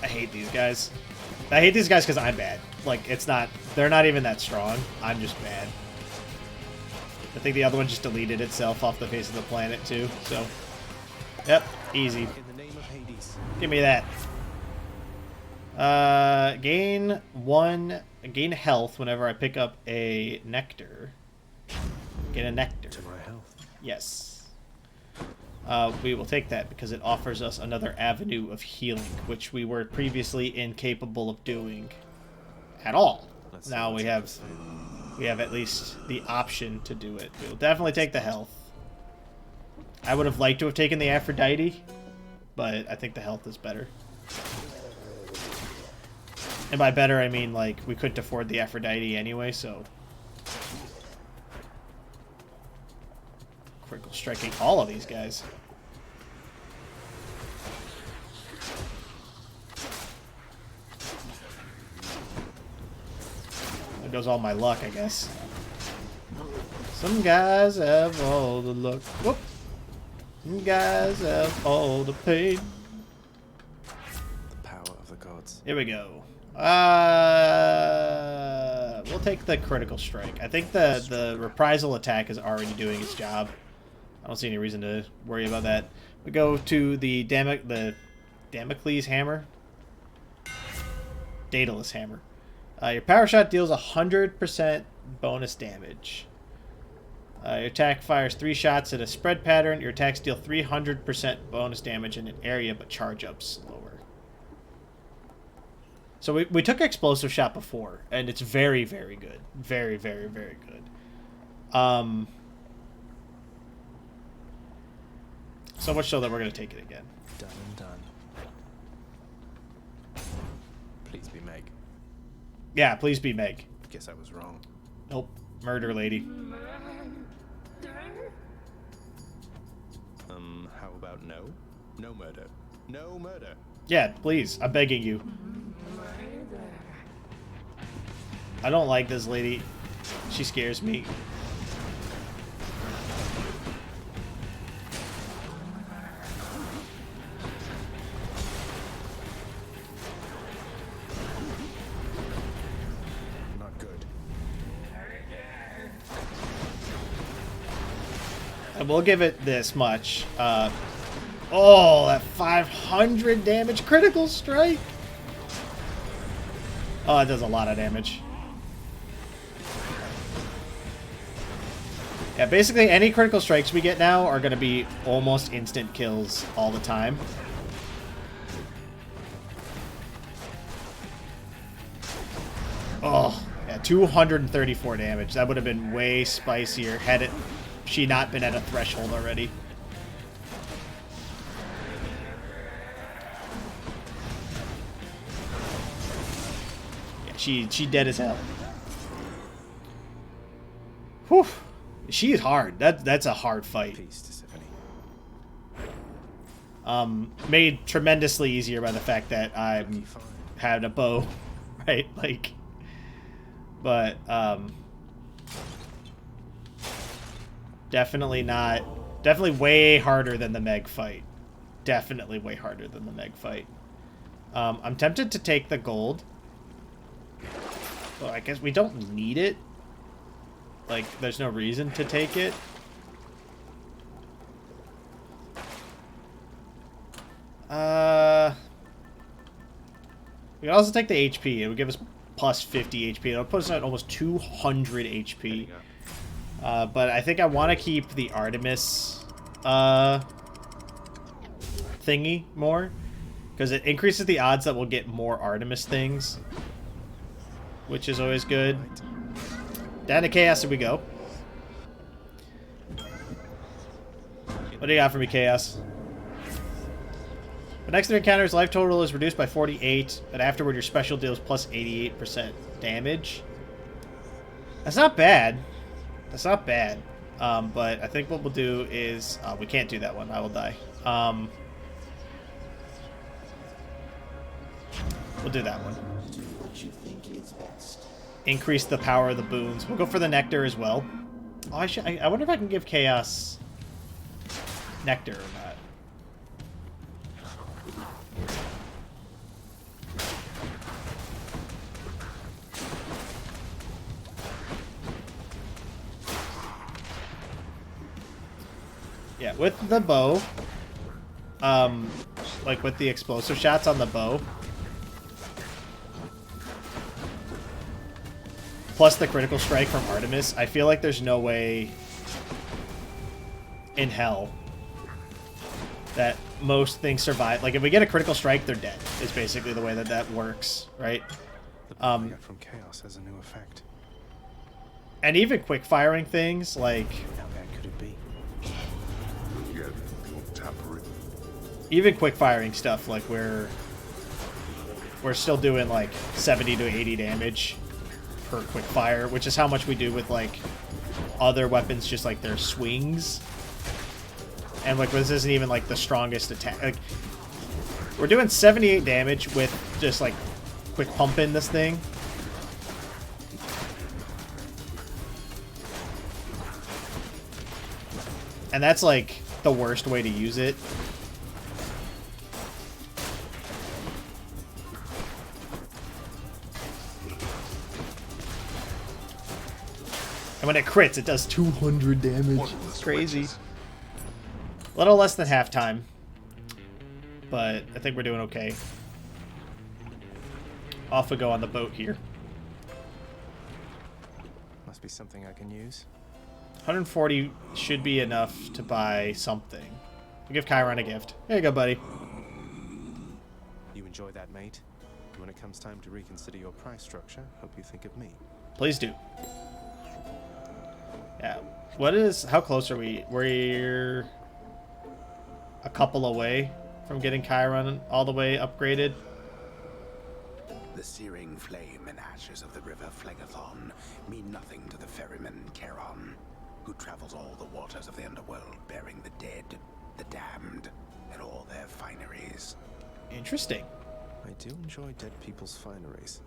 I hate these guys. I hate these guys because I'm bad. Like, they're not even that strong. I'm just bad. I think the other one just deleted itself off the face of the planet too, so. Yep, easy. In the name of Hades. Give me that. Gain health whenever I pick up a nectar. Gain a nectar. To my health. Yes. We will take that because it offers us another avenue of healing, which we were previously incapable of doing at all. Now we have at least the option to do it. We'll definitely take the health. I would have liked to have taken the Aphrodite, but I think the health is better. And by better, I mean, like, we couldn't afford the Aphrodite anyway, so... Critical striking all of these guys. There goes all my luck, I guess. Some guys have all the luck. Whoop! Some guys have all the pain. The power of the gods. Here we go. We'll take the critical strike. I think the reprisal attack is already doing its job. I don't see any reason to worry about that. We go to the Damocles hammer. Daedalus hammer. Your power shot deals 100% bonus damage. Your attack fires 3 shots at a spread pattern. Your attacks deal 300% bonus damage in an area, but charge up slower. So we took explosive shot before, and it's very, very good. Very, very, very good. So much so that we're going to take it again. Done and done. Please be Meg. Yeah, please be Meg. Guess I was wrong. Nope. Murder lady. How about no? No murder. No murder. Yeah, please. I'm begging you. I don't like this lady. She scares me. Not good. And we'll give it this much. Oh, that 500 damage critical strike. Oh, it does a lot of damage. Yeah, basically any critical strikes we get now are going to be almost instant kills all the time. Oh, yeah, 234 damage. That would have been way spicier had she not been at a threshold already. Yeah, she dead as hell. Whew. She is hard. That's a hard fight. Made tremendously easier by the fact that I'm had a bow, right? Like, but definitely way harder than the Meg fight. Definitely way harder than the Meg fight. I'm tempted to take the gold. Well, I guess we don't need it. Like, there's no reason to take it. We can also take the HP. It would give us plus 50 HP. It'll put us at almost 200 HP. But I think I want to keep the Artemis thingy more. Because it increases the odds that we'll get more Artemis things. Which is always good. Down to Chaos we go. What do you got for me, Chaos? The next 3 encounters, life total is reduced by 48, but afterward your special deals plus 88% damage. That's not bad. That's not bad. But I think what we'll do is... we can't do that one. I will die. We'll do that one. Do what you think is best. Increase the power of the boons. We'll go for the Nectar as well. Oh, I wonder if I can give Chaos Nectar or not. Yeah, with the bow, like with the explosive shots on the bow, plus the critical strike from Artemis, I feel like there's no way in hell that most things survive. Like, if we get a critical strike, they're dead, is basically the way that that works, right? The blow we got from Chaos has a new effect. And even quick firing things, like... How bad could it be? Even quick firing stuff, like we're still doing like 70 to 80 damage per quick fire, which is how much we do with like other weapons, just like their swings. And like this isn't even like the strongest attack. Like, we're doing 78 damage with just like quick pumping this thing. And that's like the worst way to use it. And when it crits, it does 200 damage. It's crazy. A little less than halftime. But I think we're doing okay. Off we go on the boat here. Must be something I can use. 140 should be enough to buy something. We'll give Chiron a gift. There you go, buddy. You enjoy that, mate? When it comes time to reconsider your price structure, hope you think of me. Please do. Yeah. How close are we? We're a couple away from getting Chiron all the way upgraded. The searing flame and ashes of the river Phlegethon mean nothing to the ferryman Charon, who travels all the waters of the underworld bearing the dead, the damned, and all their fineries. Interesting. I do enjoy dead people's fineries.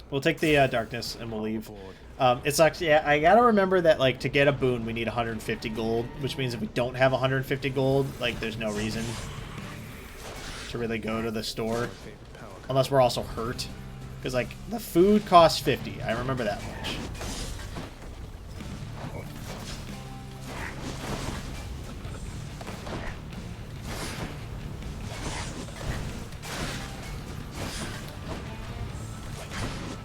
We'll take the darkness and we'll leave. It sucks. Yeah, I gotta remember that, like, to get a boon, we need 150 gold, which means if we don't have 150 gold, like, there's no reason to really go to the store. Unless we're also hurt. Because, like, the food costs 50. I remember that much.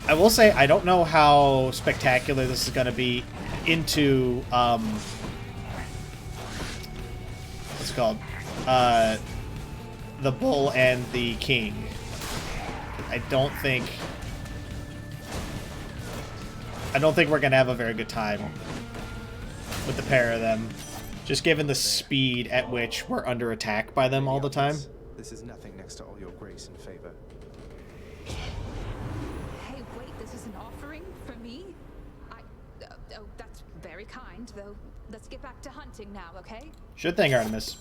I will say I don't know how spectacular this is going to be into what's it called? The bull and the king. I don't think we're going to have a very good time with the pair of them, just given the speed at which we're under attack by them all the time. This is nothing next to all your grace and favor. Hey, wait, this is an offering for me? Oh, that's very kind, though. Let's get back to hunting now, okay? Sure thing, Artemis.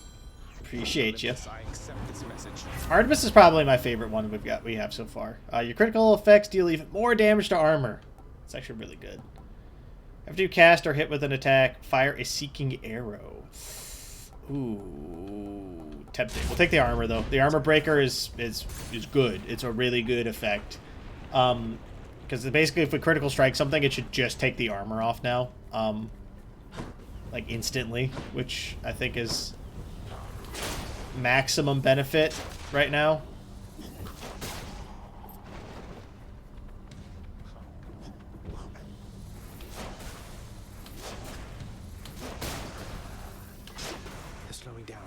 Appreciate you. I accept this message. Artemis is probably my favorite one we have so far. Your critical effects deal even more damage to armor. It's actually really good. After you cast or hit with an attack, fire a seeking arrow. Ooh, tempting. We'll take the armor though. The armor breaker is good. It's a really good effect. Because basically, if we critical strike something, it should just take the armor off now, like instantly, which I think is maximum benefit right now. They're slowing down.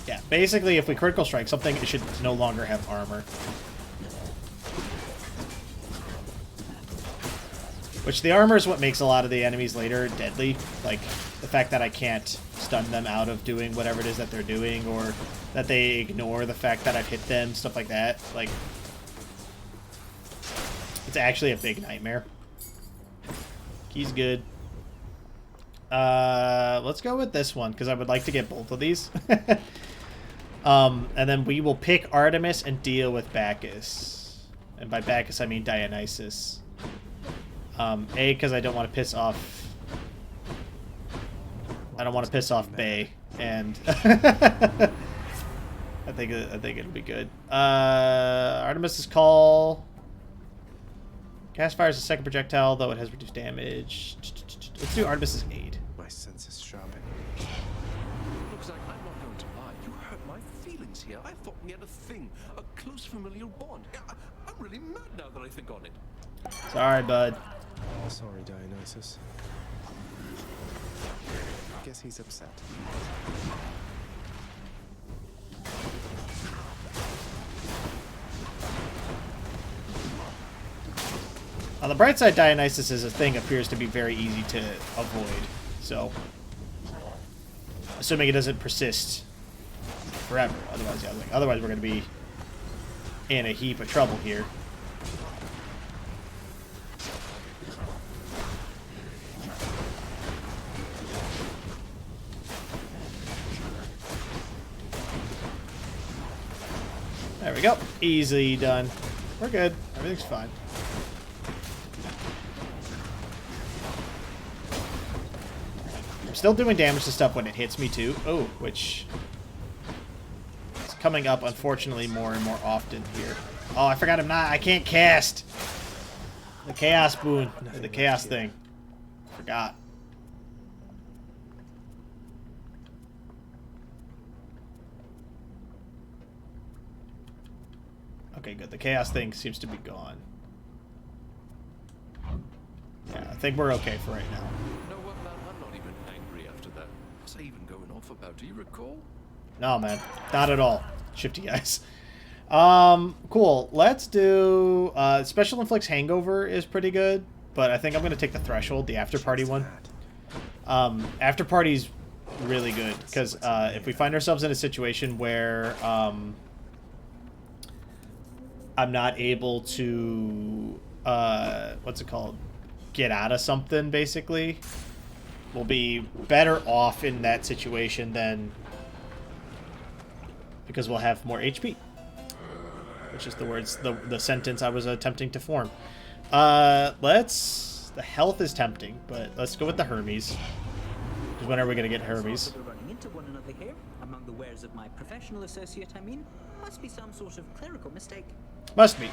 Yeah, basically, if we critical strike something, it should no longer have armor. Which the armor is what makes a lot of the enemies later deadly. Like, the fact that I can't stun them out of doing whatever it is that they're doing, or that they ignore the fact that I've hit them, stuff like that. Like, it's actually a big nightmare. Key's good. Let's go with this one, because I would like to get both of these. And then we will pick Artemis and deal with Bacchus. And by Bacchus, I mean Dionysus. Because I don't want to piss off... I don't want to piss off Bay. And... I think it'll be good. Artemis's Call... Cast fires a second projectile, though it has reduced damage. Let's do Artemis's Aid. My senses sharpen. Looks like I'm not going to lie. You hurt my feelings here. I thought we had a thing, a close familial bond. I'm really mad now that I think on it. Sorry, bud. Sorry, Dionysus. Guess he's upset. On the bright side, Dionysus as a thing appears to be very easy to avoid. So, assuming it doesn't persist forever. Otherwise, yeah, otherwise we're going to be in a heap of trouble here. There we go. Easily done. We're good. Everything's fine. I'm still doing damage to stuff when it hits me too. Oh, which is coming up, unfortunately, more and more often here. Oh, I forgot I can't cast the Chaos Boon, the Chaos thing. Forgot. Okay, good. The Chaos thing seems to be gone. Yeah, I think we're okay for right now. No, what, man? I'm not even angry after that. What's I even going off about? Do you recall? No, man. Not at all. Shifty guys. Cool. Let's do... Special Inflicts Hangover is pretty good, but I think I'm going to take the Threshold, the After Party one. After Party's really good, because if we find ourselves in a situation where... I'm not able to, what's it called? Get out of something, basically. We'll be better off in that situation than... because we'll have more HP. Which is the sentence I was attempting to form. The health is tempting, but let's go with the Hermes. Because when are we going to get Hermes? We're running into one another here, among the wares of my professional associate, I mean. Must be some sort of clerical mistake. Must be.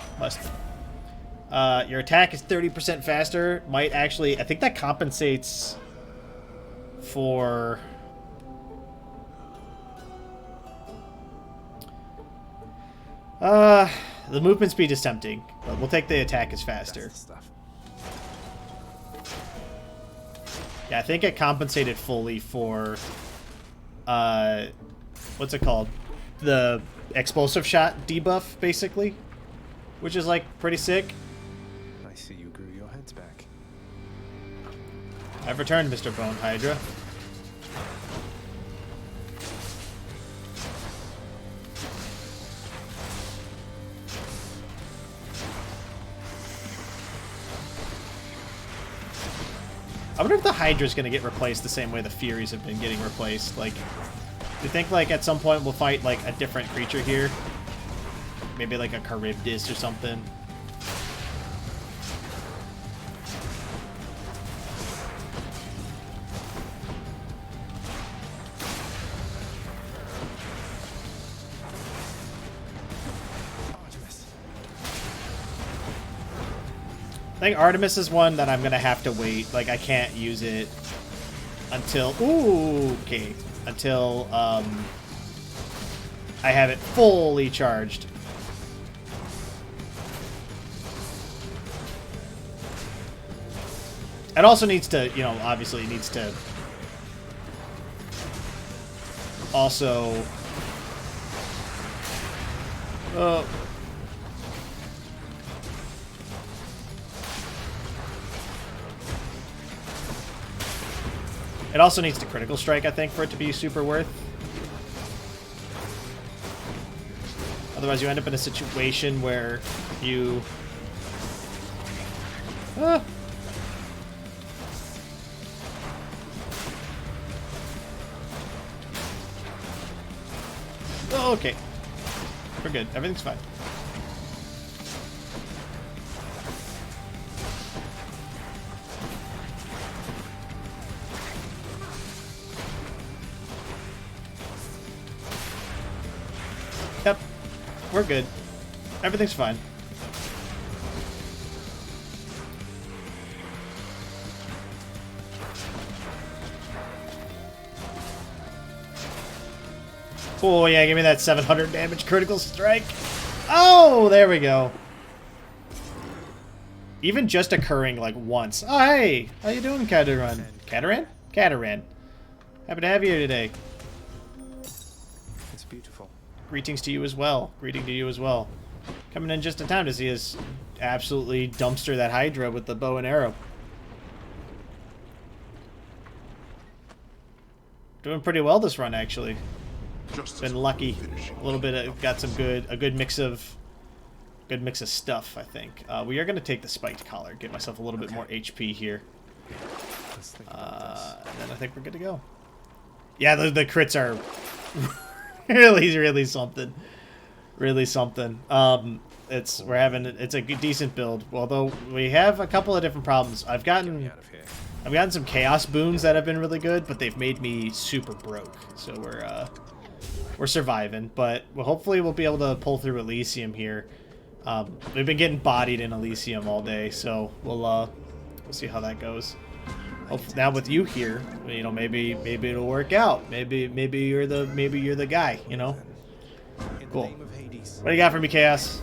Your attack is 30% faster. Might actually... I think that compensates for The movement speed is tempting, but we'll take the attack is faster. Yeah, I think it compensated fully for, what's it called? The explosive shot debuff, basically, which is, like, pretty sick. I see you grew your heads back. I've returned, Mr. Bone Hydra. I wonder if the Hydra's gonna get replaced the same way the Furies have been getting replaced. Like, do you think, like, at some point we'll fight, like, a different creature here? Maybe, like, a Charybdis or something? I think Artemis is one that I'm gonna have to wait. Like, I can't use it until until I have it fully charged. It also needs to, you know, obviously it needs to also it also needs to critical strike, I think, for it to be super worth. Otherwise, you end up in a situation where you... Oh, okay. We're good. Everything's fine. Yep. We're good. Everything's fine. Oh, yeah, give me that 700 damage critical strike. Oh, there we go. Even just occurring, like, once. Oh, hey! How you doing, Cataran? Cataran? Cataran. Happy to have you here today. It's beautiful. Greetings to you as well. Greeting to you as well. Coming in just in time to see us absolutely dumpster that Hydra with the bow and arrow. Doing pretty well this run, actually. Been lucky. A little bit of, got some a good mix of stuff, I think. We are going to take the spiked collar, get myself a little bit more HP here. And then I think we're good to go. Yeah, the crits are really something. Really something. It's a decent build, although we have a couple of different problems. I've gotten some chaos boons that have been really good, but they've made me super broke. So we're surviving, but hopefully we'll be able to pull through Elysium here. We've been getting bodied in Elysium all day, so we'll see how that goes. Now with you here, you know, maybe it'll work out. Maybe you're the guy, you know. Cool. What do you got for me, Chaos?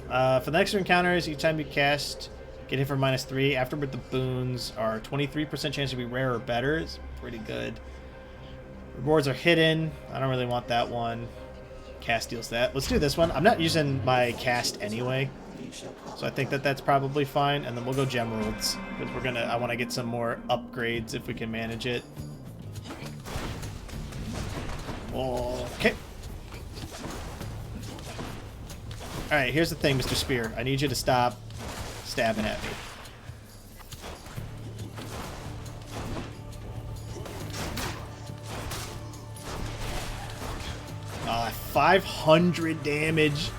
For the next encounters, each time you cast, get hit for -3. Afterward, the boons are 23% chance to be rare or better. It's pretty good. Rewards are hidden. I don't really want that one. Cast deals that. Let's do this one. I'm not using my cast anyway, so I think that's probably fine. And then we'll go Gemeralds because I want to get some more upgrades if we can manage it. Okay. All right. Here's the thing, Mr. Spear. I need you to stop stabbing at me. 500 damage.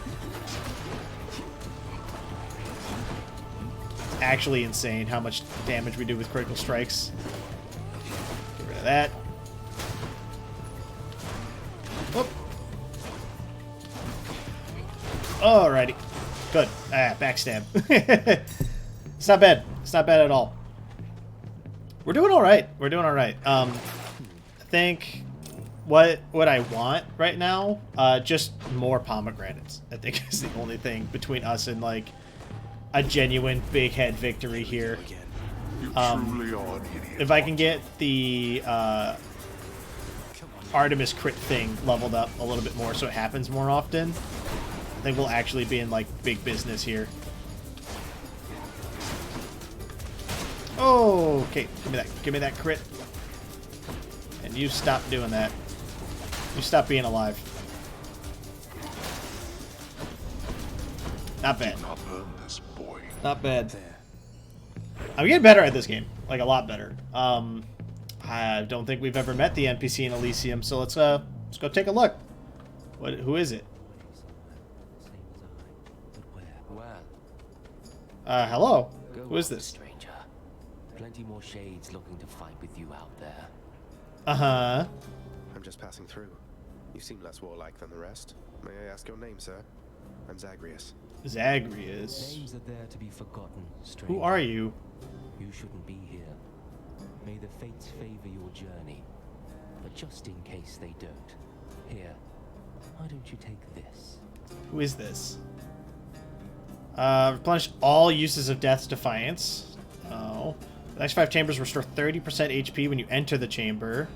It's actually insane how much damage we do with critical strikes. Get rid of that. Whoop. Alrighty. Good. Backstab. It's not bad. It's not bad at all. We're doing alright. We're doing alright. I think what I want right now. Just more pomegranates, I think, is the only thing between us and like a genuine big head victory here. If I can get the Artemis crit thing leveled up a little bit more so it happens more often, I think we'll actually be in like big business here. Oh, okay, give me that crit. And you stop doing that. You stop being alive. Not bad. Not bad. I'm getting better at this game, like a lot better. I don't think we've ever met the NPC in Elysium, so let's go take a look. Who is it? Hello. Who is this? Stranger. Plenty more shades looking to fight with you out there. Uh-huh. I'm just passing through. You seem less warlike than the rest. May I ask your name, sir? I'm Zagreus. Zagreus. Names are there to be forgotten, stranger. Who are you? You shouldn't be here. May the fates favor your journey. But just in case they don't, here, why don't you take this? Who is this? Replenish all uses of Death's Defiance. Oh. The next 5 chambers restore 30% HP when you enter the chamber.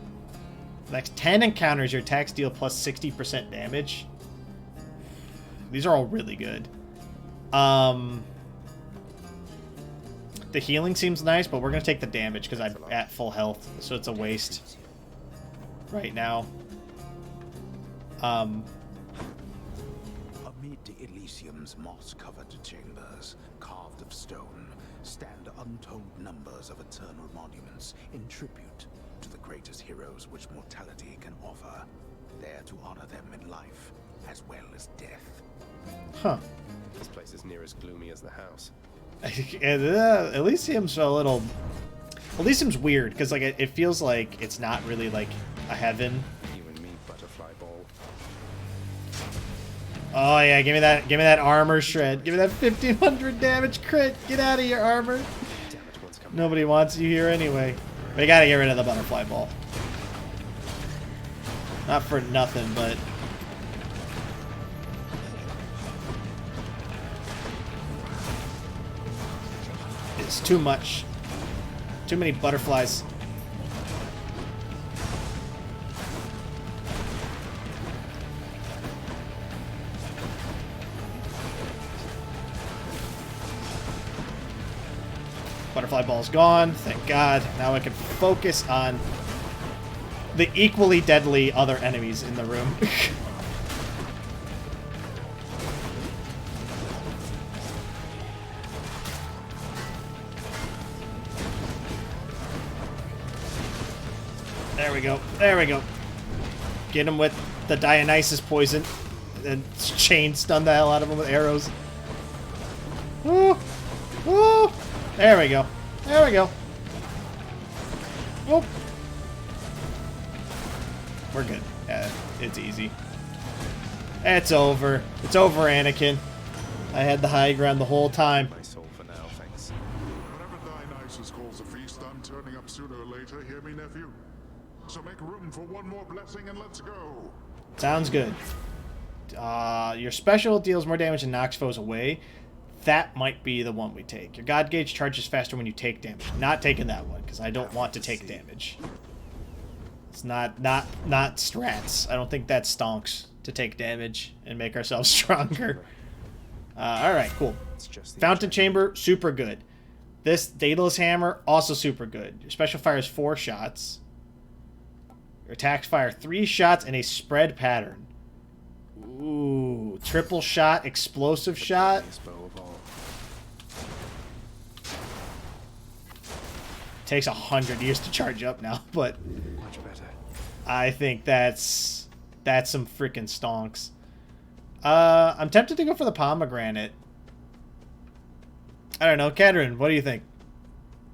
The next 10 encounters, your attacks deal plus 60% damage. These are all really good. The healing seems nice, but we're going to take the damage because I'm at full health, so it's a waste right now. Amid Elysium's moss-covered chambers, carved of stone, stand untold numbers of eternal monuments in tribute to the greatest heroes which mortality can offer, there to honor them in life as well as death. Huh. This place is near as gloomy as the house. Elysium's a little... Elysium's weird, because like it feels like it's not really like a heaven. You and me, butterfly ball. Oh yeah, give me that armor shred. Give me that 1500 damage crit. Get out of here, armor. Nobody wants you here anyway. We gotta get rid of the butterfly ball. Not for nothing, but... It's too much. Too many butterflies. Butterfly ball's gone. Thank God. Now I can focus on the equally deadly other enemies in the room. There we go. There we go. Get him with the Dionysus poison. And chain stun the hell out of him with arrows. Woo! Woo! There we go. There we go. Whoop. We're good. Yeah, it's easy. It's over. It's over, Anakin. I had the high ground the whole time. My soul for now, thanks. Whenever Dionysus calls a feast, I'm turning up sooner or later, hear me, nephew? So make room for one more blessing and let's go. Sounds good. Your special deals more damage and knocks foes away. That might be the one we take. Your God Gauge charges faster when you take damage. Not taking that one, because I don't want to take damage. It's not strats. I don't think that stonks to take damage and make ourselves stronger. Alright, cool. Fountain Chamber, super good. This Daedalus Hammer, also super good. Your special fires 4 shots. Your attacks fire 3 shots in a spread pattern. Ooh, triple shot, explosive shot. Takes 100 years to charge up now, but Much better. I think that's some freaking stonks. I'm tempted to go for the pomegranate. I don't know, Katerin, what do you think?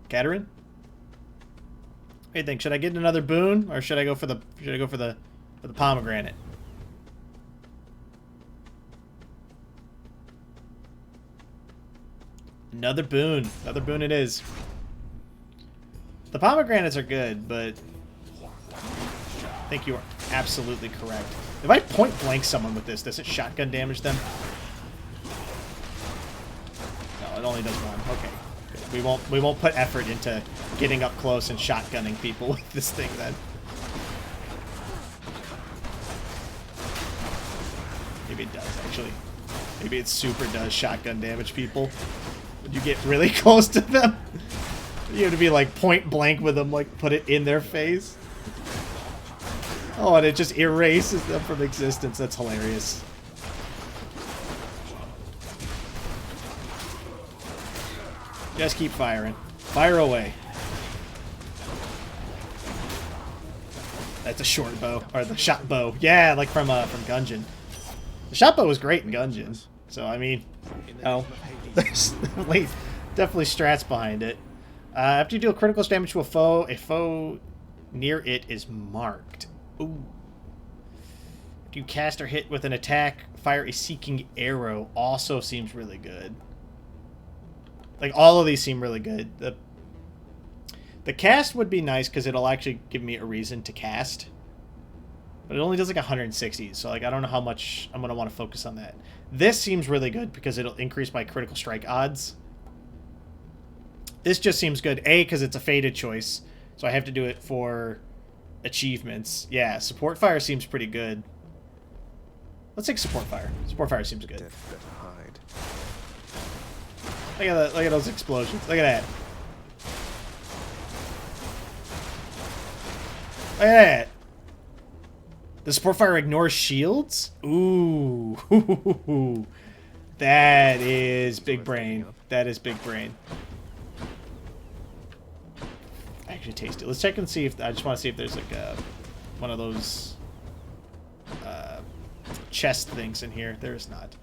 Katerin? What do you think? Should I get another boon, or should I go for the pomegranate? Another boon. Another boon it is. The pomegranates are good, but I think you are absolutely correct. If I point blank someone with this, does it shotgun damage them? No, it only does one. Okay. Good. We won't put effort into getting up close and shotgunning people with this thing then. Maybe it does actually. Maybe it super does shotgun damage people. When you get really close to them. You have to be like point blank with them, like put it in their face. Oh, and it just erases them from existence. That's hilarious. Just keep firing. Fire away. That's a short bow, or the shot bow. Yeah, like from Gungeon. The shot bow was great in Gungeon. So I mean, oh, there's definitely strats behind it. After you deal critical damage to a foe near it is marked. Ooh. If you cast or hit with an attack, fire a seeking arrow. Also seems really good. Like, all of these seem really good. The cast would be nice because it'll actually give me a reason to cast. But it only does like 160, so like I don't know how much I'm going to want to focus on that. This seems really good because it'll increase my critical strike odds. This just seems good. A, because it's a fated choice, so I have to do it for achievements. Yeah, support fire seems pretty good. Let's take support fire. Support fire seems good. Look at that! Look at those explosions! Look at that! Look at that! The support fire ignores shields? Ooh. That is big brain. That is big brain. Actually taste it. Let's check and see if... I just want to see if there's like one of those chest things in here. There is not.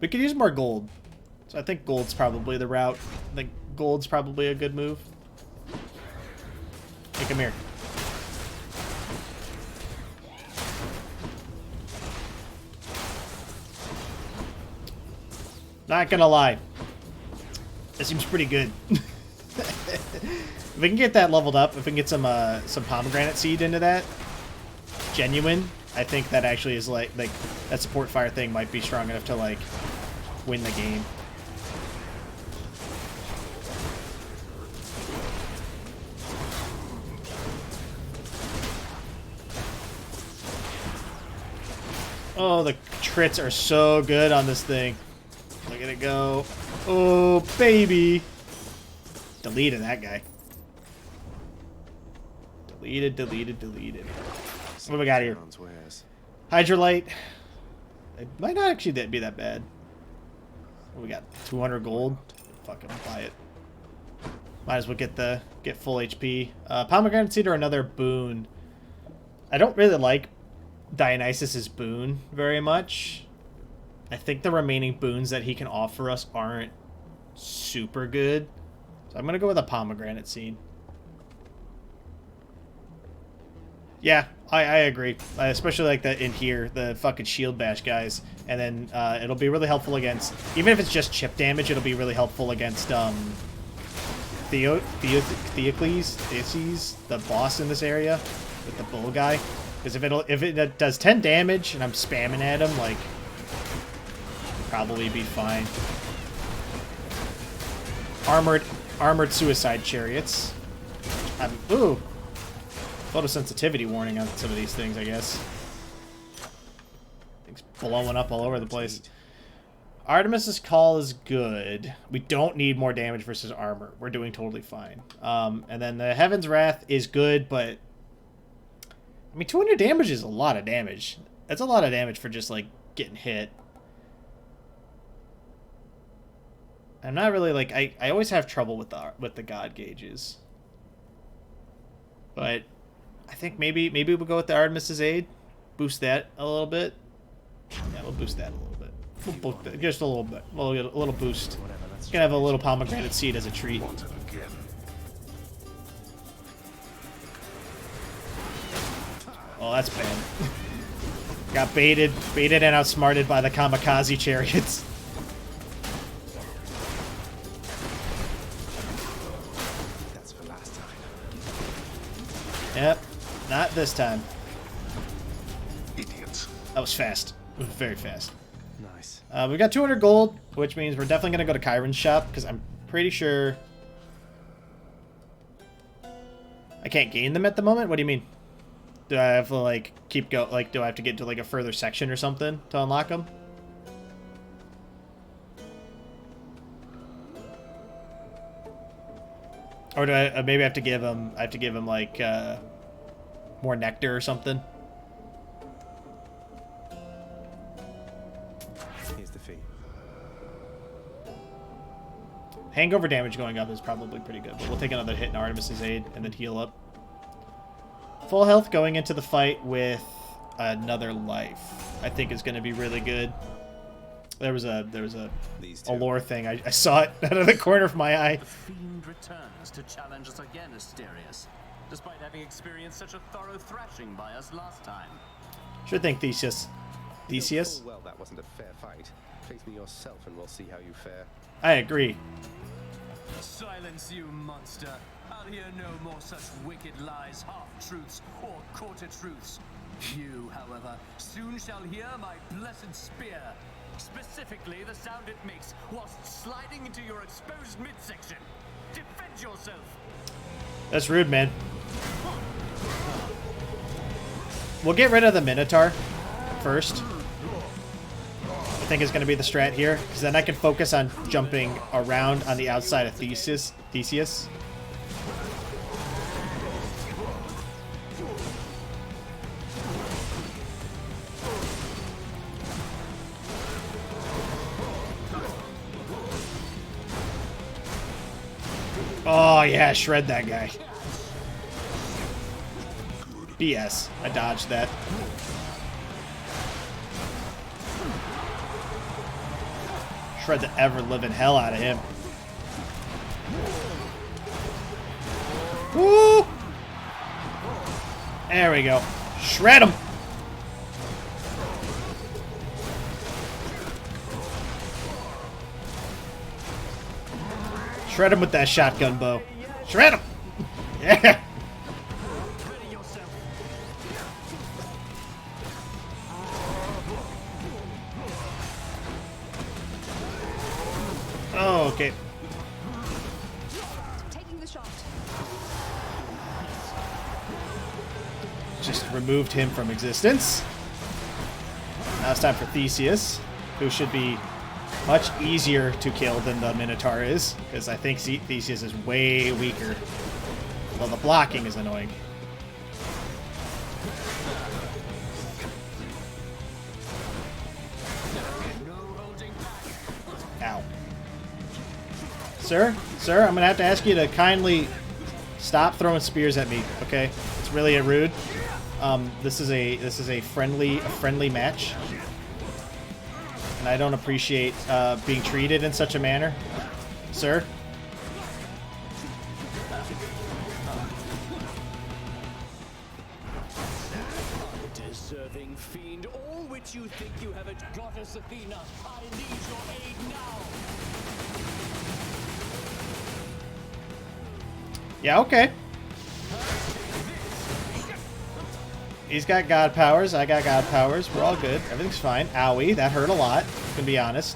We could use more gold. So I think gold's probably the route. I think gold's probably a good move. Hey, come here. Not gonna lie. That seems pretty good. If we can get that leveled up, if we can get some pomegranate seed into that, genuine, I think that actually is like that support fire thing might be strong enough to like win the game. Oh, the crits are so good on this thing. Look at it go. Oh, baby. Deleted that guy. Deleted. What do we got here? Hydra light. It might not actually be that bad. What we got? 200 gold. Fucking buy it. Might as well get full HP. Pomegranate seed are another boon. I don't really like Dionysus's boon very much. I think the remaining boons that he can offer us aren't super good. So I'm gonna go with a pomegranate seed. Yeah, I agree. Especially like that in here, the fucking shield bash guys. And then it'll be really helpful against, even if it's just chip damage, it'll be really helpful against Theocles, the boss in this area, with the bull guy. Because if it does 10 damage and I'm spamming at him, like, probably be fine. Armored suicide chariots. Ooh. Photosensitivity warning on some of these things, I guess. Things blowing up all over the place. Artemis's Call is good. We don't need more damage versus armor. We're doing totally fine. And then the Heaven's Wrath is good, but... I mean, 200 damage is a lot of damage. That's a lot of damage for just, like, getting hit. I'm not really, like... I always have trouble with the God gauges. But... I think maybe we'll go with the Artemis's Aid. Boost that a little bit. Yeah, we'll boost that a little bit. We'll boost that just a little bit. We'll get a little boost. Gonna have a little pomegranate seed as a treat. Oh, that's bad. Got baited and outsmarted by the kamikaze chariots. That's for last time. Yep. Not this time. Idiots. That was fast. It was very fast. Nice. We got 200 gold, which means we're definitely going to go to Kyron's shop, because I'm pretty sure I can't gain them at the moment. What do you mean? Do I have to, like, keep go? Like, do I have to get to, like, a further section or something to unlock them? Or do I maybe I have to give him? I have to give him like more nectar or something. Here's the fee. Hangover damage going up is probably pretty good, but we'll take another hit in Artemis's aid and then heal up. Full health going into the fight with another life, I think is going to be really good. There was a lore thing. I saw it out of the corner of my eye. The fiend returns to challenge us again, Asterius, despite having experienced such a thorough thrashing by us last time. Sure thing, Theseus. Theseus? Well, that wasn't a fair fight. Face me yourself and we'll see how you fare. I agree. Silence, you monster. I'll hear no more such wicked lies, half-truths, or quarter truths. You, however, soon shall hear my blessed spear. Specifically, the sound it makes whilst sliding into your exposed midsection. Defend yourself! That's rude, man. We'll get rid of the Minotaur first. I think is going to be the strat here, because then I can focus on jumping around on the outside of Theseus. Oh, yeah, shred that guy. BS. I dodged that. Shred the ever-living hell out of him. Woo! There we go. Shred him! Shred him with that shotgun bow. Shred him! Yeah! Oh, okay. Taking the shot. Just removed him from existence. Now it's time for Theseus, who should be much easier to kill than the Minotaur is, because I think Theseus is way weaker. Well, the blocking is annoying. Ow. Sir, I'm gonna have to ask you to kindly stop throwing spears at me, okay? It's really rude. This is a friendly match. And I don't appreciate being treated in such a manner, sir. Deserving fiend, all which you think you have it, Goddess Athena, I need your aid now. Yeah, okay. He's got god powers, I got god powers, we're all good, everything's fine. Owie, that hurt a lot, to be honest.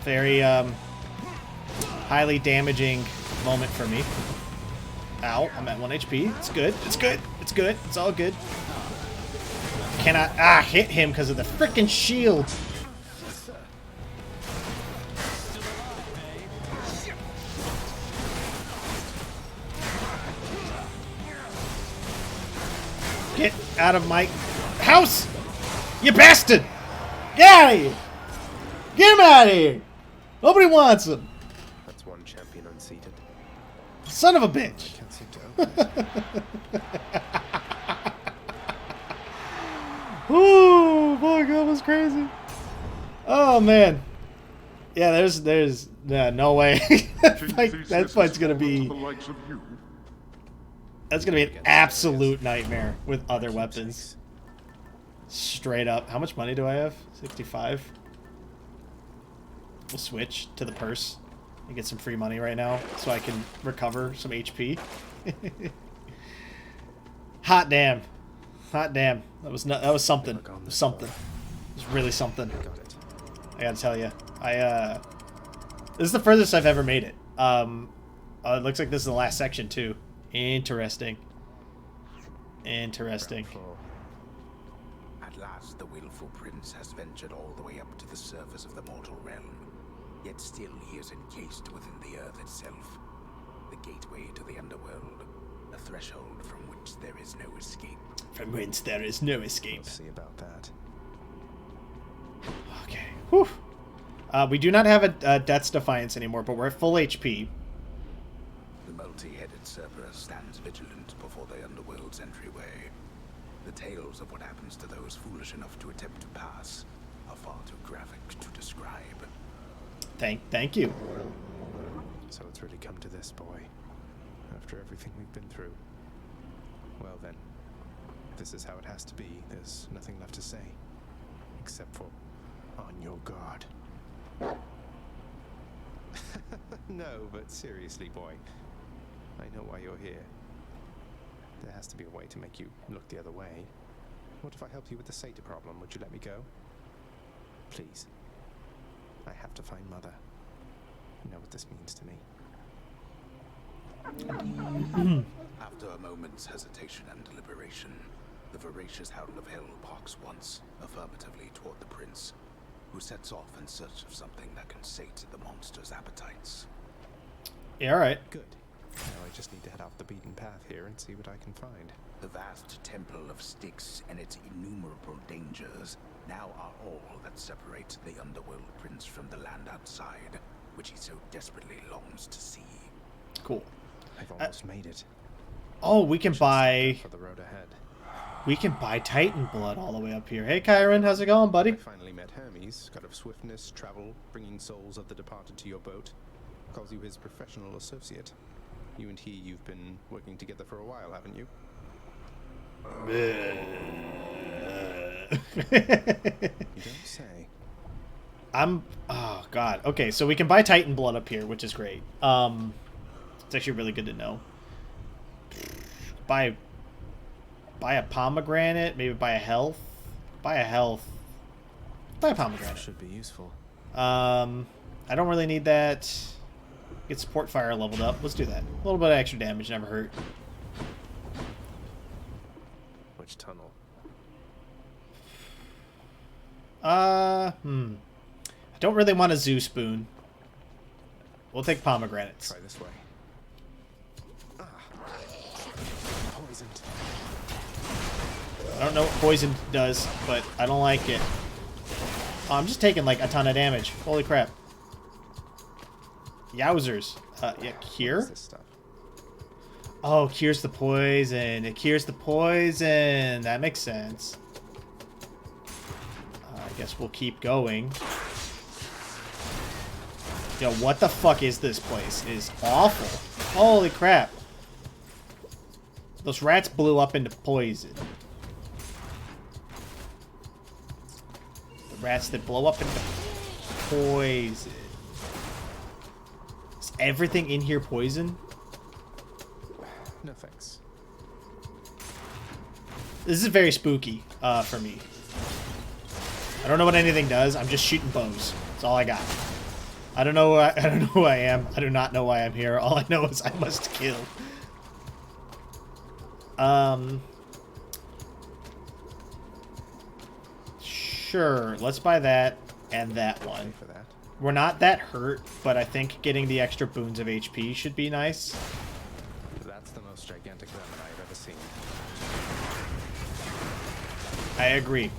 Very, highly damaging moment for me. Ow, I'm at 1 HP, it's good, it's good, it's good, it's all good. Cannot, hit him because of the frickin' shield. Get out of my house! You bastard! Get out of here! Get him out of here! Nobody wants him! That's one champion unseated. Son of a bitch! I can't seem to open it. Ooh, fuck, that was crazy. Oh, man. Yeah, there's no way. that fight's gonna be... That's gonna be an absolute nightmare with other weapons. Straight up. How much money do I have? 65. We'll switch to the purse and get some free money right now so I can recover some HP. Hot damn. Hot damn. That was something. It was something. It was really something. I gotta tell you. This is the furthest I've ever made it. It looks like this is the last section too. Interesting. Interesting. At last, the willful prince has ventured all the way up to the surface of the mortal realm. Yet still he is encased within the earth itself. The gateway to the underworld. A threshold from which there is no escape. From whence there is no escape. We'll see about that. Okay. Whew. We do not have a Death's Defiance anymore, but we're at full HP. The multi-headed Cerberus stands vigilant before the underworld's entryway. The tales of what happens to those foolish enough to attempt to pass are far too graphic to describe. Thank you. So it's really come to this, boy. After everything we've been through. Well then, if this is how it has to be, there's nothing left to say. Except for, on your guard. No, but seriously, boy. I know why you're here. There has to be a way to make you look the other way. What if I help you with the Sata problem? Would you let me go? Please. I have to find Mother. You know what this means to me. After a moment's hesitation and deliberation, the voracious hound of hell barks once, affirmatively toward the prince, who sets off in search of something that can sate the monster's appetites. Yeah, alright. Good. Now I just need to head off the beaten path here and see what I can find. The vast temple of Styx and its innumerable dangers now are all that separate the underworld prince from the land outside, which he so desperately longs to see. Cool. I've almost made it. Oh, we can buy... For the road ahead. We can buy Titan blood all the way up here. Hey, Kyron, how's it going, buddy? I finally met Hermes, god of swiftness, travel, bringing souls of the departed to your boat. Calls you his professional associate. You and you've been working together for a while, haven't you? You don't say. Oh, God. Okay, so we can buy Titan blood up here, which is great. It's actually really good to know. Buy a pomegranate, maybe buy a health. Buy a health. Buy a pomegranate. Should be useful. I don't really need that. Get support fire leveled up. Let's do that. A little bit of extra damage never hurt. Which tunnel? I don't really want a zoo spoon. We'll take pomegranates. Try this way. Poisoned. I don't know what poison does, but I don't like it. Oh, I'm just taking like a ton of damage. Holy crap. Yowzers. Yeah, cure? Oh, cures the poison. It cures the poison. That makes sense. I guess we'll keep going. Yo, what the fuck is this place? It is awful. Holy crap. Those rats blew up into poison. The rats that blow up into poison. Is everything in here poison? No thanks. This is very spooky for me. I don't know what anything does. I'm just shooting bows. That's all I got. I don't know. I don't know who I am. I do not know why I'm here. All I know is I must kill. Sure. Let's buy that and that one. For that. We're not that hurt, but I think getting the extra boons of HP should be nice. That's the most gigantic lemon I've ever seen. I agree.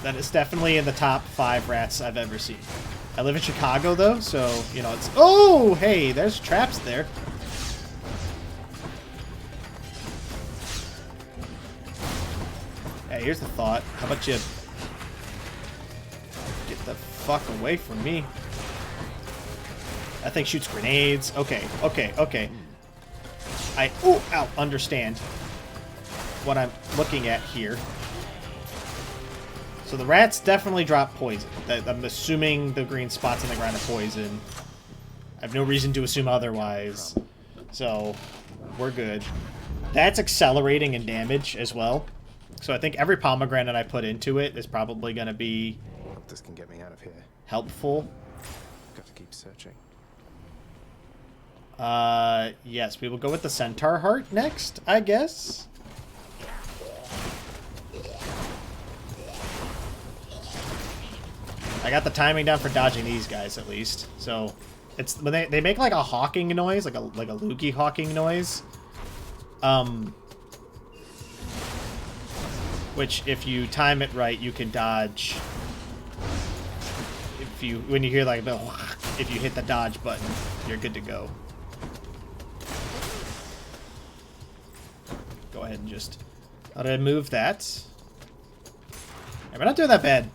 That is definitely in the top 5 rats I've ever seen. I live in Chicago, though, so, you know, it's... Oh, hey, there's traps there. Hey, here's the thought. How about you... Get the fuck away from me. That thing shoots grenades. Okay, okay, okay. Ooh, ow, understand what I'm looking at here. So the rats definitely drop poison. I'm assuming the green spots on the ground are poison. I have no reason to assume otherwise. So, we're good. that's accelerating in damage as well. So I think every pomegranate I put into it is probably going to be Hope this can get me out of here. helpful. Got to keep searching. Yes, we will go with the centaur heart next, I guess. I got the timing down for dodging these guys at least. So it's when they make like a hawking noise, like a loogie hawking noise. Which if you time it right, you can dodge. When you hear like the if you hit the dodge button, you're good to go. Go ahead and just move that. Yeah, we're not doing that bad.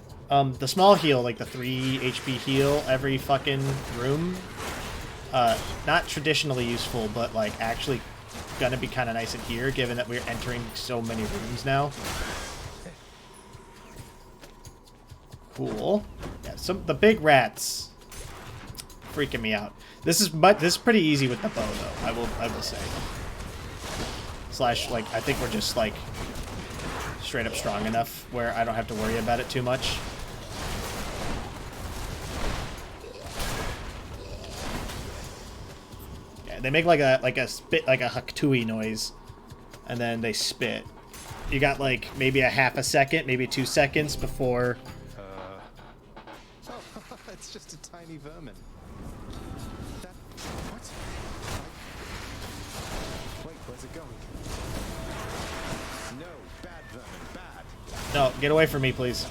The small heal, like the 3 HP heal every fucking room, not traditionally useful, but like actually gonna be kind of nice in here, given that we're entering so many rooms now. Cool. Yeah, the big rats freaking me out. This is pretty easy with the bow though. I will say. Slash, like, I think we're just like straight up strong enough where I don't have to worry about it too much. They make like a spit, like a Haktui noise, and then they spit. You got like maybe a half a second, maybe 2 seconds before. Oh, it's just a tiny vermin. What? Wait, where's it going? No, bad vermin, bad. No, get away from me, please.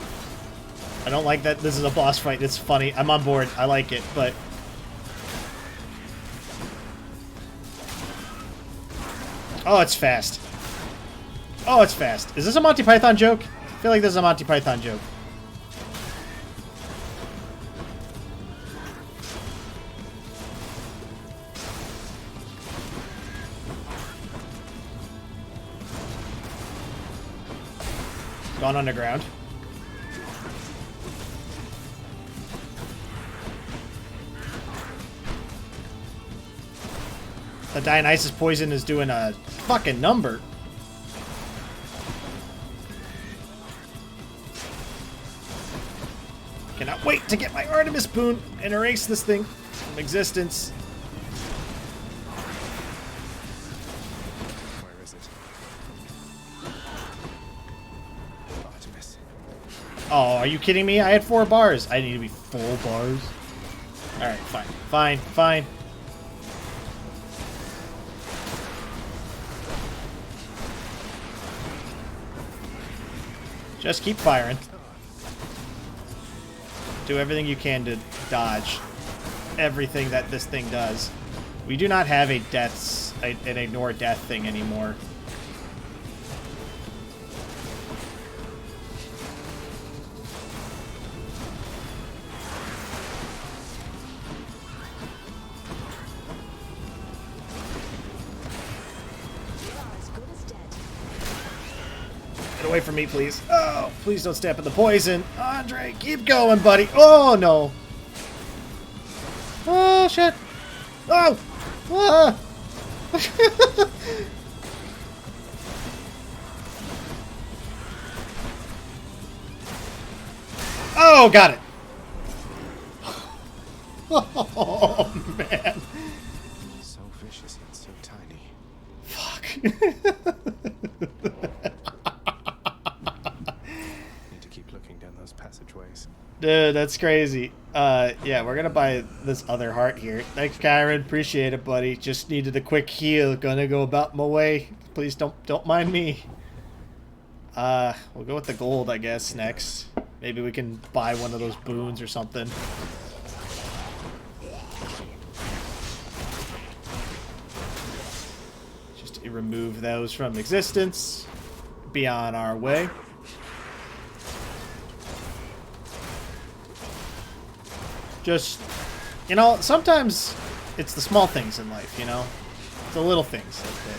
I don't like that. This is a boss fight. It's funny. I'm on board. I like it, but. Oh, it's fast. Oh, it's fast. Is this a Monty Python joke? I feel like this is a Monty Python joke. Gone underground. The Dionysus poison is doing a fucking number. Cannot wait to get my Artemis boon and erase this thing from existence. Where is it? Artemis. Oh, are you kidding me? I had 4 bars. I need to be full bars. Alright, fine. Fine, fine. Just keep firing. Do everything you can to dodge everything that this thing does. We do not have an ignore death thing anymore. Get away from me, please. Oh, please don't step in the poison. Andre, keep going, buddy. Oh, no. Oh, shit. Oh. Ah. Oh, got it. Oh, man. So vicious yet so tiny. Fuck. Need to keep looking down those passageways. Dude, that's crazy. Yeah, we're gonna buy this other heart here. Thanks, Kyron. Appreciate it, buddy. Just needed a quick heal. Gonna go about my way. Please don't mind me. We'll go with the gold, I guess, next. Maybe we can buy one of those boons or something. Just to remove those from existence. Be on our way. Just, you know, sometimes it's the small things in life, you know? It's the little things like that.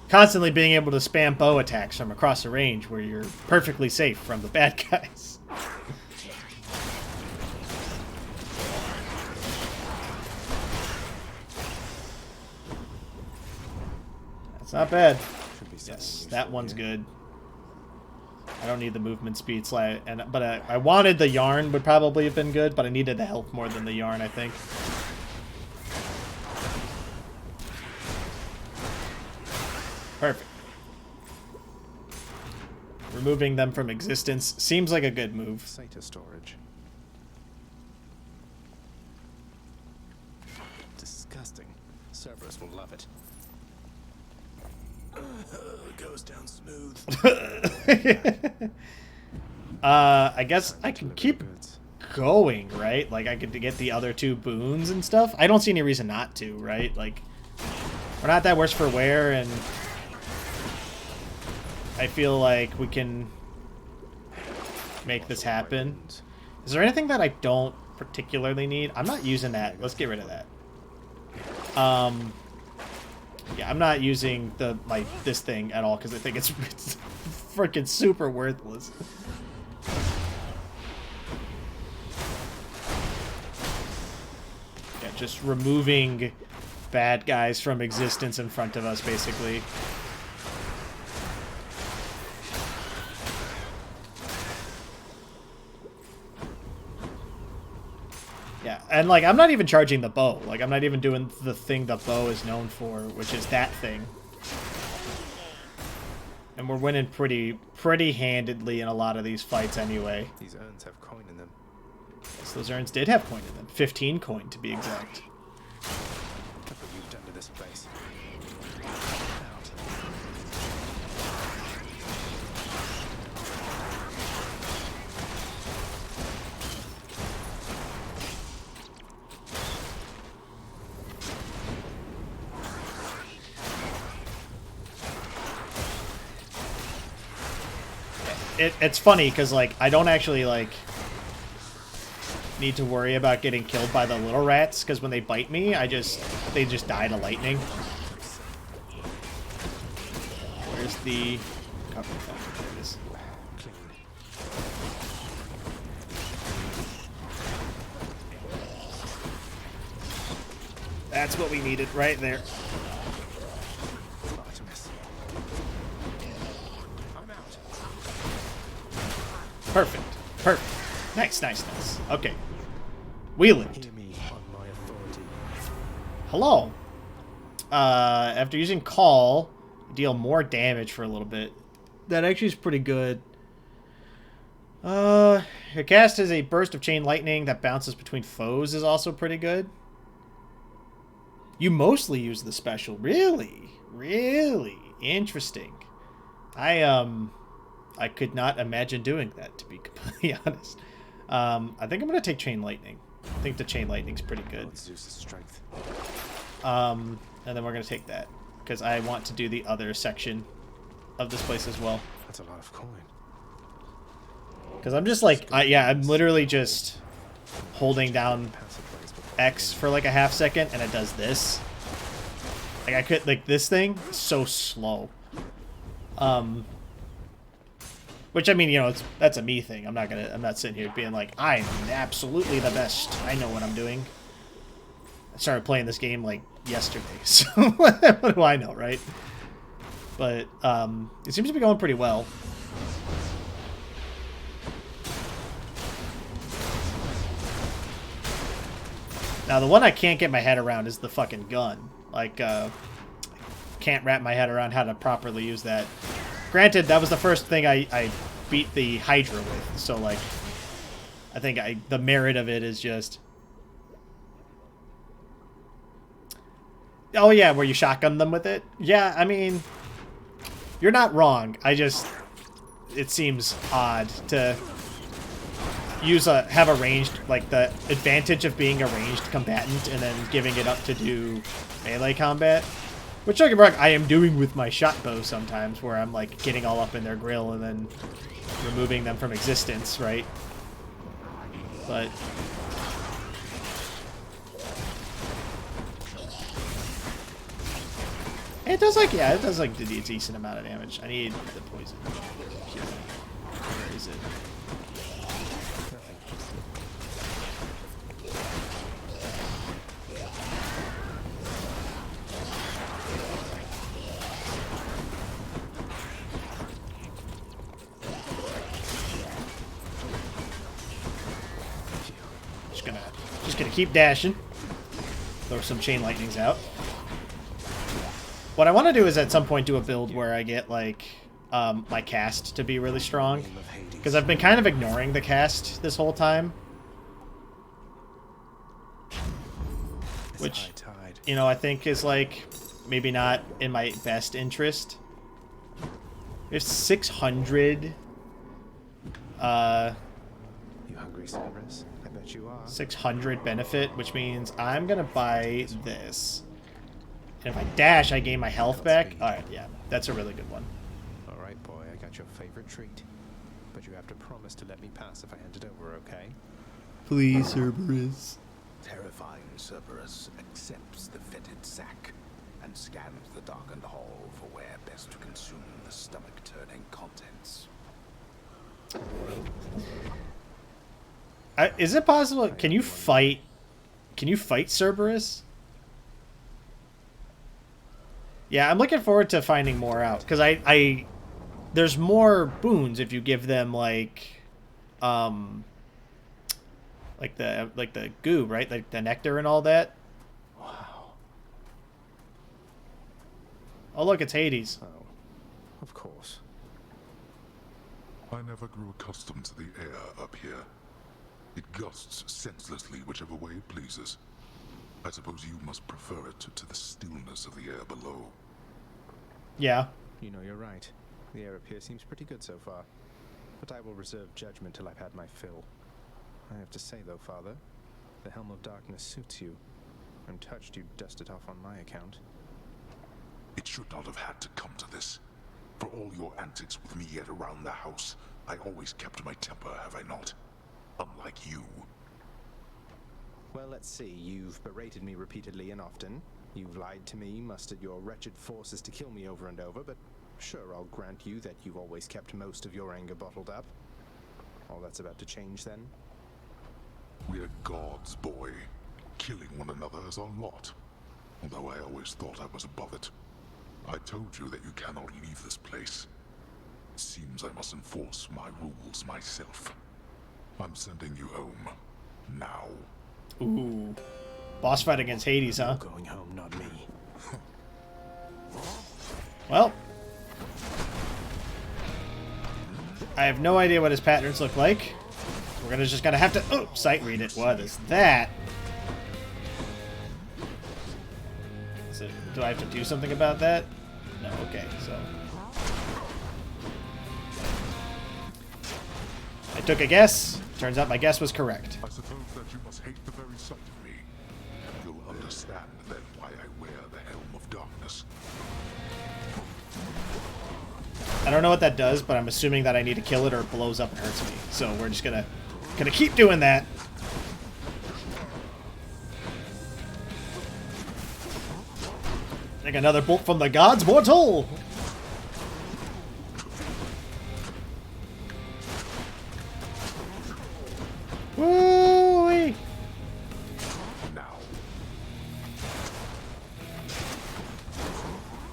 Constantly being able to spam bow attacks from across the range where you're perfectly safe from the bad guys. It's not bad. Yes, that one's good. I don't need the movement speed slide, but I wanted the yarn would probably have been good, but I needed the health more than the yarn, I think. Perfect. Removing them from existence seems like a good move. Satyr storage. Disgusting. Cerberus will love it. Goes down smooth. I guess I can keep going, right? Like I could get the other 2 boons and stuff. I don't see any reason not to, right? Like we're not that worse for wear, and I feel like we can make this happen. Is there anything that I don't particularly need? I'm not using that. Let's get rid of that. Yeah, I'm not using this thing at all because I think it's freaking super worthless. Yeah, just removing bad guys from existence in front of us, basically. Yeah, and like I'm not even charging the bow. Like I'm not even doing the thing the bow is known for, which is that thing. And we're winning pretty handedly in a lot of these fights anyway. These urns have coin in them. Yes, those urns did have coin in them. 15 coin to be exact. Look what you've done to this place. It's funny because like I don't actually like need to worry about getting killed by the little rats because when they bite me, they just die to lightning. Where's the cover? There it is. That's what we needed right there. Perfect. Perfect. Nice, nice, nice. Okay. We lived. Hello. After using Call, deal more damage for a little bit. That actually is pretty good. Your cast is a burst of chain lightning that bounces between foes is also pretty good. You mostly use the special. Really? Really? Interesting. I could not imagine doing that, to be completely honest. I think I'm going to take Chain Lightning. I think the Chain Lightning's pretty good. Zeus's strength. And then we're going to take that, because I want to do the other section of this place as well. That's a lot of coin. Because I'm just like, I'm literally just holding down X for like a half second, and it does this. Like I could, like this thing is so slow. Which I mean, you know, that's a me thing. I'm not sitting here being like, I'm absolutely the best. I know what I'm doing. I started playing this game like yesterday, so what do I know, right? But it seems to be going pretty well. Now the one I can't get my head around is the fucking gun. Like, can't wrap my head around how to properly use that. Granted, that was the first thing I beat the Hydra with, so like, I think the merit of it is just... Oh yeah, where you shotgun them with it? Yeah, I mean, you're not wrong. It seems odd to have a ranged, like the advantage of being a ranged combatant and then giving it up to do melee combat. Which, don't get me wrong, I am doing with my shot bow sometimes, where I'm like getting all up in their grill and then removing them from existence, right? But it does like, yeah, it does like a decent amount of damage. I need the poison. Where is it? just gonna keep dashing. Throw some chain lightnings out. What I want to do is at some point do a build where I get, like, my cast to be really strong. Because I've been kind of ignoring the cast this whole time. Which, you know, I think is, like, maybe not in my best interest. We have 600... You hungry, Cerberus? I bet you are. 600 benefit, which means I'm gonna buy this. And if I dash, I gain my health back. Alright, yeah, that's a really good one. Alright, boy, I got your favorite treat. But you have to promise to let me pass if I hand it over, okay? Please, Cerberus. Terrifying Cerberus accepts the fetid sack and scans the darkened hall for where best to consume the stomach-turning contents. Is it possible? Can you fight? Can you fight Cerberus? Yeah, I'm looking forward to finding more out because I there's more boons if you give them like the goo, right? Like the nectar and all that. Wow. Oh look, it's Hades. Oh, of course. I never grew accustomed to the air up here. It gusts senselessly whichever way it pleases. I suppose you must prefer it to the stillness of the air below. Yeah. You know, you're right. The air up here seems pretty good so far. But I will reserve judgment till I've had my fill. I have to say, though, Father, the Helm of Darkness suits you. I'm touched you dust it off on my account. It should not have had to come to this. For all your antics with me yet around the house, I always kept my temper, have I not? Unlike you. Well, let's see. You've berated me repeatedly and often. You've lied to me, mustered your wretched forces to kill me over and over, but sure, I'll grant you that you've always kept most of your anger bottled up. All that's about to change, then? We're gods, boy. Killing one another is our lot. Although I always thought I was above it. I told you that you cannot leave this place. It seems I must enforce my rules myself. I'm sending you home. Now. Ooh. Boss fight against Hades, huh? You're going home, not me. Well. I have no idea what his patterns look like. We're just gonna have to sight read it. What is that? Do I have to do something about that? No, okay, so. I took a guess. Turns out my guess was correct. I suppose that you must hate the very sight of me. You'll understand then why I wear the Helm of Darkness. I don't know what that does, but I'm assuming that I need to kill it or it blows up and hurts me. So we're just gonna keep doing that. Take another bolt from the gods, mortal! Woo-wee! Now.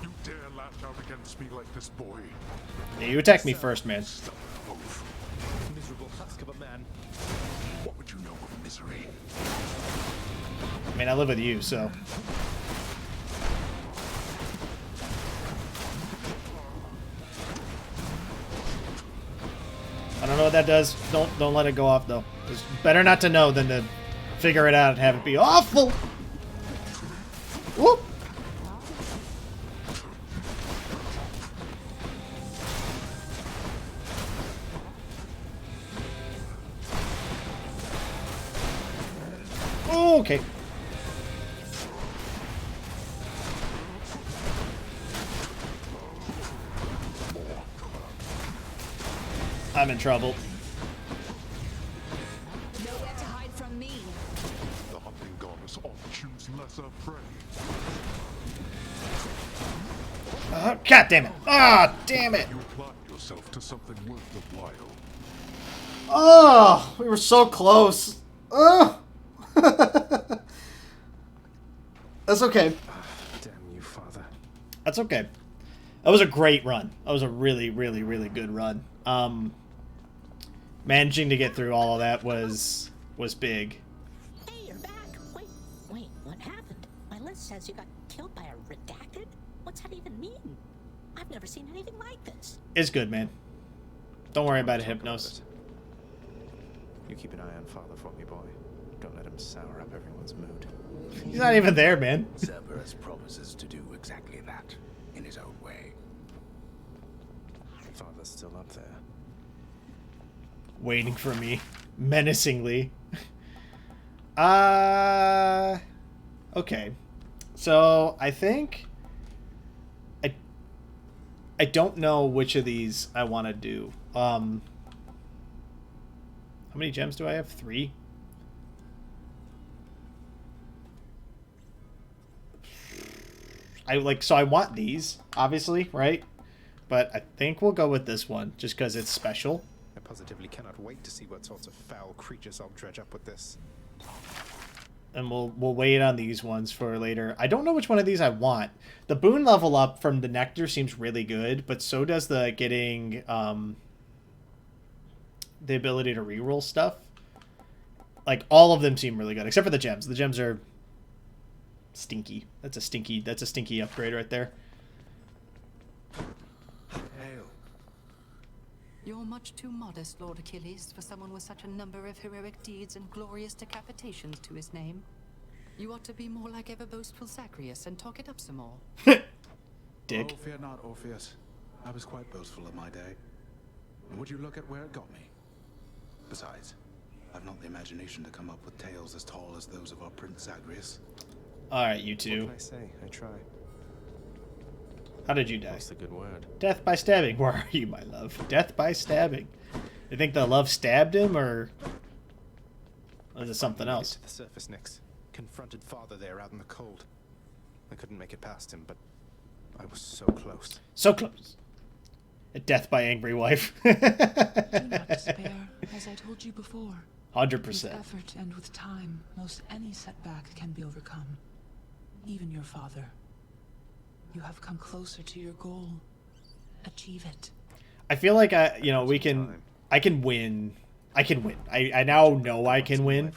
You dare lash out against me like this, boy? Yeah, you attacked me first, man. Miserable husk of a man. What would you know of misery? I mean, I live with you, so. I don't know what that does. Don't let it go off though. It's better not to know than to figure it out and have it be awful. Whoop. Okay. I'm in trouble. Nowhere to hide from me. The hunting goddess often choose lesser prey. God damn it. Ah, damn it. You applied yourself to something worth the while. Oh, we were so close. Oh. That's okay. Damn you, Father. That's okay. That was a great run. That was a really, really, really good run. Managing to get through all of that was big. Hey, you're back. says you got killed by a redacted? What's that even mean? I've never seen anything like this. It's good, man. Don't worry about it, Hypnos. You keep an eye on Father for me, boy. Don't let him sour up everyone's mood. He's not even there, man. Cerberus promises to do exactly that, in his own way. Father's still up there. Waiting for me. Menacingly. Okay. So, I think... I don't know which of these I want to do. How many gems do I have? 3? So I want these, obviously, right? But I think we'll go with this one, just because it's special. I positively cannot wait to see what sorts of foul creatures I'll dredge up with this. And we'll wait on these ones for later. I don't know which one of these I want. The boon level up from the nectar seems really good, but so does the getting the ability to reroll stuff. Like, all of them seem really good, except for the gems. The gems are stinky. That's a stinky upgrade right there. Hail. You're much too modest, Lord Achilles, for someone with such a number of heroic deeds and glorious decapitations to his name. You ought to be more like ever boastful Zagreus and talk it up some more. Dick. Oh, fear not, Orpheus. I was quite boastful in my day. And would you look at where it got me? Besides, I've not the imagination to come up with tales as tall as those of our Prince Zagreus. Alright, you two. What can I say? I try. How did you die? What's the good word? Death by stabbing. Where are you, my love? Death by stabbing. You think the love stabbed him, or is it something else? To the surface, Nyx. Confronted Father there out in the cold. I couldn't make it past him, but I was so close. So close. A death by angry wife. Do not despair, as I told you before. 100%. With effort and with time, most any setback can be overcome. Even your father. You have come closer to your goal. Achieve it. I feel like I can win. I can win. I now know I can win,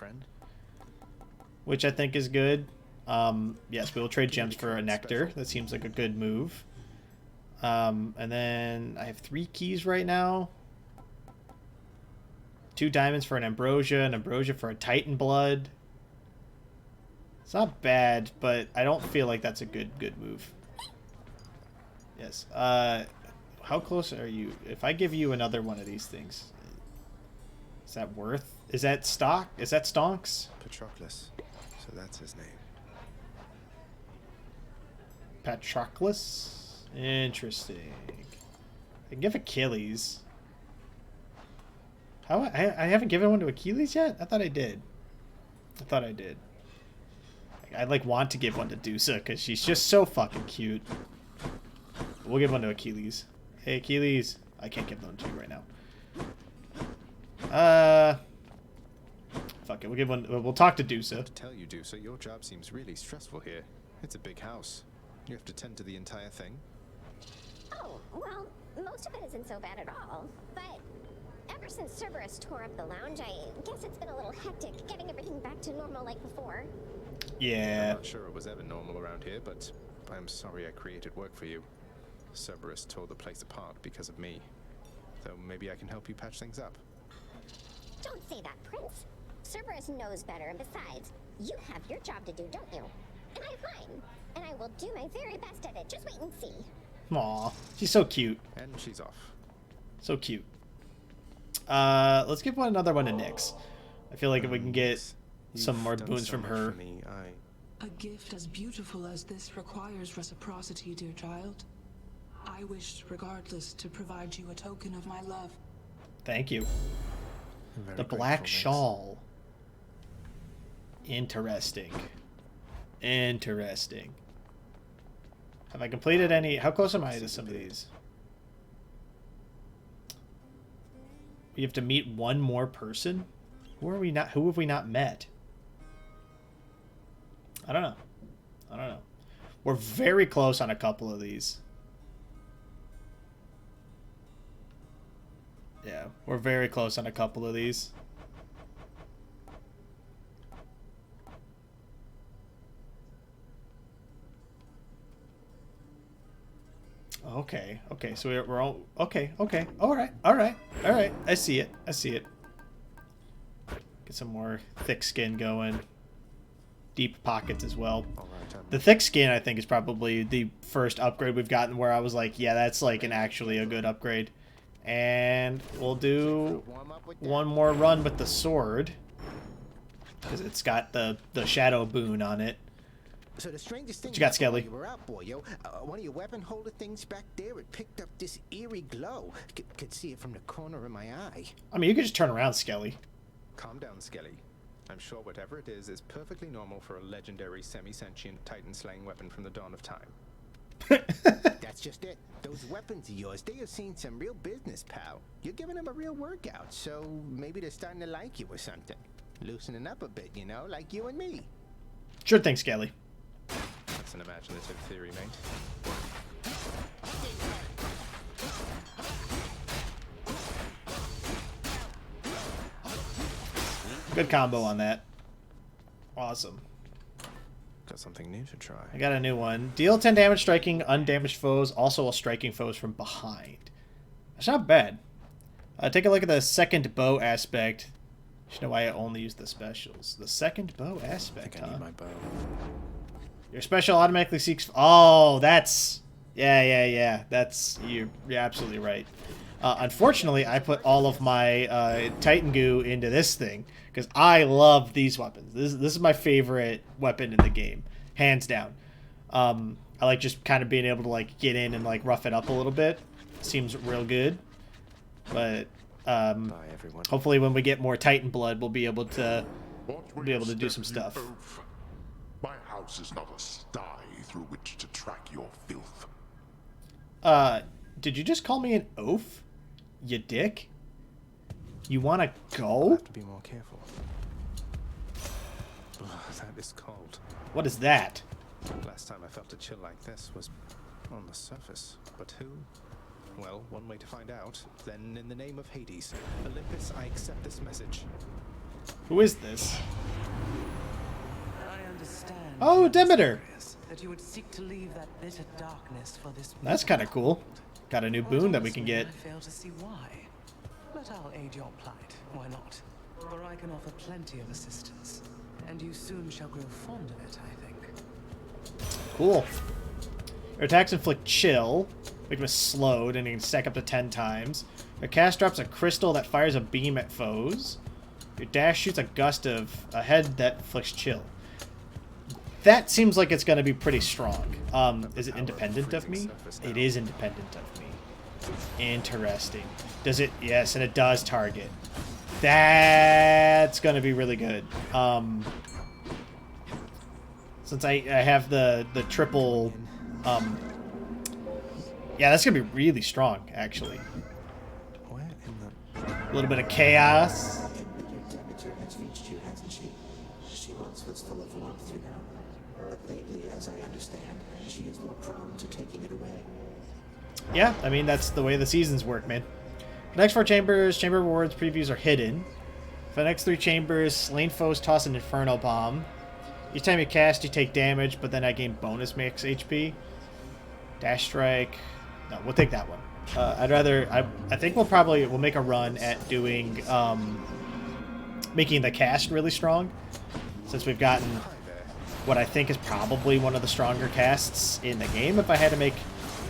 which I think is good. Yes, we will trade gems for a nectar. That seems like a good move. And then I have 3 keys right now. 2 diamonds for an ambrosia for a titan blood. It's not bad, but I don't feel like that's a good move. Yes. How close are you? If I give you another one of these things, is that worth? Is that stock? Is that stonks? Patroclus. So that's his name. Patroclus? Interesting. I can give Achilles. How? I haven't given one to Achilles yet? I thought I did. I like want to give one to Dusa because she's just so fucking cute. We'll give one to Achilles. Hey, Achilles. I can't give one to you right now. Fuck it. We'll give one. We'll talk to Dusa. To tell you, Dusa, your job seems really stressful here. It's a big house. You have to tend to the entire thing. Oh, well, most of it isn't so bad at all. But ever since Cerberus tore up the lounge, I guess it's been a little hectic getting everything back to normal like before. Yeah. I'm not sure it was ever normal around here, but I'm sorry I created work for you. Cerberus tore the place apart because of me. Though maybe I can help you patch things up. Don't say that, Prince. Cerberus knows better, and besides, you have your job to do, don't you? And I have mine. And I will do my very best at it. Just wait and see. Aw, she's so cute. And she's off. So cute. Let's give another one to Nyx. I feel like if we can get some more boons from her. A gift as beautiful as this requires reciprocity, dear child. I wish, regardless, to provide you a token of my love. Thank you. The black shawl. Interesting. Interesting. Have I completed any? How close am I to some of these? We have to meet one more person? Who are we not? Who have we not met? I don't know. I don't know. We're very close on a couple of these. Yeah, we're very close on a couple of these. Okay, okay, so we're all... Okay, okay, alright, alright, alright. I see it, I see it. Get some more thick skin going. Deep pockets as well. The thick skin, I think, is probably the first upgrade we've gotten where I was like, yeah, that's like actually a good upgrade. And we'll do one more run with the sword. Because it's got the shadow boon on it. So the strangest thing What you got, Skelly? You were out, boy, yo. One of your weapon holder things back there, it picked up this eerie glow. Could see it from the corner of my eye. I mean, you could just turn around, Skelly. Calm down, Skelly. I'm sure whatever it is perfectly normal for a legendary semi-sentient Titan-slaying weapon from the dawn of time. That's just it. Those weapons of yours, they have seen some real business, pal. You're giving them a real workout, so maybe they're starting to like you or something. Loosening up a bit, you know, like you and me. Sure thing, Skelly. That's an imaginative theory, mate. Good combo on that. Awesome. Got something new to try. I got a new one. Deal 10 damage striking undamaged foes, also while striking foes from behind. That's not bad. Take a look at the second bow aspect. You know why I only use the specials. The second bow aspect, I need my bow. Your special automatically seeks... Oh, that's... Yeah. That's... You're absolutely right. Unfortunately, I put all of my Titan goo into this thing. Because I love these weapons. This is my favorite weapon in the game. Hands down. I like just kind of being able to like get in and like rough it up a little bit. Seems real good. But... hopefully when we get more Titan blood, we'll be able to do some stuff. My house is not a sty through which to track your filth. Did you just call me an oaf? You dick? You wanna go? Have to be more careful. Ugh, that is cold. What is that? Last time I felt a chill like this was on the surface. But who? Well, one way to find out. Then, in the name of Hades, Olympus, I accept this message. Who is this? I understand. Oh, Demeter! That you would seek to leave that bitter darkness for this. That's kind of cool. Got a new boon that we can get. I fail to see why. But I'll aid your plight. Why not? For I can offer plenty of assistance, and you soon shall grow fond of it, I think. Cool. Your attacks inflict chill, make them slowed, and you can stack up to 10 times. Your cast drops a crystal that fires a beam at foes. Your dash shoots a gust of a head that inflicts chill. That seems like it's going to be pretty strong. Is it independent of me? It is independent of me. Interesting. Does it? Yes, and it does target. That's going to be really good. Since I have the triple... yeah, that's going to be really strong, actually. A little bit of chaos. She once was full of warmth, you know. But lately, as I understand, she is more prone to taking it away. Yeah, I mean, that's the way the seasons work, man. For the next 4 chambers, chamber rewards previews are hidden. For the next 3 chambers, slain foes toss an Inferno Bomb. Each time you cast, you take damage, but then I gain bonus max HP. Dash Strike. No, we'll take that one. I'd rather... I think we'll make a run at doing... making the cast really strong. Since we've gotten what I think is probably one of the stronger casts in the game, if I had to make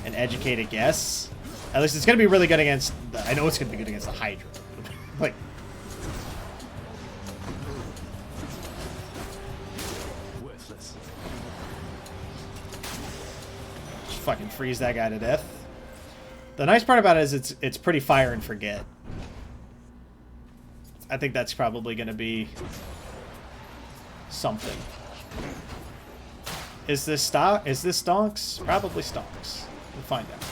an educated guess. At least it's going to be really good against... I know it's going to be good against the Hydra. Like... Worthless. Just fucking freeze that guy to death. The nice part about it is it's pretty fire and forget. I think that's probably going to be something. Is this stonks? Probably stonks. We'll find out.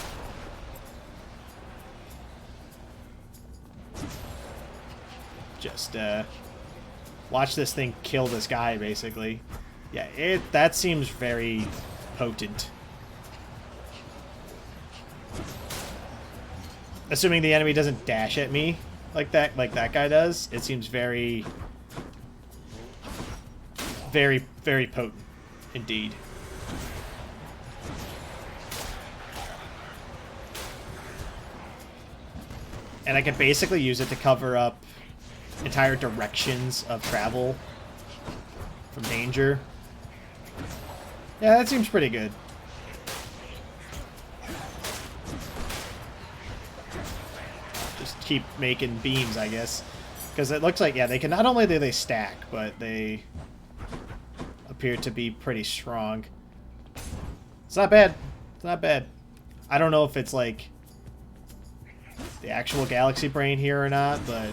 Just watch this thing kill this guy, basically. Yeah, that seems very potent. Assuming the enemy doesn't dash at me like that guy does, it seems very, very, very potent indeed. And I can basically use it to cover up entire directions of travel from danger. Yeah, that seems pretty good. Just keep making beams, I guess. Because it looks like, yeah, they can not only do they stack, but they appear to be pretty strong. It's not bad. It's not bad. I don't know if it's like the actual galaxy brain here or not, but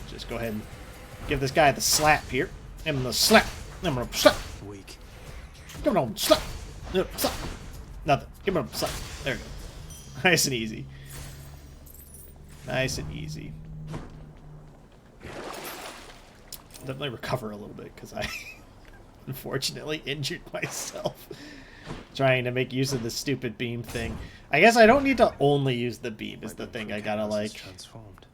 just go ahead and give this guy the slap here. Give him the slap. Give him a slap. Weak. Give him a slap. No, slap. Nothing. Give him a slap. There we go. Nice and easy. Nice and easy. Definitely recover a little bit because I unfortunately injured myself trying to make use of this stupid beam thing. I guess I don't need to only use the beam is the thing I gotta like. Transformed.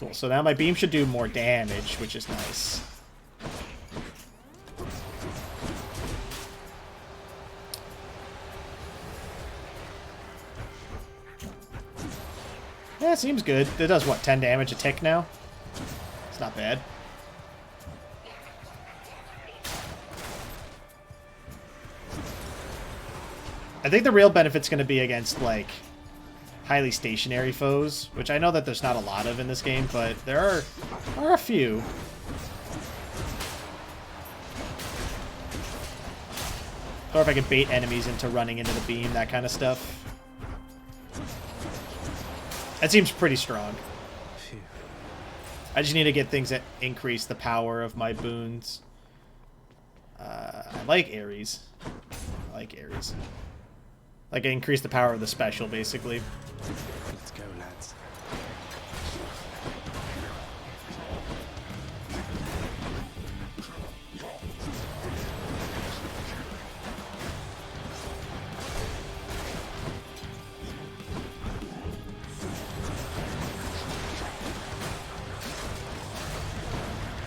Cool, so now my beam should do more damage, which is nice. Yeah, seems good. It does, what, 10 damage a tick now? It's not bad. I think the real benefit's going to be against, like, highly stationary foes, which I know that there's not a lot of in this game, but there are a few. Or if I could bait enemies into running into the beam, that kind of stuff. That seems pretty strong. Phew. I just need to get things that increase the power of my boons. I like Ares. I like Ares. Like, increase the power of the special, basically. Let's go, lads.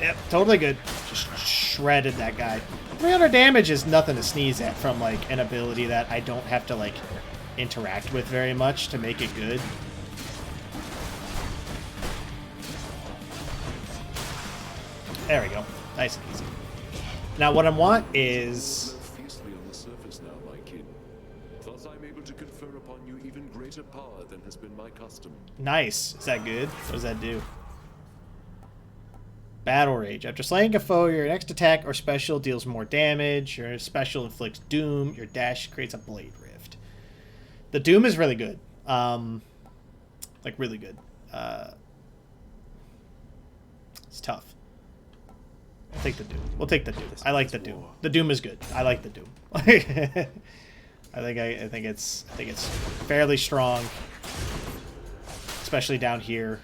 Yep, totally good. Just shredded that guy. 300 damage is nothing to sneeze at from, like, an ability that I don't have to, like, interact with very much to make it good. There we go. Nice and easy. Now, what I want is... fiercely on the surface now, my kin. Thus I'm able to confer upon you even greater power than has been my custom. Nice. Is that good? What does that do? Battle Rage. After slaying a foe, your next attack or special deals more damage. Your special inflicts doom. Your dash creates a blade rift. The doom is really good. Like, really good. It's tough. We'll take the doom. We'll take the doom. I like the doom. The doom is good. I like the doom. I think it's fairly strong, especially down here.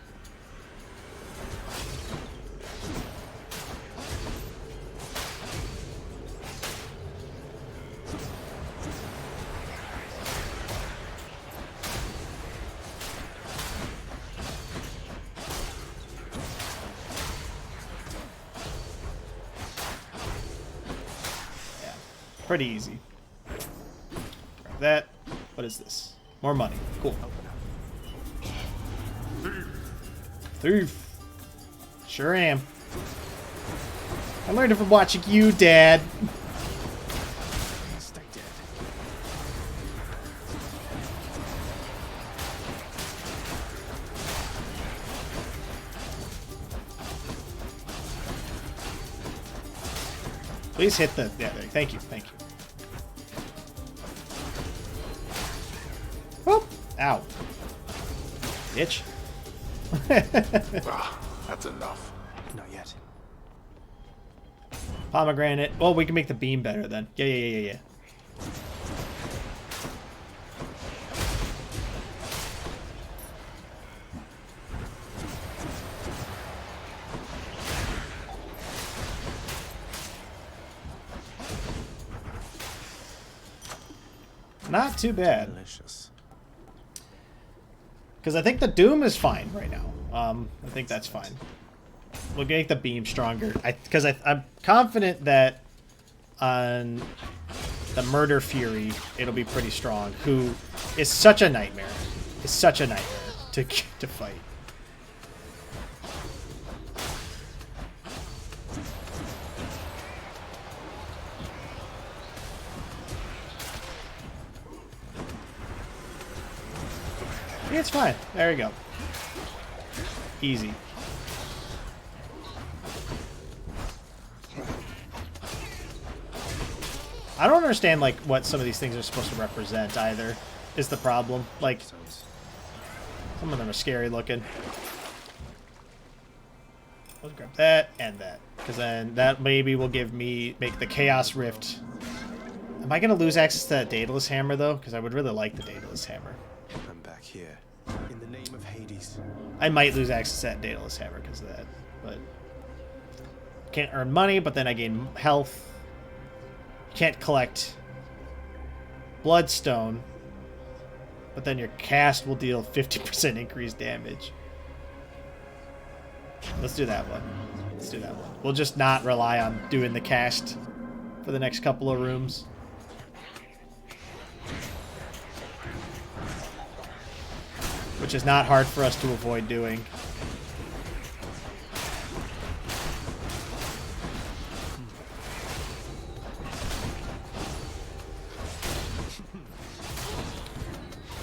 Pretty easy. Grab that. What is this? More money. Cool. Thief. Sure am. I learned it from watching you, Dad. Stay dead. Please hit the... Yeah, thank you, thank you. Whoop! Ow. Bitch. That's enough. Not yet. Pomegranate. Well, we can make the beam better then. Yeah. Not too bad. Delicious. Because I think the Doom is fine right now. I think that's fine. We'll make the beam stronger. Because I'm confident that on the Murder Fury, it'll be pretty strong. Who is such a nightmare. Is such a nightmare to fight. Yeah, it's fine. There you go. Easy. I don't understand, like, what some of these things are supposed to represent, either, is the problem. Like, some of them are scary looking. Let's grab that and that. Because then that maybe will make the Chaos Rift. Am I going to lose access to that Daedalus Hammer, though? Because I would really like the Daedalus Hammer. I'm back here. In the name of Hades. I might lose access to that Daedalus Hammer because of that. But can't earn money, but then I gain health. Can't collect Bloodstone, but then your cast will deal 50% increased damage. Let's do that one. Let's do that one. We'll just not rely on doing the cast for the next couple of rooms. Which is not hard for us to avoid doing.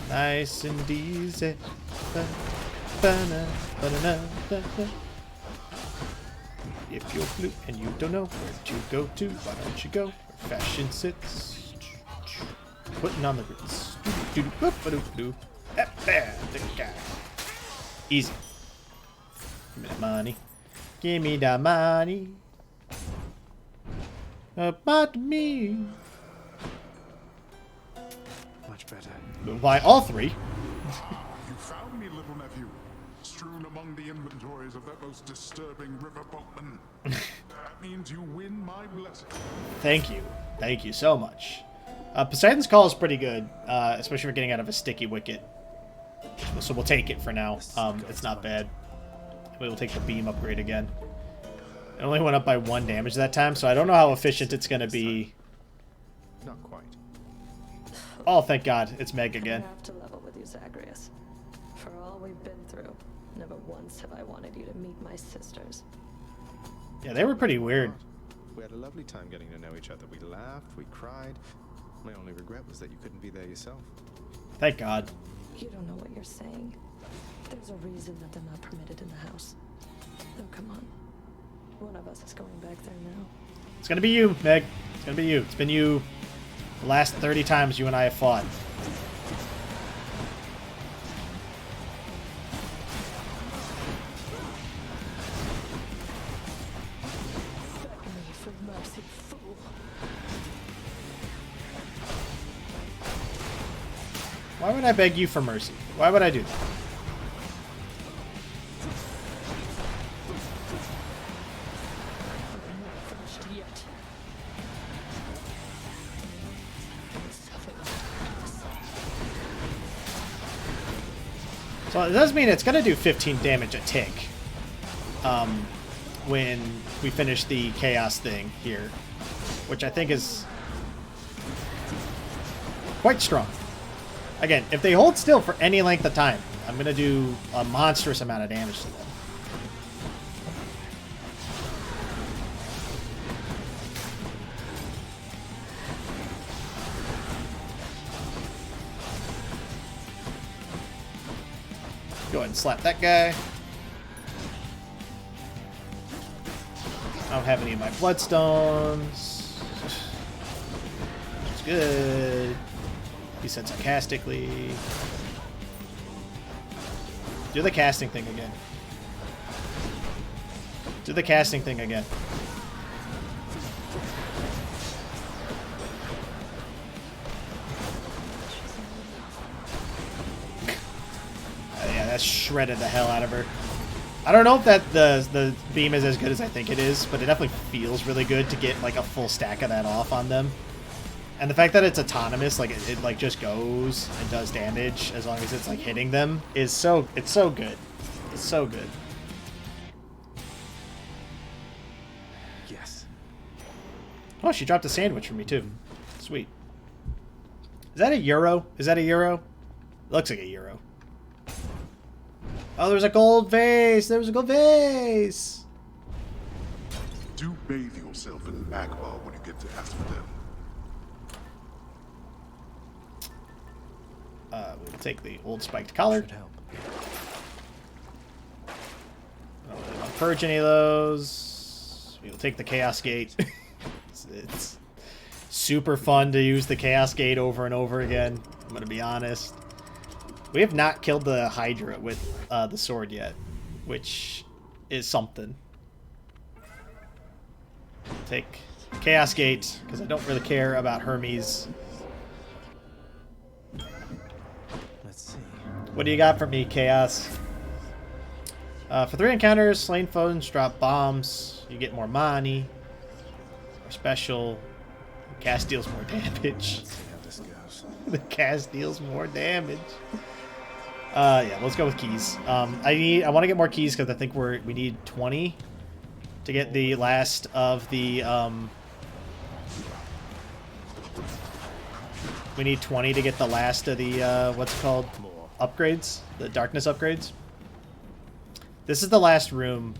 Nice and easy. If you're blue and you don't know where to go to, why don't you go where fashion sits? Putting on the Ritz. There, the guy. Easy. Give me that money. Give me that money. About me. Much better. Why all three? You found me, little nephew, strewn among the inventories of that most disturbing river boatman. That means you win my blessing. Thank you. Thank you so much. Poseidon's Call is pretty good, especially for getting out of a sticky wicket. So we'll take it for now. It's not bad. We will take the beam upgrade again. It only went up by 1 damage that time, so I don't know how efficient it's going to be. Not quite. Oh, thank God. It's Meg again. I have to level with you, Zagreus. For all we've been through, never once have I wanted you to meet my sisters. Yeah, they were pretty weird. We had a lovely time getting to know each other. We laughed, we cried. My only regret was that you couldn't be there yourself. Thank God. You don't know what you're saying. There's a reason that they're not permitted in the house. Oh, come on. One of us is going back there now. It's gonna be you, Meg. It's gonna be you. It's been you the last 30 times you and I have fought. Beg me for mercy, fool. Why would I beg you for mercy? Why would I do that? So it does mean it's going to do 15 damage a tick when we finish the chaos thing here, which I think is quite strong. Again, if they hold still for any length of time, I'm going to do a monstrous amount of damage to them. Go ahead and slap that guy. I don't have any of my bloodstones. That's good. He said sarcastically. Do the casting thing again. Do the casting thing again. Yeah, that shredded the hell out of her. I don't know if that the beam is as good as I think it is, but it definitely feels really good to get like a full stack of that off on them. And the fact that it's autonomous, like it like just goes and does damage as long as it's like hitting them, is it's so good. It's so good. Oh, she dropped a sandwich for me too. Sweet. Is that a euro? Is that a euro? It looks like a euro. Oh, there's a gold vase. There was a gold vase. Do bathe yourself in magma when you get to Asphodel. We'll take the old spiked collar. I don't want to purge any of those. We'll take the Chaos Gate. It's super fun to use the Chaos Gate over and over again. I'm going to be honest. We have not killed the Hydra with the sword yet, which is something. Take Chaos Gate, because I don't really care about Hermes. Let's see. What do you got for me, Chaos? For 3 encounters, slain foes drop bombs. You get more money. More special. The cast deals more damage. Let's see how this goes. The cast deals more damage. Yeah, let's go with keys. I want to get more keys because I think we need 20 to get the last of the we need 20 to get the last of the what's it called? Upgrades, the darkness upgrades. This is the last room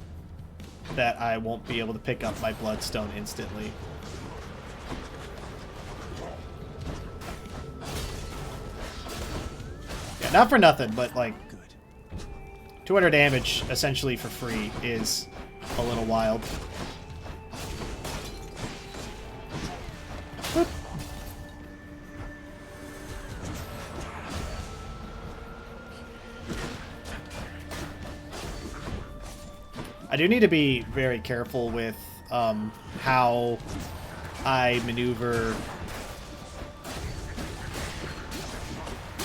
that I won't be able to pick up my bloodstone instantly. Yeah, not for nothing, but like 200 damage essentially for free is a little wild. Boop. I do need to be very careful with how I maneuver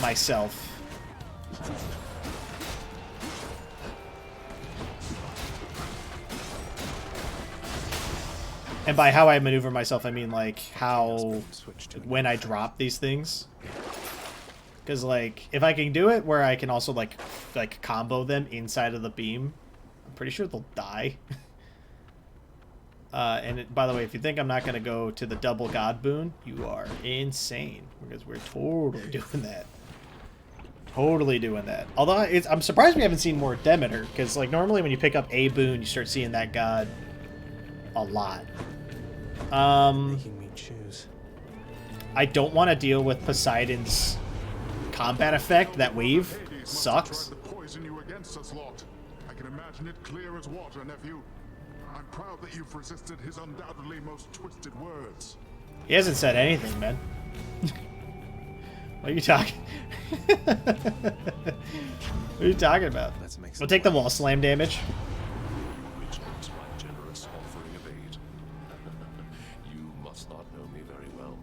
myself. And by how I maneuver myself, I mean like how when I drop these things. Because like if I can do it where I can also like combo them inside of the beam, I'm pretty sure they'll die. By the way, if you think I'm not going to go to the double god boon, you are insane. Because we're totally doing that. Totally doing that. Although I'm surprised we haven't seen more Demeter. Because like normally when you pick up a boon, you start seeing that god a lot. Making me choose. I don't want to deal with Poseidon's combat effect. That wave sucks. Poison you against us, lot. I can imagine it clear as water, nephew. I'm proud that you've resisted his undoubtedly most twisted words. He hasn't said anything, man. What are you talking? What are you talking about? We'll take the wall slam damage. Reject my generous offering of aid. You must not know me very well.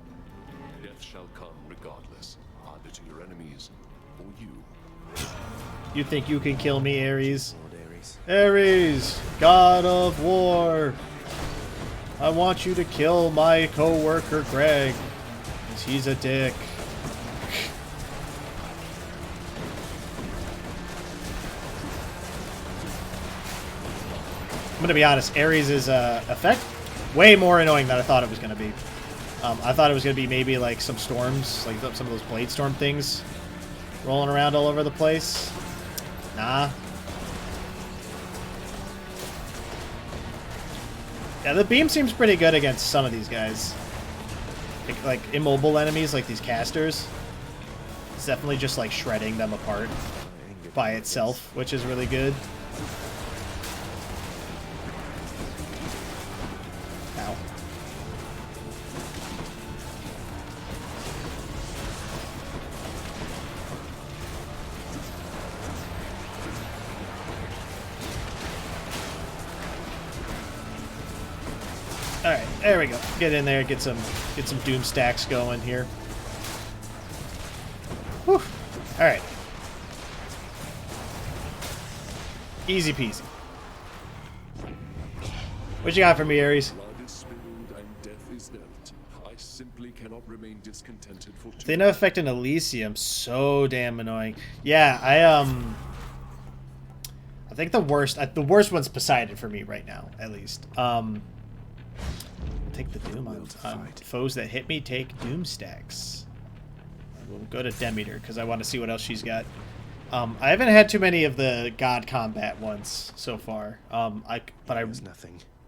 Death shall come regardless, either to your enemies or you. You think you can kill me, Ares? Ares, god of war. I want you to kill my co-worker Greg, because he's a dick. I'm gonna be honest, Ares' effect way more annoying than I thought it was gonna be. I thought it was gonna be maybe like some storms, like some of those blade storm things rolling around all over the place. Nah. Yeah, the beam seems pretty good against some of these guys. Like immobile enemies, like these casters. It's definitely just like shredding them apart by itself, which is really good. Ow. Alright, there we go. Get in there, get some doom stacks going here. Whew. Alright. Easy peasy. What you got for me, Ares? Blood is spilled and death is dealt. I simply cannot remain discontented for too They know effect in Elysium, so damn annoying. Yeah, I think the worst one's Poseidon for me right now, at least. Take the Doom on foes that hit me. Take Doom stacks. We'll go to Demeter because I want to see what else she's got. I haven't had too many of the God combat ones so far. But I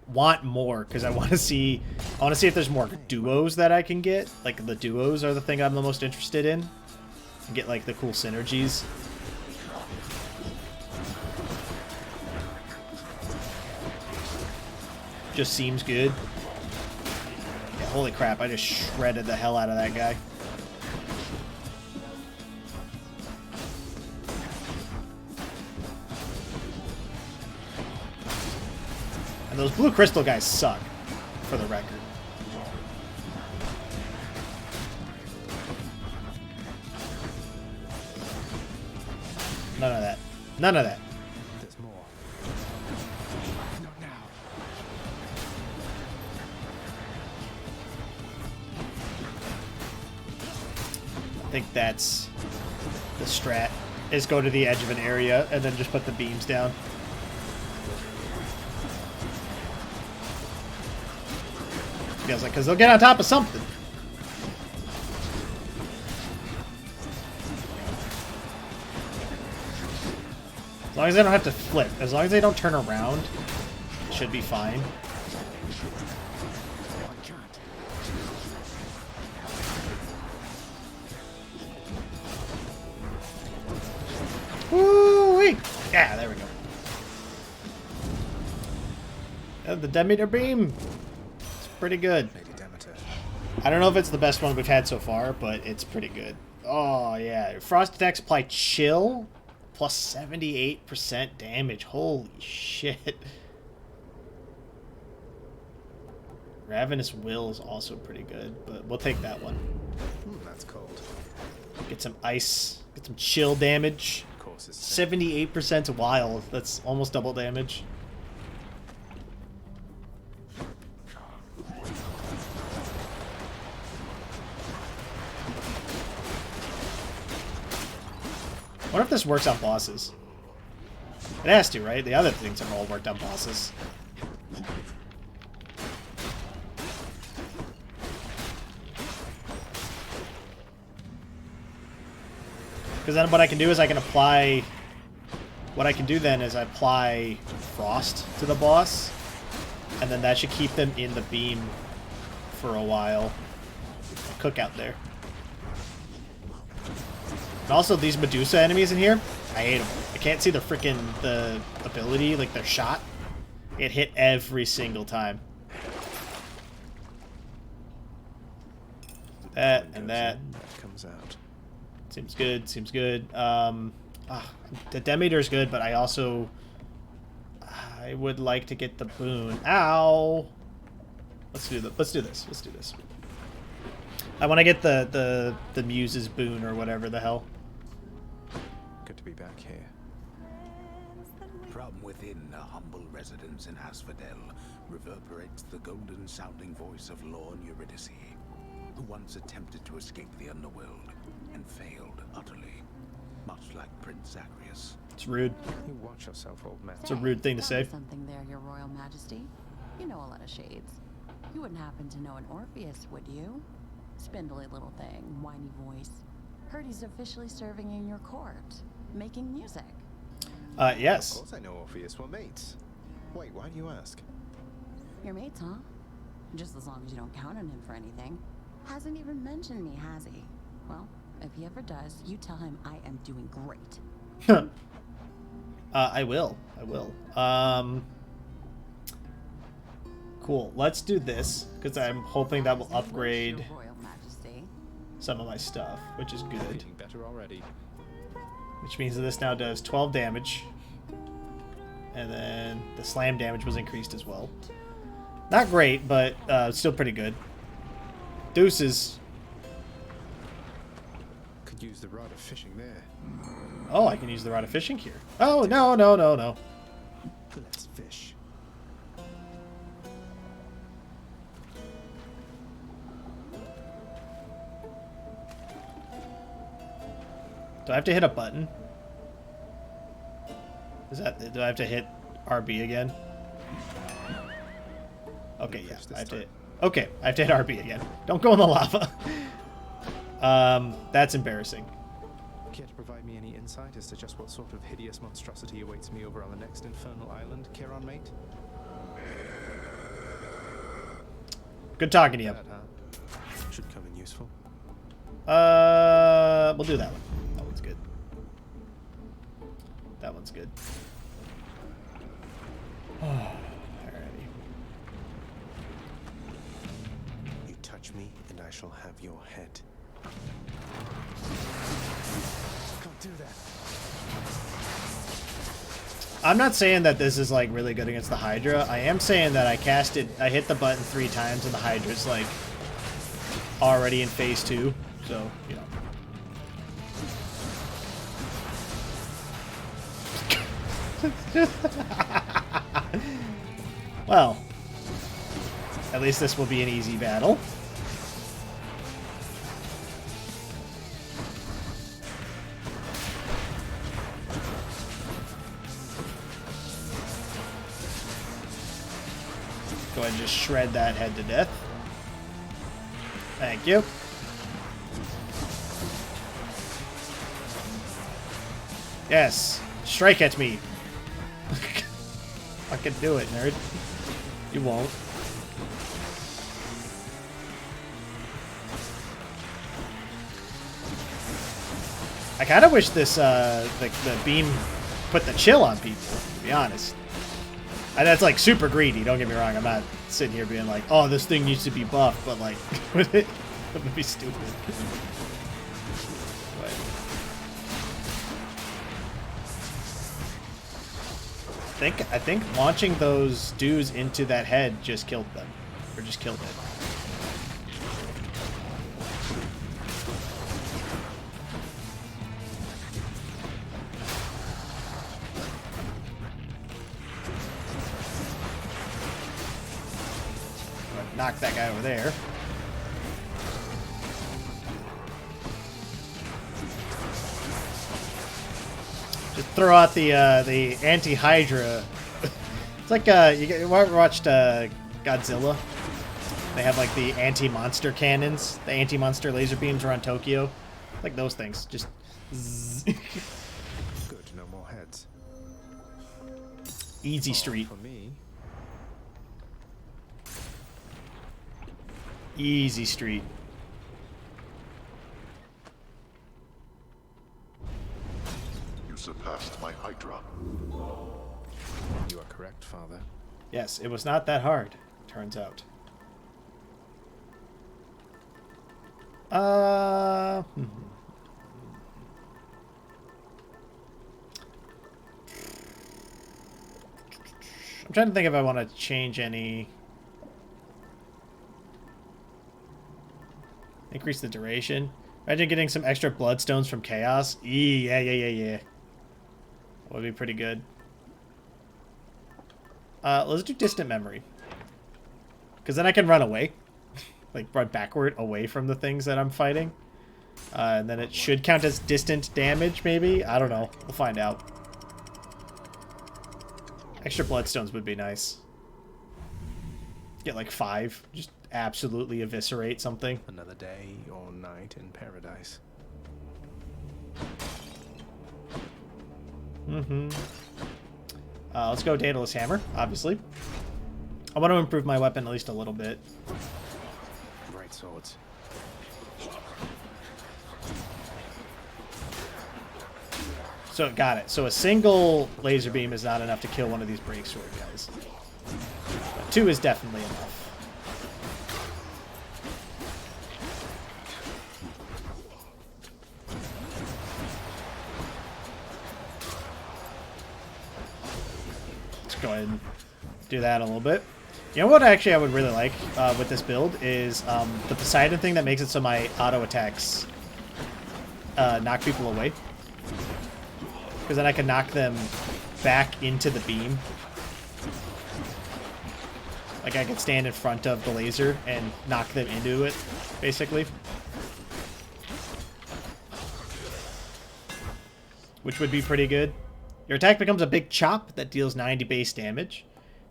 want more because I want to see if there's more duos that I can get. Like the duos are the thing I'm the most interested in. And get like the cool synergies. Just seems good. Yeah, holy crap, I just shredded the hell out of that guy. And those blue crystal guys suck, for the record. None of that. None of that. There's more. Not now. I think that's the strat, is go to the edge of an area and then just put the beams down. Because they'll get on top of something. As long as they don't have to flip. As long as they don't turn around, it should be fine. Woo-wee! Yeah, there we go. The Demeter beam. It's pretty good. I don't know if it's the best one we've had so far, but it's pretty good. Oh, yeah. Frost attacks apply chill, plus 78% damage. Holy shit. Ravenous Will is also pretty good, but we'll take that one. That's cold. Get some ice, get some chill damage. Of course, it's 78% wild. That's almost double damage. I wonder if this works on bosses. It has to, right? The other things have all worked on bosses. Because then what I can do is I can apply... What I can do then is I apply Frost to the boss. And then that should keep them in the beam for a while. Cook out there. And also, these Medusa enemies in here, I hate them. I can't see the ability, like their shot. It hit every single time. That and that. Comes out. Seems good, seems good. The Demeter's good, but I would like to get the boon. Ow! Let's do this. I want to get the Muse's boon or whatever the hell. Good to be back here. From within a humble residence in Asphodel reverberates the golden-sounding voice of Lorne Eurydice, who once attempted to escape the underworld and failed utterly, much like Prince Zacharias. It's rude. You watch yourself, old man. It's a rude thing to say. Something there, Your Royal Majesty. You know a lot of shades. You wouldn't happen to know an Orpheus, would you? Spindly little thing, whiny voice. Heard he's officially serving in your court, making music. Yes. Of course I know Orpheus. We're mates. Wait, why do you ask? You're mates, huh? Just as long as you don't count on him for anything. Hasn't even mentioned me, has he? Well, if he ever does, you tell him I am doing great. I will. Cool. Let's do this, because I'm hoping that will upgrade some of my stuff, which is good. Getting better already. Which means that this now does 12 damage. And then the slam damage was increased as well. Not great, but still pretty good. Deuces. Could use the rod of fishing there. Oh, I can use the rod of fishing here. Oh, no. Let's fish. Do I have to hit a button? Do I have to hit RB again? Okay, yeah. I have to hit Okay, I have to hit RB again. Don't go in the lava. That's embarrassing. Care to provide me any insight as to just what sort of hideous monstrosity awaits me over on the next infernal island, Charon mate? Good talking to you. Should come in useful. We'll do that one. That one's good. That one's good. Alrighty. You touch me, and I shall have your head. Don't do that. I'm not saying that this is like really good against the Hydra. I am saying that I hit the button 3 times and the Hydra's like already in phase 2. So, you know. Well, at least this will be an easy battle. Go ahead and just shred that head to death. Thank you. Yes, strike at me. Fucking do it, nerd. You won't. I kind of wish this the beam put the chill on people, to be honest. And that's like super greedy, don't get me wrong. I'm not sitting here being like, oh, this thing needs to be buffed, but like, it would be stupid. I think launching those dudes into that head just killed them. Or just killed it. Knock that guy over there. Just throw out the anti-Hydra. It's like you watched Godzilla. They have like the anti-monster cannons, the anti-monster laser beams around Tokyo, like those things. Just. Zzz. Good, no more heads. Easy street. For me. Easy street. You surpassed my Hydra. You are correct, Father. Yes, it was not that hard, turns out. I'm trying to think if I want to change any. Increase the duration. Imagine getting some extra bloodstones from Chaos. Yeah. Would be pretty good. Let's do distant memory. Because then I can run away. Like, run backward away from the things that I'm fighting. And then it should count as distant damage, maybe? I don't know. We'll find out. Extra bloodstones would be nice. Get like 5. Just absolutely eviscerate something. Another day or night in paradise. Let's go Daedalus Hammer, obviously. I want to improve my weapon at least a little bit. Right swords. So, got it. So a single laser beam is not enough to kill one of these break sword guys. But 2 is definitely enough. Let's go ahead and do that a little bit. You know what actually I would really like with this build is the Poseidon thing that makes it so my auto attacks knock people away. Because then I can knock them back into the beam. Like I can stand in front of the laser and knock them into it, basically. Which would be pretty good. Your attack becomes a big chop that deals 90 base damage.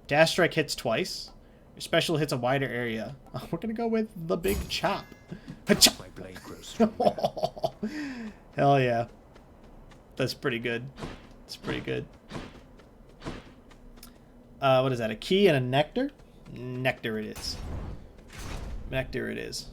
Dash strike hits twice. Your Your special hits a wider area. Oh, we're gonna go with the big chop. Ha-chop! My blade grows Hell yeah. That's pretty good. It's pretty good. What is that? A key and a nectar? Nectar it is. Nectar it is.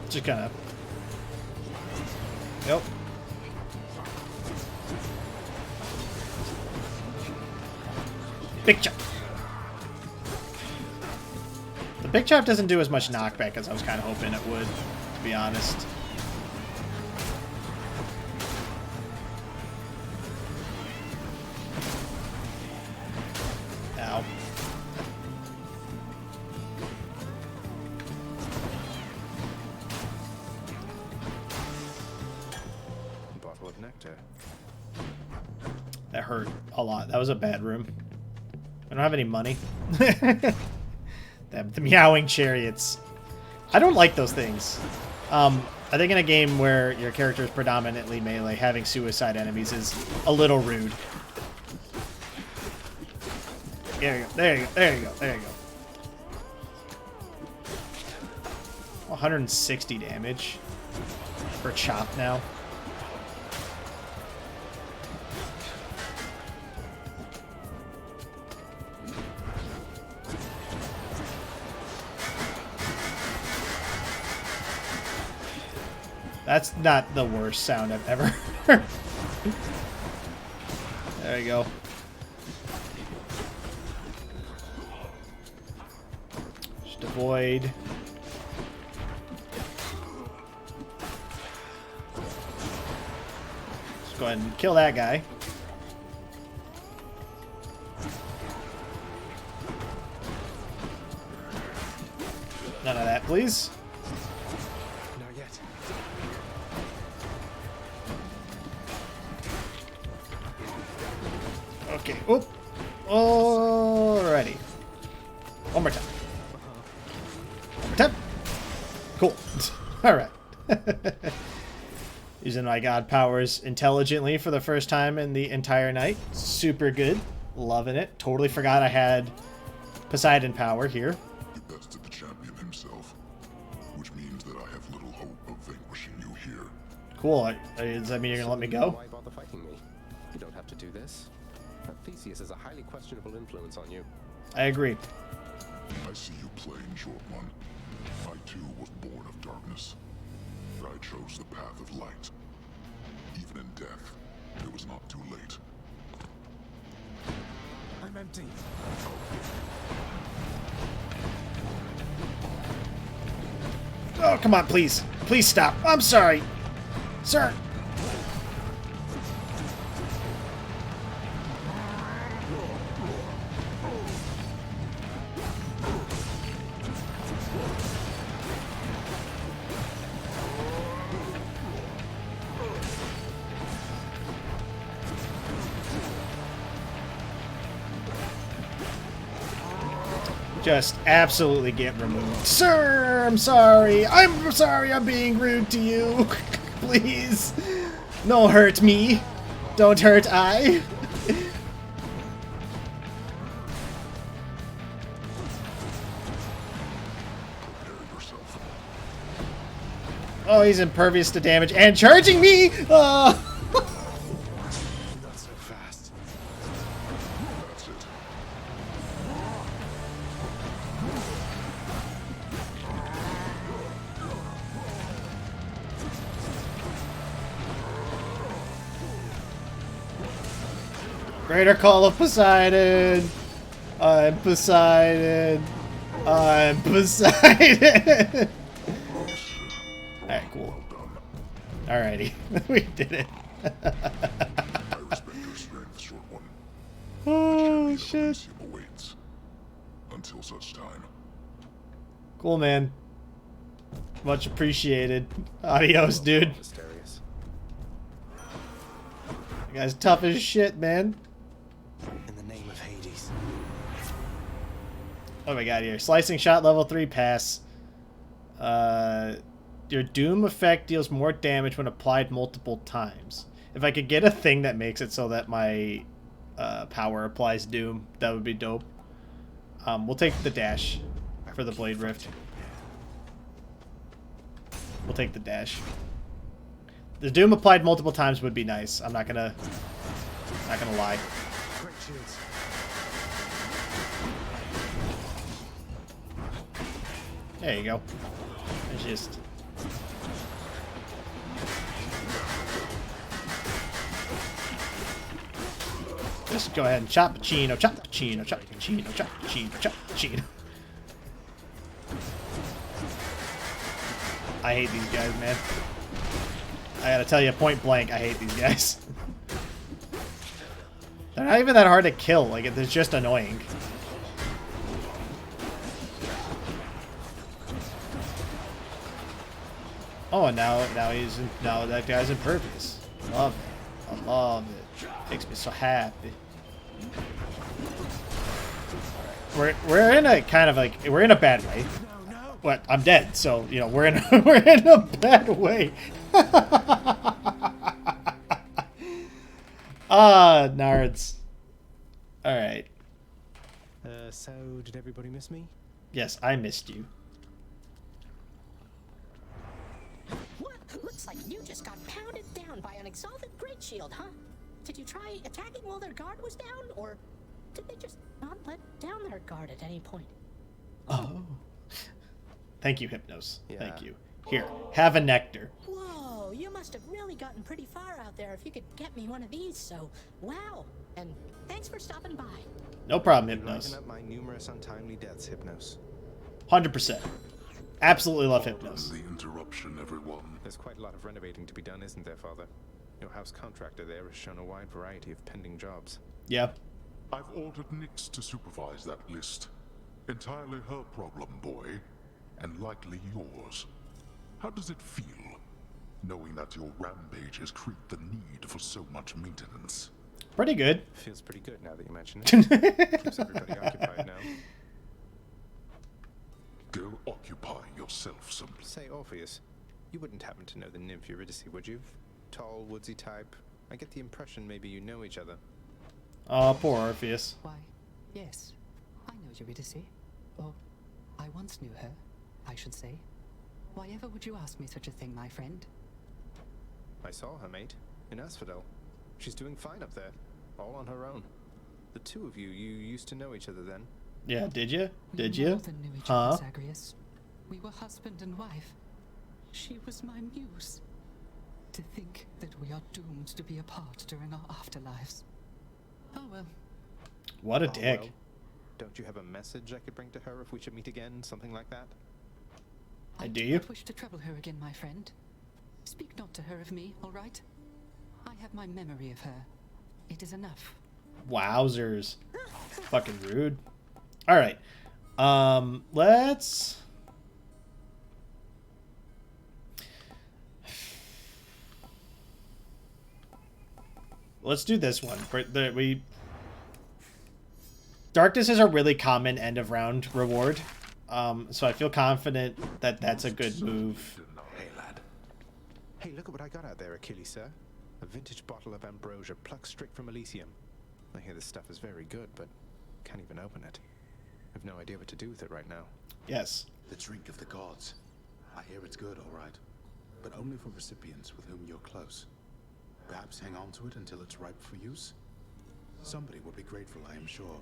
Just kind of. Yep. Big chop. The big chop doesn't do as much knockback as I was kind of hoping it would, to be honest. Ow. Bottle of nectar. That hurt a lot. That was a bad room. I don't have any money. The meowing chariots. I don't like those things. I think in a game where your character is predominantly melee, having suicide enemies is a little rude. There you go. There you go. There you go. There you go. 160 damage per chop now. That's not the worst sound I've ever heard. There you go. Just avoid. Let's go ahead and kill that guy. None of that, please. Not yet. Okay. Oop. Alrighty. One more time. One more time. Cool. Alright. Using my god powers intelligently for the first time in the entire night. Super good. Loving it. Totally forgot I had Poseidon power here. You bested the champion himself, which means that I have little hope of vanquishing you here. Cool. Does that mean you're gonna let me go? Why bother fighting me? You don't have to do this. Theseus has a highly questionable influence on you. I agree. I see you playing, short one. I too was born of darkness, but I chose the path of light. Even in death, it was not too late. I'm empty. Oh, come on, please. Please stop. I'm sorry. Sir. Just absolutely get removed. Sir, I'm sorry. I'm sorry I'm being rude to you. Please. No hurt me. Don't hurt I. Oh, he's impervious to damage and charging me! Oh. Not so fast. That's it. Greater Call of Poseidon. I'm Poseidon. I'm Poseidon. Alright, cool. Alrighty. We did it. I respect your strength, short one. Oh, shit. Awaits. Until such time. Cool, man. Much appreciated. Adios, dude. Mysterious. You guys tough as shit, man. In the name of Hades. Oh my god, here. Slicing shot level 3 pass. Your doom effect deals more damage when applied multiple times. If I could get a thing that makes it so that my power applies doom, that would be dope. We'll take the dash for the Blade Rift. We'll take the dash. The doom applied multiple times would be nice. I'm not gonna lie. Great shields. There you go. It's just... Just go ahead and chop Pacino, chop Pacino, chop Pacino, chop Pacino, chop Pacino. I hate these guys, man. I gotta tell you point blank, I hate these guys. They're not even that hard to kill, like, they're just annoying. Oh, and now that guy's impervious. Love it. I love it. Makes me so happy. We're in a kind of like we're in a bad way. What? I'm dead, so you know we're in a bad way. Nards. All right. So did everybody miss me? Yes, I missed you. What? Looks like you just got pounded down by an exalted great shield, huh? Did you try attacking while their guard was down, or did they just not let down their guard at any point? Oh. Thank you, Hypnos. Yeah. Thank you. Here, have a nectar. Whoa, you must have really gotten pretty far out there if you could get me one of these, so wow. And thanks for stopping by. No problem, You lighten Hypnos. up my numerous untimely deaths, Hypnos. 100%. Absolutely love Hypnos. The interruption, everyone. There's quite a lot of renovating to be done, isn't there, Father? Your house contractor there has shown a wide variety of pending jobs. Yeah. I've ordered Nyx to supervise that list. Entirely her problem, boy. And likely yours. How does it feel, knowing that your rampages create the need for so much maintenance? Pretty good. Feels pretty good now that you mention it. Keeps everybody occupied now. Go occupy yourself some. Say, Orpheus, you wouldn't happen to know the nymph Eurydice, would you? Tall, woodsy type. I get the impression maybe you know each other. Oh, poor Orpheus. Why, yes, I know Eurydice. Or, I once knew her, I should say. Why ever would you ask me such a thing, my friend? I saw her, mate, in Asphodel. She's doing fine up there, all on her own. The two of you used to know each other then. Yeah, did you? Did We you? more than knew each other, Zagreus. We were husband and wife. She was my muse. To think that we are doomed to be apart during our afterlives. Oh well. What a Oh, dick. well. Don't you have a message I could bring to her if we should meet again? Something like that? I do do you? not wish to trouble her again, my friend. Speak not to her of me, all right? I have my memory of her. It is enough. Wowzers. Fucking rude. Alright. Let's... Let's do this one. Darkness is a really common end of round reward. So I feel confident that that's a good move. Hey, lad. Hey, look at what I got out there, Achilles, sir. A vintage bottle of ambrosia plucked straight from Elysium. I hear this stuff is very good, but can't even open it. I've no idea what to do with it right now. Yes. The drink of the gods. I hear it's good, all right. But only for recipients with whom you're close. Perhaps hang on to it until it's ripe for use. Somebody will be grateful, I am sure.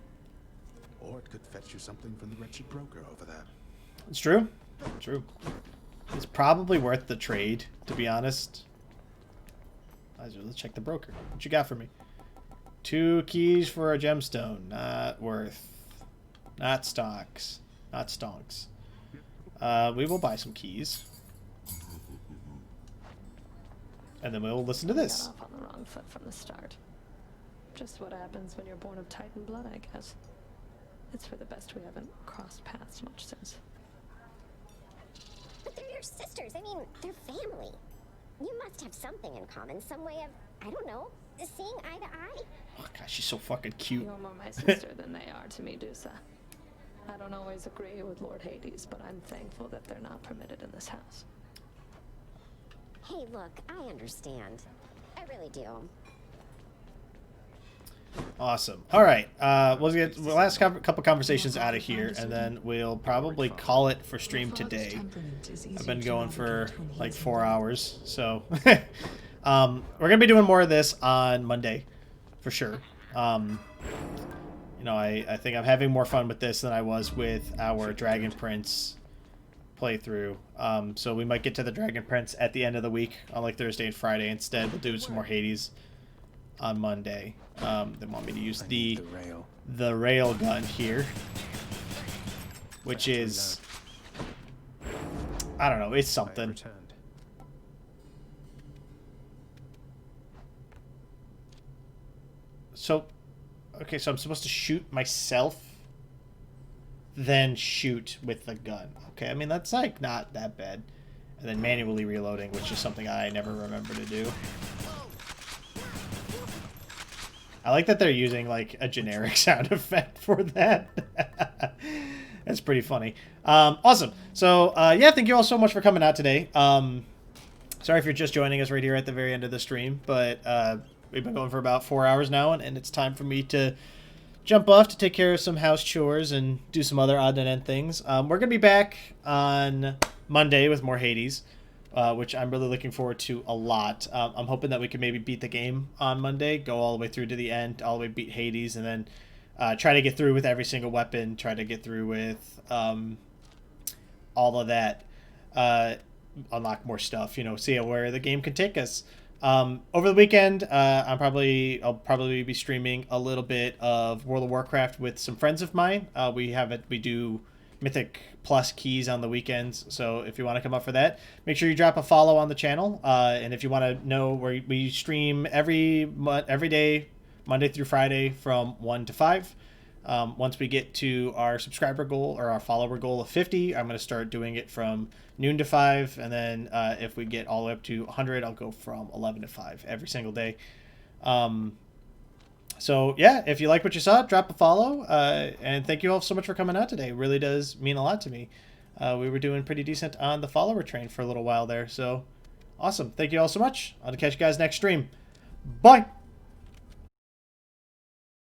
Or it could fetch you something from the wretched broker over there. It's true. True. It's probably worth the trade, to be honest. Let's check the broker. What you got for me? 2 keys for a gemstone. Not worth. Not stocks. Not stonks. We will buy some keys. And then we'll listen to this. Got off on the wrong foot from the start. Just what happens when you're born of Titan blood, I guess. It's for the best we haven't crossed paths much since. But they're your sisters. I mean, they're family. You must have something in common. Some way of, I don't know, seeing eye to eye. Oh, God, she's so fucking cute. You're more my sister than they are to me, Dusa. I don't always agree with Lord Hades, but I'm thankful that they're not permitted in this house. Hey, look, I understand. I really do. Awesome. All right. We'll get the last couple conversations out of here, and then we'll probably call it for stream today. I've been going for like 4 hours, so we're gonna be doing more of this on Monday, for sure. You know, I think I'm having more fun with this than I was with our Dragon Prince playthrough. So we might get to the Dragon Prince at the end of the week, on like Thursday and Friday instead. We'll do some more Hades on Monday. They want me to use the rail gun here, which is, I don't know, it's something. So, okay, so I'm supposed to shoot myself, then shoot with the gun. Okay, I mean, that's like not that bad. And then manually reloading, which is something I never remember to do. I like that they're using like a generic sound effect for that. That's pretty funny. Awesome. So yeah, thank you all so much for coming out today. Sorry if you're just joining us right here at the very end of the stream, but we've been going for about 4 hours now, and it's time for me to jump off to take care of some house chores and do some other odd and end things. We're gonna be back on Monday with more Hades, which I'm really looking forward to a lot. I'm hoping that we can maybe beat the game on Monday, go all the way through to the end, all the way beat Hades, and then try to get through with every single weapon, try to get through with all of that, unlock more stuff, you know, see where the game can take us. Over the weekend, I'll probably be streaming a little bit of World of Warcraft with some friends of mine. We do Mythic Plus keys on the weekends, so if you want to come up for that, make sure you drop a follow on the channel. And if you want to know, where we stream every day, Monday through Friday from 1 to 5. Once we get to our subscriber goal or our follower goal of 50, I'm going to start doing it from noon to 5, and then if we get all the way up to 100, I'll go from 11 to 5 every single day. So yeah, if you like what you saw, drop a follow, and thank you all so much for coming out today. It really does mean a lot to me. We were doing pretty decent on the follower train for a little while there, so awesome. Thank you all so much. I'll catch you guys next stream. Bye!